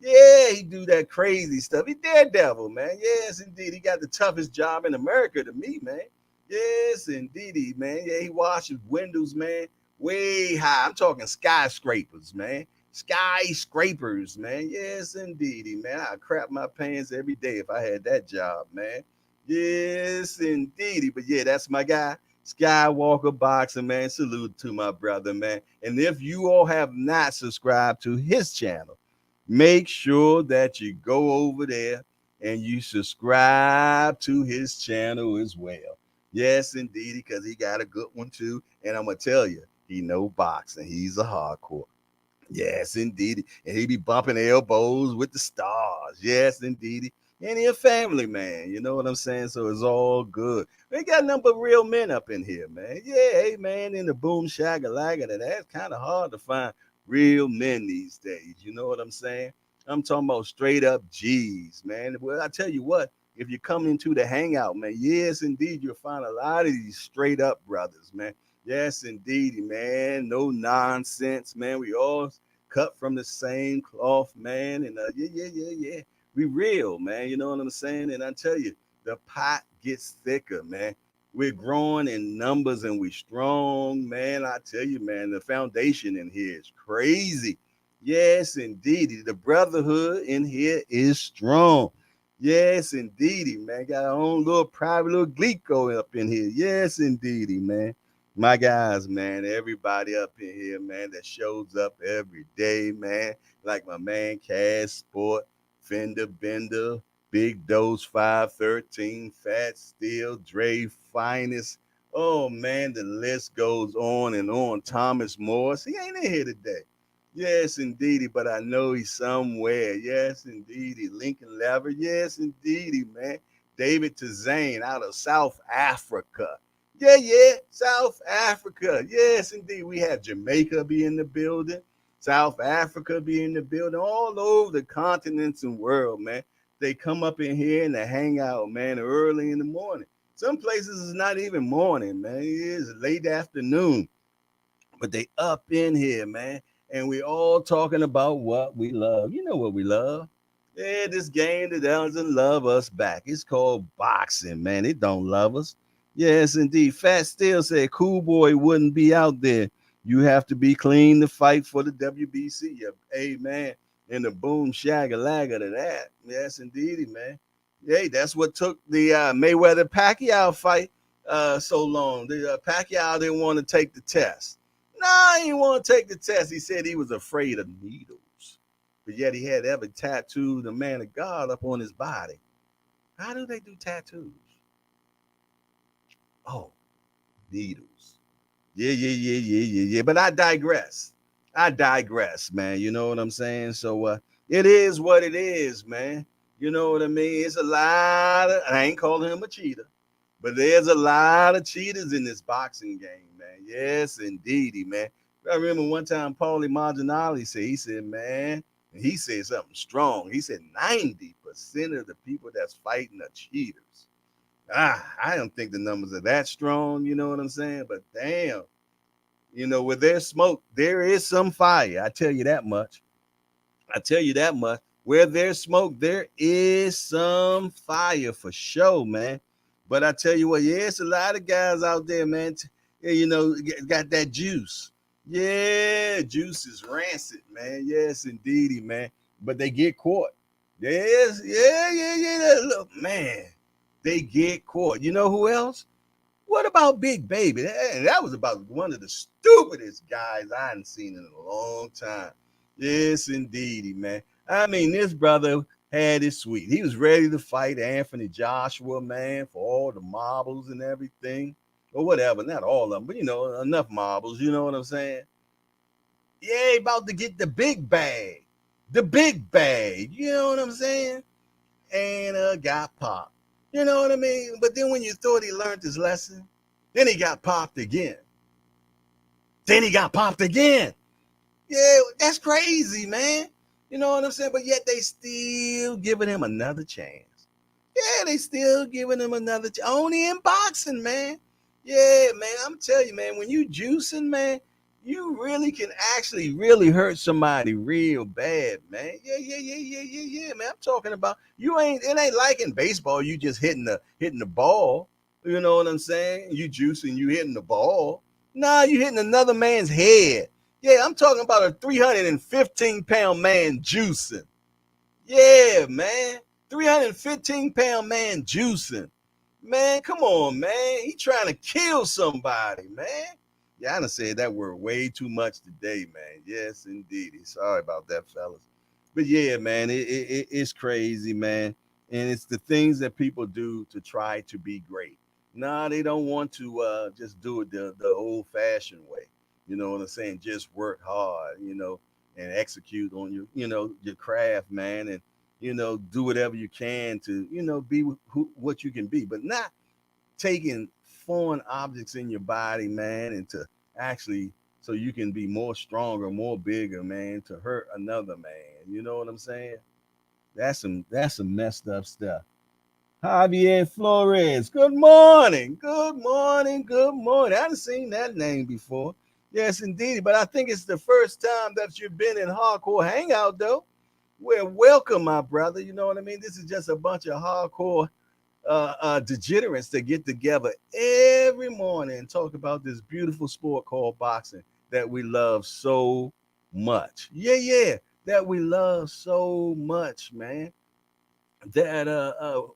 Yeah, he do that crazy stuff. He daredevil, man. Yes, indeed. He got the toughest job in America to me, man. Yes, indeed, man. Yeah, he washes windows, man, way high. I'm talking skyscrapers, man. Skyscrapers, man. Yes, indeed, man. I'd crap my pants every day if I had that job, man. Yes, indeed. But yeah, that's my guy. Skywalker Boxing, man. Salute to my brother, man. And if you all have not subscribed to his channel, make sure that you go over there and you subscribe to his channel as well. Yes, indeed, because he got a good one too. And I'm gonna tell you, he know boxing. He's a hardcore. Yes, indeed. And he be bumping elbows with the stars. Yes, indeed. And he a family man. You know what I'm saying? So it's all good. We got a number of real men up in here, man. Yeah, hey, man, in the boom shagalaka. That's kind of hard to find real men these days. You know what I'm saying? I'm talking about straight up G's, man. Well, I tell you what, if you come into the hangout, man, yes, indeed, you'll find a lot of these straight up brothers, man. Yes, indeed, man. No nonsense, man. We all cut from the same cloth, man. And yeah. We real, man. You know what I'm saying? And I tell you, the pot gets thicker, man. We're growing in numbers and we strong, man. I tell you, man, the foundation in here is crazy. Yes, indeed. The brotherhood in here is strong. Yes, indeedy, man. Got our own little private little Glico up in here. Yes, indeedy, man. My guys, man, everybody up in here, man, that shows up every day, man. Like my man Cash Sport, Fender Bender, Big Dose 513, Fat Steel, Dre Finest. Oh man, the list goes on and on. Thomas Morris, he ain't in here today. Yes, indeedy, but I know he's somewhere. Yes, indeedy. Lincoln Lever, yes, indeedy, man. David Tazane out of South Africa. Yeah, yeah, South Africa. Yes, indeed. We have Jamaica be in the building, South Africa be in the building, all over the continents and world, man. They come up in here and they hang out, man, early in the morning. Some places it's not even morning, man. It is late afternoon, but they up in here, man. And we all talking about what we love. You know what we love? Yeah, this game that doesn't love us back. It's called boxing, man. It don't love us. Yes, indeed. Fat Steel said Cool Boy wouldn't be out there. You have to be clean to fight for the WBC. Yeah, amen. And the boom shagga lagger to that. Yes, indeedy, man. Yeah, that's what took the Mayweather Pacquiao fight so long. The Pacquiao didn't want to take the test. Nah, he didn't want to take the test. He said he was afraid of needles. But yet he had ever tattooed the man of God up on his body. How do they do tattoos? Oh, needles. Yeah, yeah, yeah, yeah, yeah, yeah. But I digress. I digress, man. You know what I'm saying? So it is what it is, man. You know what I mean? It's a lot of, I ain't calling him a cheater, but there's a lot of cheaters in this boxing game, man. Yes, indeedy, man. I remember one time Paulie Maldonado said, man, and he said something strong. He said 90% of the people that's fighting are cheaters. I don't think the numbers are that strong, you know what I'm saying? But damn, where there's smoke, there is some fire. I tell you that much. I tell you that much. Where there's smoke, there is some fire for sure, man. But I tell you what, yeah, it's a lot of guys out there, man. Got that juice. Yeah, juice is rancid, man. Yes, indeedy, man. But they get caught. Yes, yeah, yeah, yeah. Look, man, they get caught. You know who else? What about Big Baby? That was about one of the stupidest guys I hadn't seen in a long time. Yes, indeedy, man. I mean, this brother had it sweet. He was ready to fight Anthony Joshua, man, for all the marbles and everything. Or whatever, not all of them, but enough marbles, you know what I'm saying? Yeah, about to get the big bag. The big bag, you know what I'm saying? And got popped. You know what I mean? But then when you thought he learned his lesson, then he got popped again. Then he got popped again. Yeah, that's crazy, man. You know what I'm saying? But yet they still giving him another chance. Yeah, they still giving him another chance. Only in boxing, man. Yeah, man. I'm telling you, man, when you juicing, man, you really can actually really hurt somebody real bad, man. Yeah, yeah, yeah, yeah, yeah, yeah, man. I'm talking about it ain't like in baseball, you just hitting the ball. You know what I'm saying? You juicing, you hitting the ball. Nah, you hitting another man's head. Yeah, I'm talking about a 315-pound man juicing. Yeah, man. 315-pound man juicing. Man, come on, man. He trying to kill somebody, man. Yeah, I done said that word way too much today, man. Yes, indeed. Sorry about that, fellas. But yeah, man, it's crazy, man. And it's the things that people do to try to be great. Nah, they don't want to just do it the old fashioned way. You know what I'm saying? Just work hard, and execute on your craft, man, and do whatever you can to be what you can be, but not taking foreign objects in your body, man, and to actually so you can be more stronger, more bigger, man, to hurt another man. You know what I'm saying? That's some messed up stuff. Javier Flores. Good morning. Good morning. Good morning. I haven't seen that name before. Yes, indeed. But I think it's the first time that you've been in Hardcore Hangout, though. Well, welcome, my brother. You know what I mean? This is just a bunch of hardcore degenerates that get together every morning and talk about this beautiful sport called boxing that we love so much. Yeah, yeah, that we love so much, man. That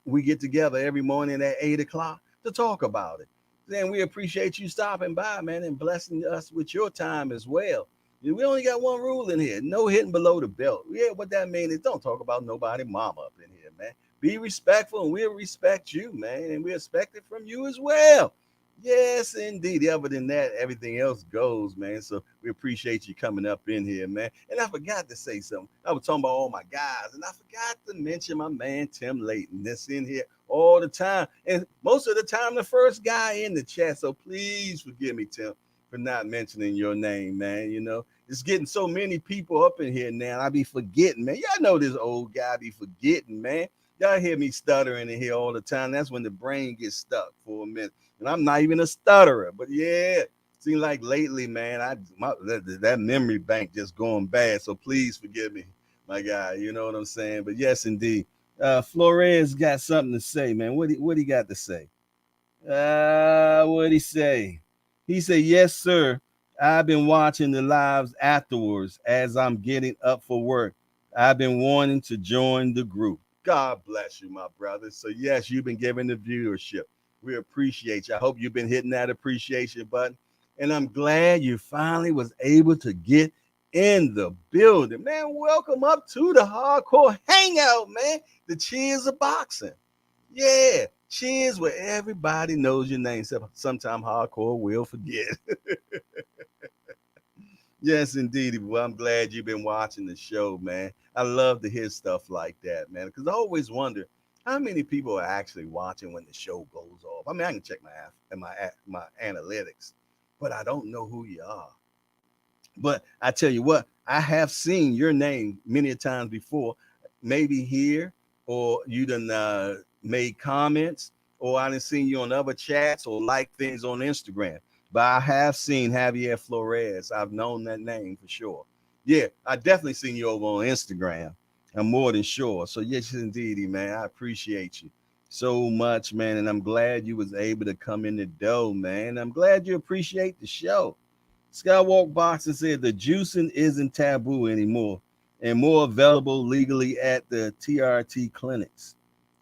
we get together every morning at 8 o'clock to talk about it. Then we appreciate you stopping by, man, and blessing us with your time as well. We only got one rule in here: no hitting below the belt. Yeah, what that means is don't talk about nobody mama up in here, man. Be respectful, and we'll respect you, man, and we expect it from you as well. Yes, indeed. Other than that, everything else goes, man. So we appreciate you coming up in here, man. And I forgot to say something. I was talking about all my guys, and I forgot to mention my man Tim Layton that's in here all the time. And most of the time, the first guy in the chat. So please forgive me, Tim, for not mentioning your name, man. You know, it's getting so many people up in here now. I be forgetting, man. Y'all know this old guy be forgetting, man. Y'all hear me stuttering in here all the time. That's when the brain gets stuck for a minute. And I'm not even a stutterer, but yeah, seems like lately, man, that memory bank just going bad. So please forgive me, my guy. You know what I'm saying? But yes, indeed. Flores got something to say, man. What he got to say? What'd he say? He said, yes, sir. I've been watching the lives afterwards as I'm getting up for work. I've been wanting to join the group. God bless you, my brother. So, yes, you've been giving the viewership. We appreciate you. I hope you've been hitting that appreciation button. And I'm glad you finally was able to get in the building. Man, welcome up to the Hardcore Hangout, man. The Cheers of Boxing. Yeah, cheers where everybody knows your name. Sometimes hardcore will forget. Yes, indeed. Well, I'm glad you've been watching the show, man. I love to hear stuff like that, man, because I always wonder how many people are actually watching when the show goes off. I mean, I can check my analytics, but I don't know who you are. But I tell you what, I have seen your name many times before, maybe here, or you done made comments, or I done seen you on other chats or like things on Instagram. But I have seen Javier Flores. I've known that name for sure. Yeah, I definitely seen you over on Instagram. I'm more than sure. So yes, indeedy, man. I appreciate you so much, man. And I'm glad you was able to come in the door, man. I'm glad you appreciate the show. Skywalk Boxing said the juicing isn't taboo anymore and more available legally at the TRT clinics.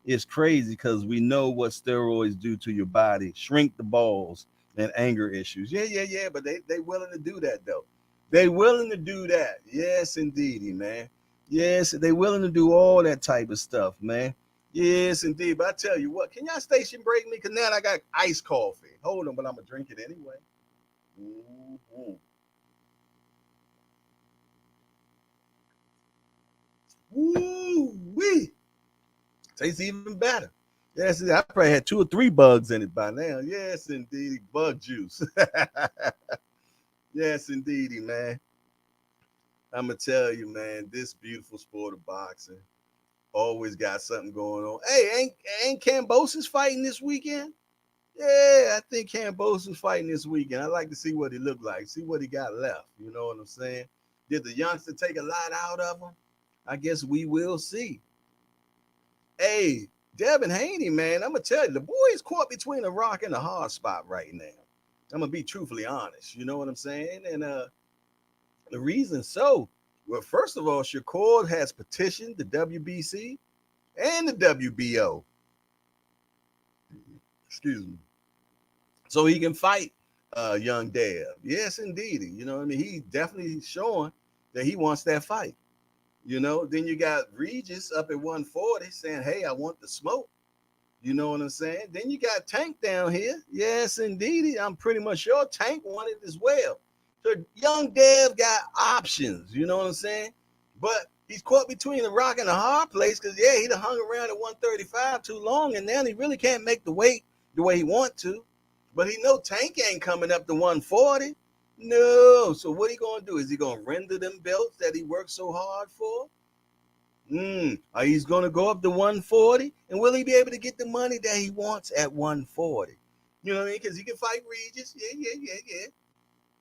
It's crazy because we know what steroids do to your body, shrink the balls and anger issues. Yeah. But they willing to do that though. They willing to do that. Yes, indeedy, man. Yes, they willing to do all that type of stuff, man. Yes, indeed. But I tell you what, can y'all station break me? Because now I got iced coffee. Hold on, but I'm going to drink it anyway. Mm-hmm. Woo-wee. Tastes even better. Yes, I probably had 2 or 3 bugs in it by now. Yes, indeed. Bug juice. Yes, indeedy, man. I'm going to tell you, man, this beautiful sport of boxing always got something going on. Hey, ain't Cambosis fighting this weekend? Yeah, I think Cambosis fighting this weekend. I'd like to see what he looked like, see what he got left. You know what I'm saying? Did the youngster take a lot out of him? I guess we will see. Hey, Devin Haney, man, I'm gonna tell you, the boy is caught between a rock and a hard spot right now. I'm gonna be truthfully honest. You know what I'm saying? And the reason so, well, first of all, Shakur has petitioned the WBC and the WBO. Excuse me. So he can fight young Dev. Yes, indeed. You know what I mean? He's definitely showing that he wants that fight. You know, then you got Regis up at 140 saying, hey, I want the smoke. You know what I'm saying? Then you got Tank down here. Yes, indeed. I'm pretty much sure Tank wanted as well. So young Dev got options. You know what I'm saying? But he's caught between a rock and a hard place because, yeah, he done hung around at 135 too long, and now he really can't make the weight the way he want to. But he know Tank ain't coming up to 140. No. So what he gonna do? Is he gonna render them belts that he worked so hard for? He's gonna go up to 140, and will he be able to get the money that he wants at 140? You know what I mean? Because he can fight Regis, yeah.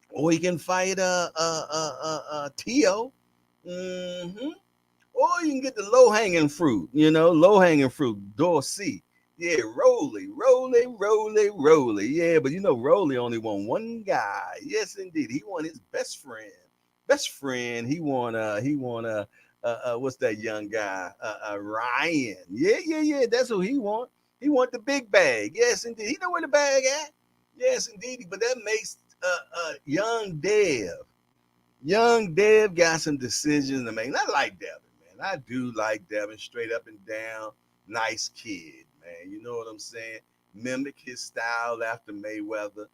Or he can fight Tio. Mm-hmm. Or you can get the low hanging fruit, low hanging fruit, Dorsey. Yeah, Roly. Yeah, but Roly only won one guy. Yes, indeed. He won his best friend. He won what's that young guy? Ryan. Yeah. That's who he want. He want the big bag. Yes, indeed. He know where the bag at. Yes, indeed. But that makes Young Dev got some decisions to make. And I like Devin, man. I do like Devin, straight up and down. Nice kid, man. You know what I'm saying? Mimic his style after Mayweather.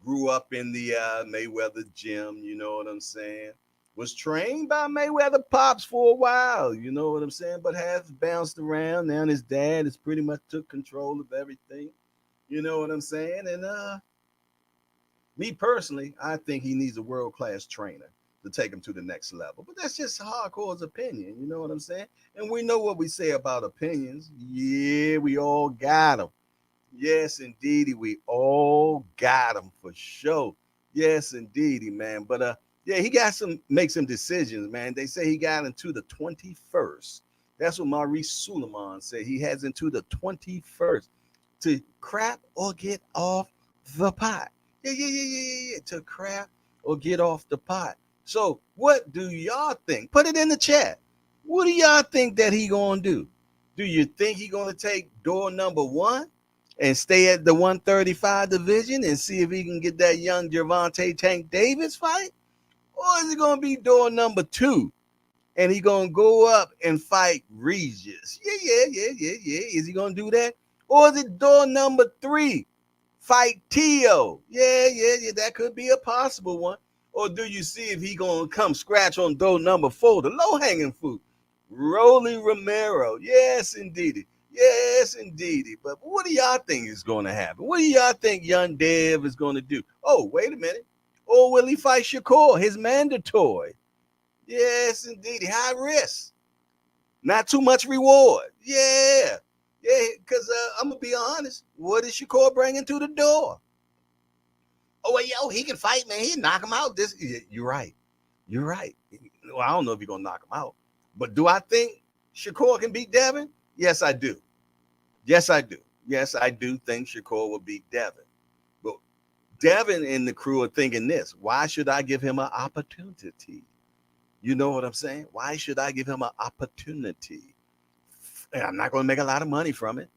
Grew up in the Mayweather gym, you know what I'm saying? Was trained by Mayweather Pops for a while, you know what I'm saying? But has bounced around. Now his dad has pretty much took control of everything. You know what I'm saying? And me personally, I think he needs a world class trainer to take him to the next level. But that's just Hardcore's opinion. You know what I'm saying? And we know what we say about opinions. Yeah, we all got them. Yes, indeedy, we all got them for sure. Yes, indeedy, man. But yeah, he got some make some decisions, man. They say he got into the 21st. That's what Maurice Suleiman said. He has into the 21st to crap or get off the pot. Yeah. To crap or get off the pot. So, what do y'all think? Put it in the chat. What do y'all think that he gonna do? Do you think he gonna take door number one and stay at the 135 division and see if he can get that young Gervonta Tank Davis fight? Or is it gonna be door number two and he gonna go up and fight Regis? Yeah. Is he gonna do that? Or is it door number three? Fight Tio. Yeah. That could be a possible one. Or do you see if he gonna come scratch on door number four, the low-hanging fruit? Rolly Romero. Yes, indeed. Yes, indeed. But what do y'all think is going to happen? What do y'all think young Dev is going to do? Oh, wait a minute. Or will he fight Shakur, his mandatory? Yes, indeed. High risk. Not too much reward. Yeah, because I'm going to be honest. What is Shakur bringing to the door? Oh, well, yo, he can fight, man. He knock him out. You're right. Well, I don't know if he's going to knock him out. But do I think Shakur can beat Devin? Yes, I do. Yes, I do think Shakur will beat Devin. But Devin and the crew are thinking this. Why should I give him an opportunity? You know what I'm saying? Why should I give him an opportunity? I'm not going to make a lot of money from it.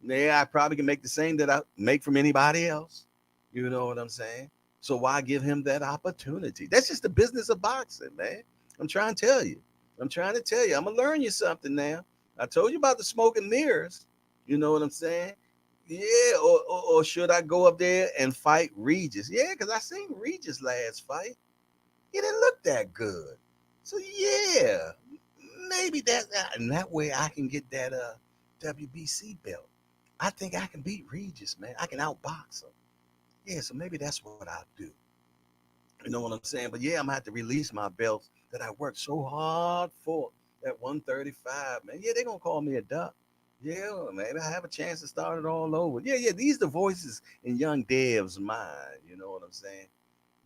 Yeah, I probably can make the same that I make from anybody else. You know what I'm saying? So why give him that opportunity? That's just the business of boxing, man. I'm trying to tell you. I'm going to learn you something now. I told you about the smoke and mirrors. You know what I'm saying? Yeah, or should I go up there and fight Regis? Yeah, because I seen Regis last fight. He didn't look that good. So yeah, maybe and that way I can get that WBC belt. I think I can beat Regis, man. I can outbox him. Yeah, so maybe that's what I'll do. You know what I'm saying? But yeah, I'm gonna have to release my belts that I worked so hard for at 135, man. Yeah, they're gonna call me a duck. Yeah, maybe I have a chance to start it all over. Yeah. These are the voices in young Dev's mind. You know what I'm saying?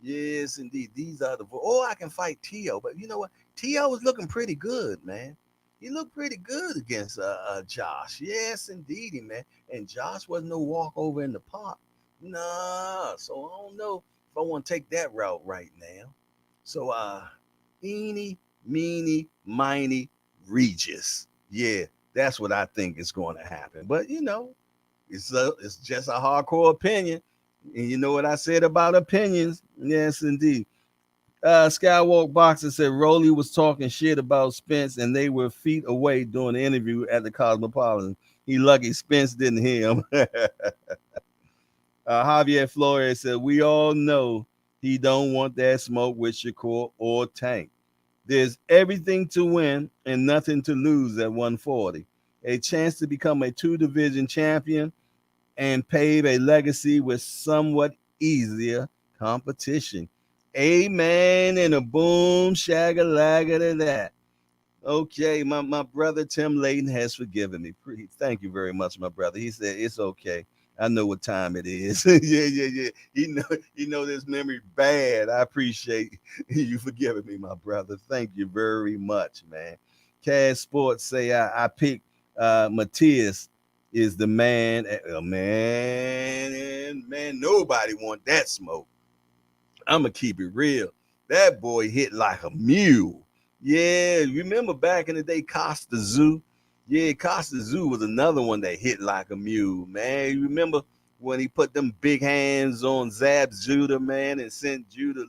Yes, indeed. These are the oh, I can fight Tio, but you know what? Tio was looking pretty good, man. He looked pretty good against Josh. Yes, indeedy, man. And Josh wasn't no walkover in the park. Nah, so I don't know if I want to take that route right now. So eeny, meeny, miny, Regis. Yeah, that's what I think is going to happen. But you know, it's just a hardcore opinion. And you know what I said about opinions? Yes, indeed. Skywalk Boxer said Rolly was talking shit about Spence and they were feet away doing the interview at the Cosmopolitan. He lucky Spence didn't hear him. Javier Flores said, we all know he don't want that smoke with Shakur or Tank. There's everything to win and nothing to lose at 140. A chance to become a two-division champion and pave a legacy with somewhat easier competition. Amen and a boom shagalaga to that. Okay, my brother Tim Layton has forgiven me. Thank you very much, my brother. He said it's okay. I know what time it is. Yeah. He know this memory bad. I appreciate you forgiving me, my brother. Thank you very much, man. Cash Sports say I picked Matthias is the man. Man, nobody want that smoke. I'm gonna keep it real. That boy hit like a mule. Yeah, remember back in the day, Costa Zoo? Yeah, Costa Zoo was another one that hit like a mule, man. You remember when he put them big hands on Zab Judah, man, and sent Judah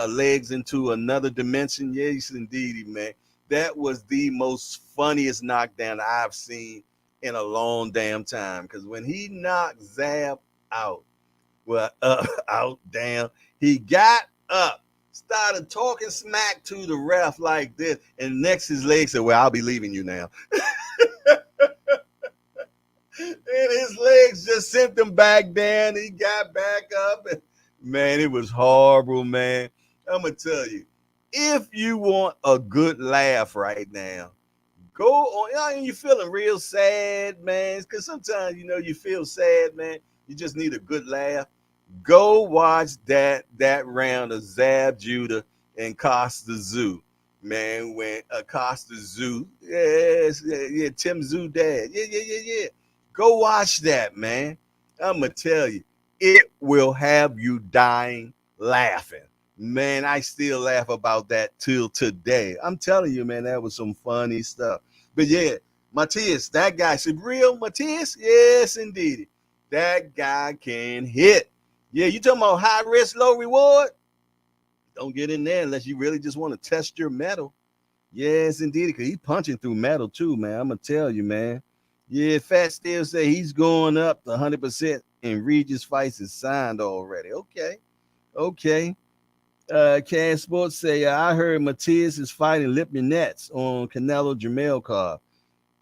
legs into another dimension. Yes, indeed, man. That was the most funniest knockdown I've seen in a long damn time. Because when he knocked Zab out, well, out, down, he got up, started talking smack to the ref like this, and next his leg said, "Well, I'll be leaving you now." And his legs just sent him back down. He got back up. And, man, it was horrible, man. I'm going to tell you, if you want a good laugh right now, go on. You're feeling real sad, man. Because sometimes, you feel sad, man. You just need a good laugh. Go watch that round of Zab Judah and Costa Zoo. Man, when Costa Zoo, yes, yeah, Tim Zoo dad. Yeah. Go watch that, man. I'm going to tell you, it will have you dying laughing. Man, I still laugh about that till today. I'm telling you, man, that was some funny stuff. But yeah, Matias, that guy, real Matias? Yes, indeed. That guy can hit. Yeah, you talking about high risk, low reward? Don't get in there unless you really just want to test your metal. Yes, indeed, because he's punching through metal too, man. I'm gonna tell you, man. Yeah, Fat still say he's going up to 100% and Regis fights is signed already. Okay. Cash Sports say I heard Matias is fighting Lipinets on Canelo Jamel card.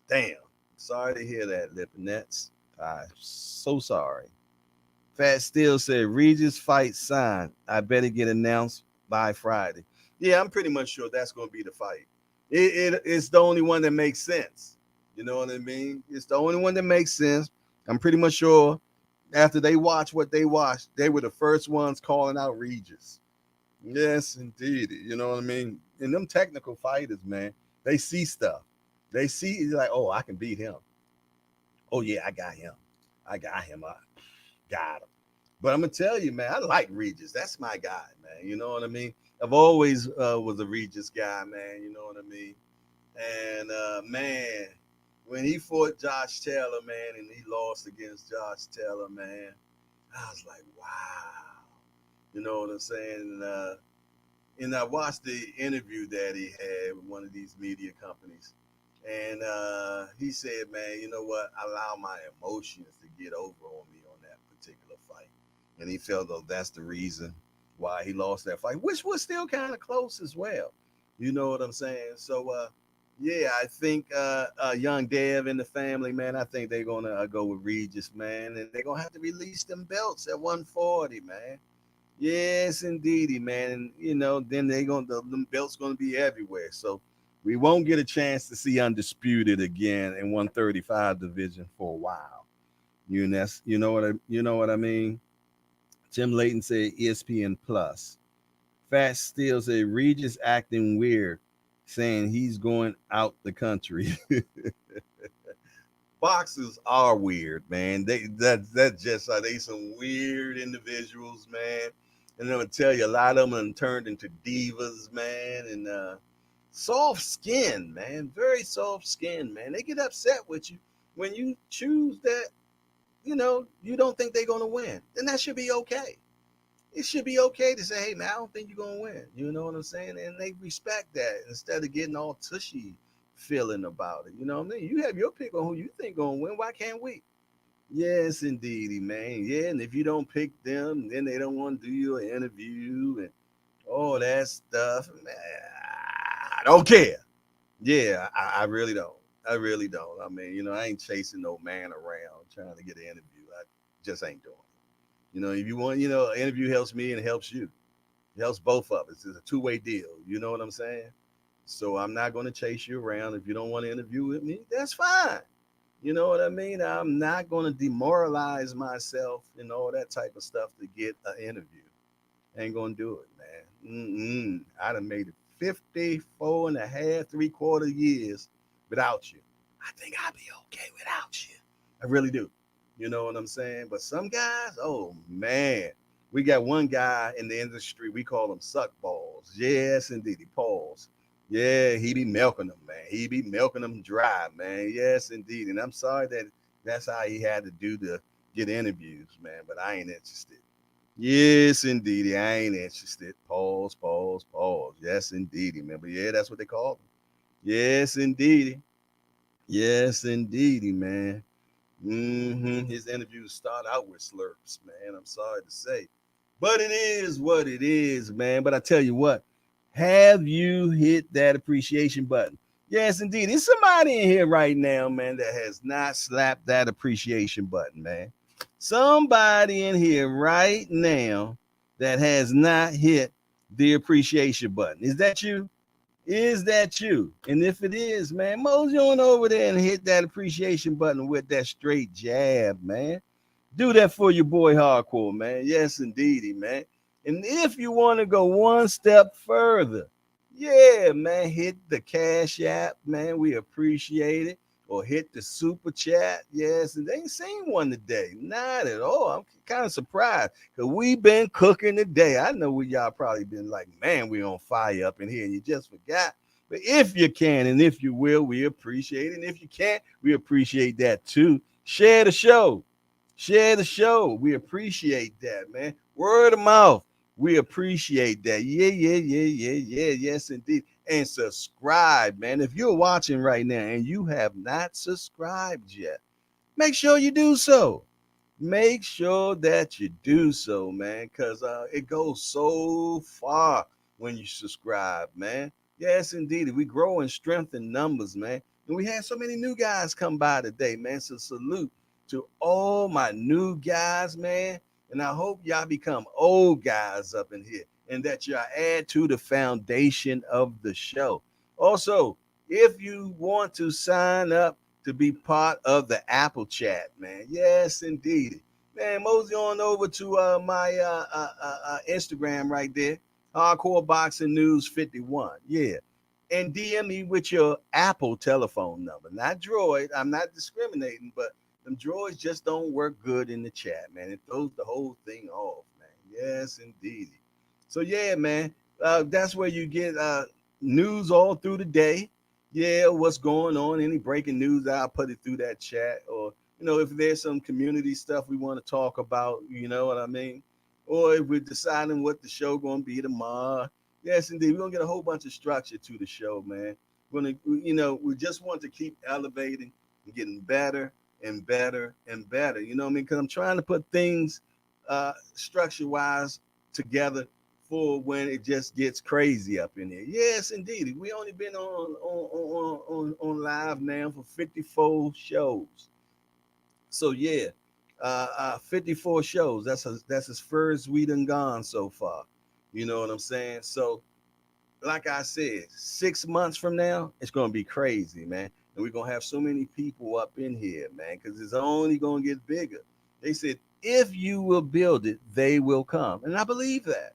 Damn, sorry to hear that, Lipinets. I'm so sorry. Fat Steel said Regis fight signed. I better get announced by Friday. Yeah, I'm pretty much sure that's going to be the fight. It's the only one that makes sense. You know what I mean? It's the only one that makes sense. I'm pretty much sure after they watch what they watched, they were the first ones calling out Regis. Yes, indeed. You know what I mean? And them technical fighters, man, they see stuff. They see like, oh, I can beat him. Oh yeah, I got him. I got him. But I'm gonna tell you, man, I like Regis. That's my guy, man. You know what I mean? I've always was a Regis guy, man. You know what I mean? And man, when he fought Josh Taylor, man, and he lost against Josh Taylor, man, I was like, wow. You know what I'm saying? And I watched the interview that he had with one of these media companies. And he said, man, you know what? I allow my emotions to get over on me on that particular fight. And he felt though that's the reason why he lost that fight, which was still kind of close as well. You know what I'm saying? So, yeah, I think Young Dev and the family, man, I think they're going to go with Regis, man. And they're going to have to release them belts at 140, man. Yes, indeedy, man. And, then the belt's going to be everywhere. So we won't get a chance to see Undisputed again in 135 division for a while. You know what I mean? Tim Layton said ESPN Plus. Fat Steel said Regis acting weird, saying he's going out the country. Boxers are weird, man. That just are they some weird individuals, man. And I'm gonna tell you, a lot of them have turned into divas, man, and soft skin, man. Very soft skin, man. They get upset with you when you choose that, you don't think they're gonna win. Then that should be okay. It should be okay to say, hey man, I don't think you're gonna win. You know what I'm saying? And they respect that instead of getting all tushy feeling about it. You know what I mean? You have your pick on who you think gonna win. Why can't we? Yes, indeedy, man. Yeah, and if you don't pick them, then they don't want to do your interview and all that stuff. Man, I don't care. Yeah, I really don't. I really don't. I mean, I ain't chasing no man around trying to get an interview. I just ain't doing it. If you want, an interview helps me and it helps you. It helps both of us. It's a two-way deal. You know what I'm saying? So I'm not going to chase you around. If you don't want to interview with me, that's fine. You know what I mean? I'm not going to demoralize myself and all that type of stuff to get an interview. Ain't going to do it, man. I done made it 54 and a half, 3/4 years without you. I think I'll be okay without you. I really do. You know what I'm saying? But some guys, oh man, we got one guy in the industry, we call him suck balls. Yes, indeed. He pause. Yeah, he be milking them, man. He be milking them dry, man. Yes, indeed. And I'm sorry that that's how he had to do get interviews, man, but I ain't interested. Yes, indeedy, I ain't interested. Pause, pause, pause. Yes, indeedy, man. But yeah, that's what they call them. Yes, indeedy. Yes, indeedy, man. His interviews start out with slurps, man. I'm sorry to say. But it is what it is, man. But I tell you what, have you hit that appreciation button? Yes, indeed. There's somebody in here right now, man, that has not slapped that appreciation button, man. Somebody in here right now that has not hit the appreciation button. Is that you? Is that you? And if it is, man, mosey on over there and hit that appreciation button with that straight jab, man. Do that for your boy Hardcore, man. Yes, indeedy, man. And if you want to go one step further, yeah, man, hit the Cash App, man. We appreciate it. Or hit the super chat. Yes, and they ain't seen one today. Not at all. I'm kind of surprised because we've been cooking today. I know y'all probably been like, man, we on fire up in here and you just forgot. But if you can and if you will, we appreciate it. And if you can't, we appreciate that too. Share the show. Share the show. We appreciate that, man. Word of mouth. We appreciate that. Yeah. Yes, indeed. And subscribe, man. If you're watching right now and you have not subscribed yet, make sure you do so. Make sure that you do so, man, because it goes so far when you subscribe, man. Yes, indeed. We grow in strength and numbers, man. And we had so many new guys come by today, man. So salute to all my new guys, man. And I hope y'all become old guys up in here and that y'all add to the foundation of the show. Also, if you want to sign up to be part of the Apple chat, man. Yes, indeed. Man, mosey on over to my Instagram right there, Hardcore Boxing News 51. Yeah. And DM me with your Apple telephone number. Not Droid. I'm not discriminating, but them droids just don't work good in the chat, man. It throws the whole thing off, man. Yes, indeed. So, yeah, man, that's where you get news all through the day. Yeah, what's going on, any breaking news, I'll put it through that chat. Or, if there's some community stuff we want to talk about, you know what I mean? Or if we're deciding what the show going to be tomorrow. Yes, indeed. We're going to get a whole bunch of structure to the show, man. We're going to, we just want to keep elevating and getting better and better and better. You know what I mean? Because I'm trying to put things structure-wise together for when it just gets crazy up in here. Yes, indeed. We only been on live now for 54 shows. So yeah, 54 shows. That's his first we done gone so far. You know what I'm saying? So, like I said, 6 months from now, it's gonna be crazy, man. And we're gonna have so many people up in here, man, because it's only gonna get bigger. They said, if you will build it, they will come. And I believe that.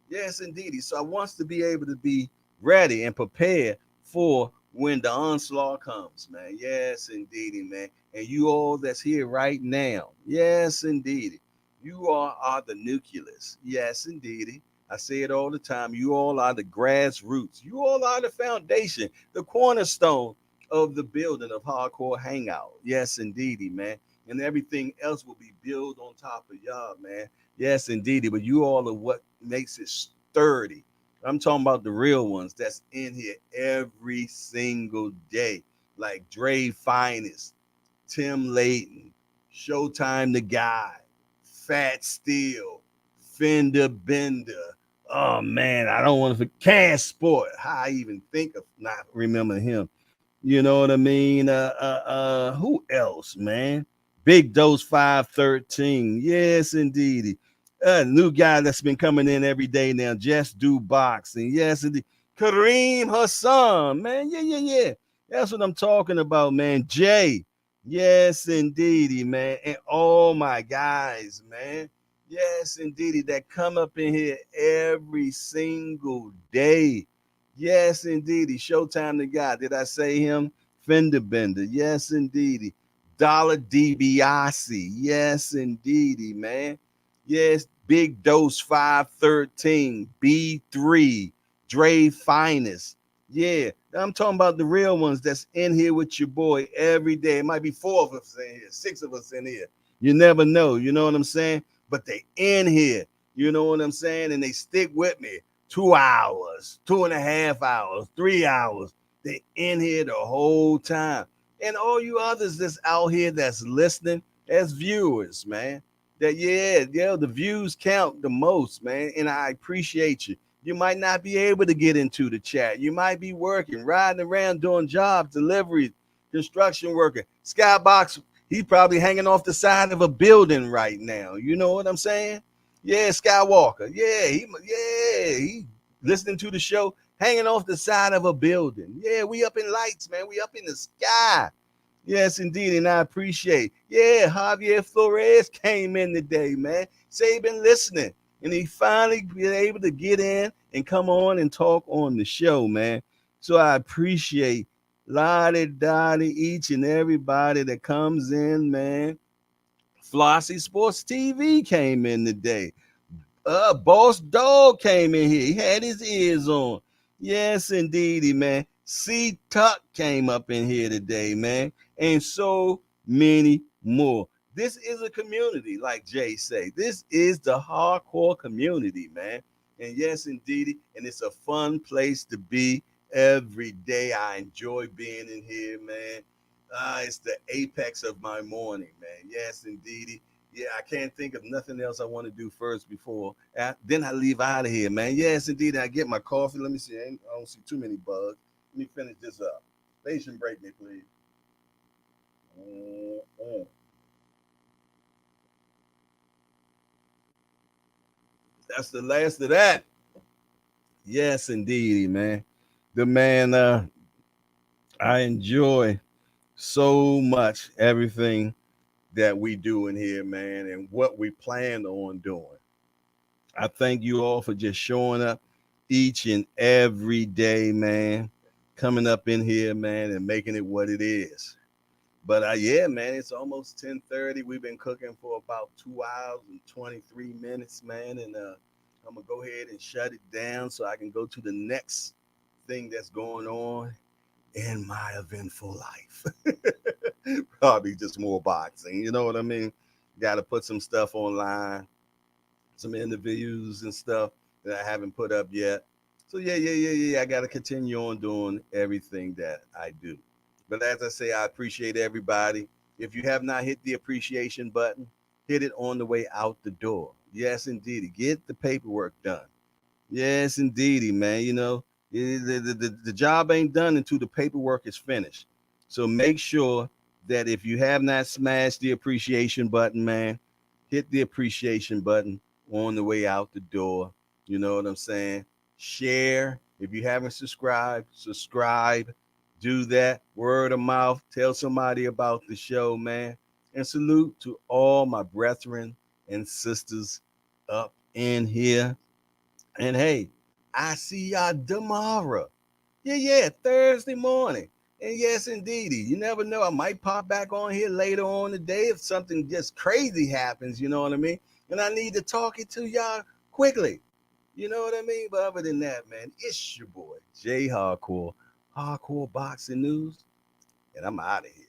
Yes, indeed. So I wants to be able to be ready and prepared for when the onslaught comes, man. Yes, indeed, man. And you all that's here right now, yes, indeed. You all are the nucleus. Yes, indeed. I say it all the time. You all are the grassroots. You all are the foundation, the cornerstone of the building of Hardcore Hangout. Yes, indeedy, man. And everything else will be built on top of y'all, man. Yes, indeedy. But you all are what makes it sturdy. I'm talking about the real ones that's in here every single day, like Dre Finest, Tim Layton, Showtime the Guy, Fat Steel, Fender Bender. Oh man, I don't want to forget Cash Sport. How I even think of not remembering him. You know what I mean? Who else, man? Big Dose 513. Yes, indeed. New guy that's been coming in every day now. Just do boxing. Yes, indeed. Kareem Hassan, man. Yeah. That's what I'm talking about, man. Jay. Yes, indeedy, man. And all my guys, man. Yes, indeedy, that come up in here every single day. Yes, indeedy. Showtime the guy. Did I say him? Fender Bender. Yes, indeedy. Dollar DiBiase. Yes, indeedy, man. Yes, Big Dose 513. B3. Dre Finest. Yeah, I'm talking about the real ones that's in here with your boy every day. It might be 4 of us in here, 6 of us in here. You never know, you know what I'm saying? But they in here, you know what I'm saying? And they stick with me 2 hours, 2.5 hours, 3 hours. They in here the whole time. And all you others that's out here that's listening as viewers, man. That yeah, the views count the most, man. And I appreciate you. You might not be able to get into the chat. You might be working, riding around doing jobs, deliveries, construction worker. Skybox, he's probably hanging off the side of a building right now. You know what I'm saying? Yeah, Skywalker. He listening to the show, hanging off the side of a building. Yeah, we up in lights, man. We up in the sky. Yes, indeed, and I appreciate. Yeah, Javier Flores came in today, man. Say he been listening, and he finally been able to get in and come on and talk on the show, man. So I appreciate Lottie Dottie, each and everybody that comes in, man. Flossie Sports TV came in today. Boss Dog came in here. He had his ears on. Yes, indeedy, man. C Tuck came up in here today, man. And so many more. This is a community, like Jay say. This is the hardcore community, man. And yes, indeedy. And it's a fun place to be every day. I enjoy being in here, man. It's the apex of my morning, man. Yes, indeedy. Yeah, I can't think of nothing else I want to do first before. Then I leave out of here, man. Yes, indeed. I get my coffee. Let me see. I don't see too many bugs. Let me finish this up. Station break me, please. That's the last of that. Yes, indeed, man. The man, I enjoy so much everything that we do in here, man, and what we plan on doing. I thank you all for just showing up each and every day, man. Coming up in here, man, and making it what it is. But yeah, man, it's almost 10:30. We've been cooking for about 2 hours and 23 minutes, man. And I'm gonna go ahead and shut it down so I can go to the next thing that's going on in my eventful life. Probably just more boxing, you know what I mean? Got to put some stuff online, some interviews and stuff that I haven't put up yet. So yeah. I got to continue on doing everything that I do. But as I say, I appreciate everybody. If you have not hit the appreciation button, hit it on the way out the door. Yes, indeed. Get the paperwork done. Yes, indeedy, man. You know, the job ain't done until the paperwork is finished. So make sure that if you have not smashed the appreciation button, man, hit the appreciation button on the way out the door. You know what I'm saying? Share. If you haven't subscribed, subscribe. Do that. Word of mouth. Tell somebody about the show, man. And salute to all my brethren and sisters up in here. And hey, I see y'all tomorrow. Yeah, Thursday morning. And yes, indeedy, you never know. I might pop back on here later on today if something just crazy happens, you know what I mean? And I need to talk it to y'all quickly. You know what I mean? But other than that, man, it's your boy, Jay Hardcore, Hardcore Boxing News, and I'm out of here.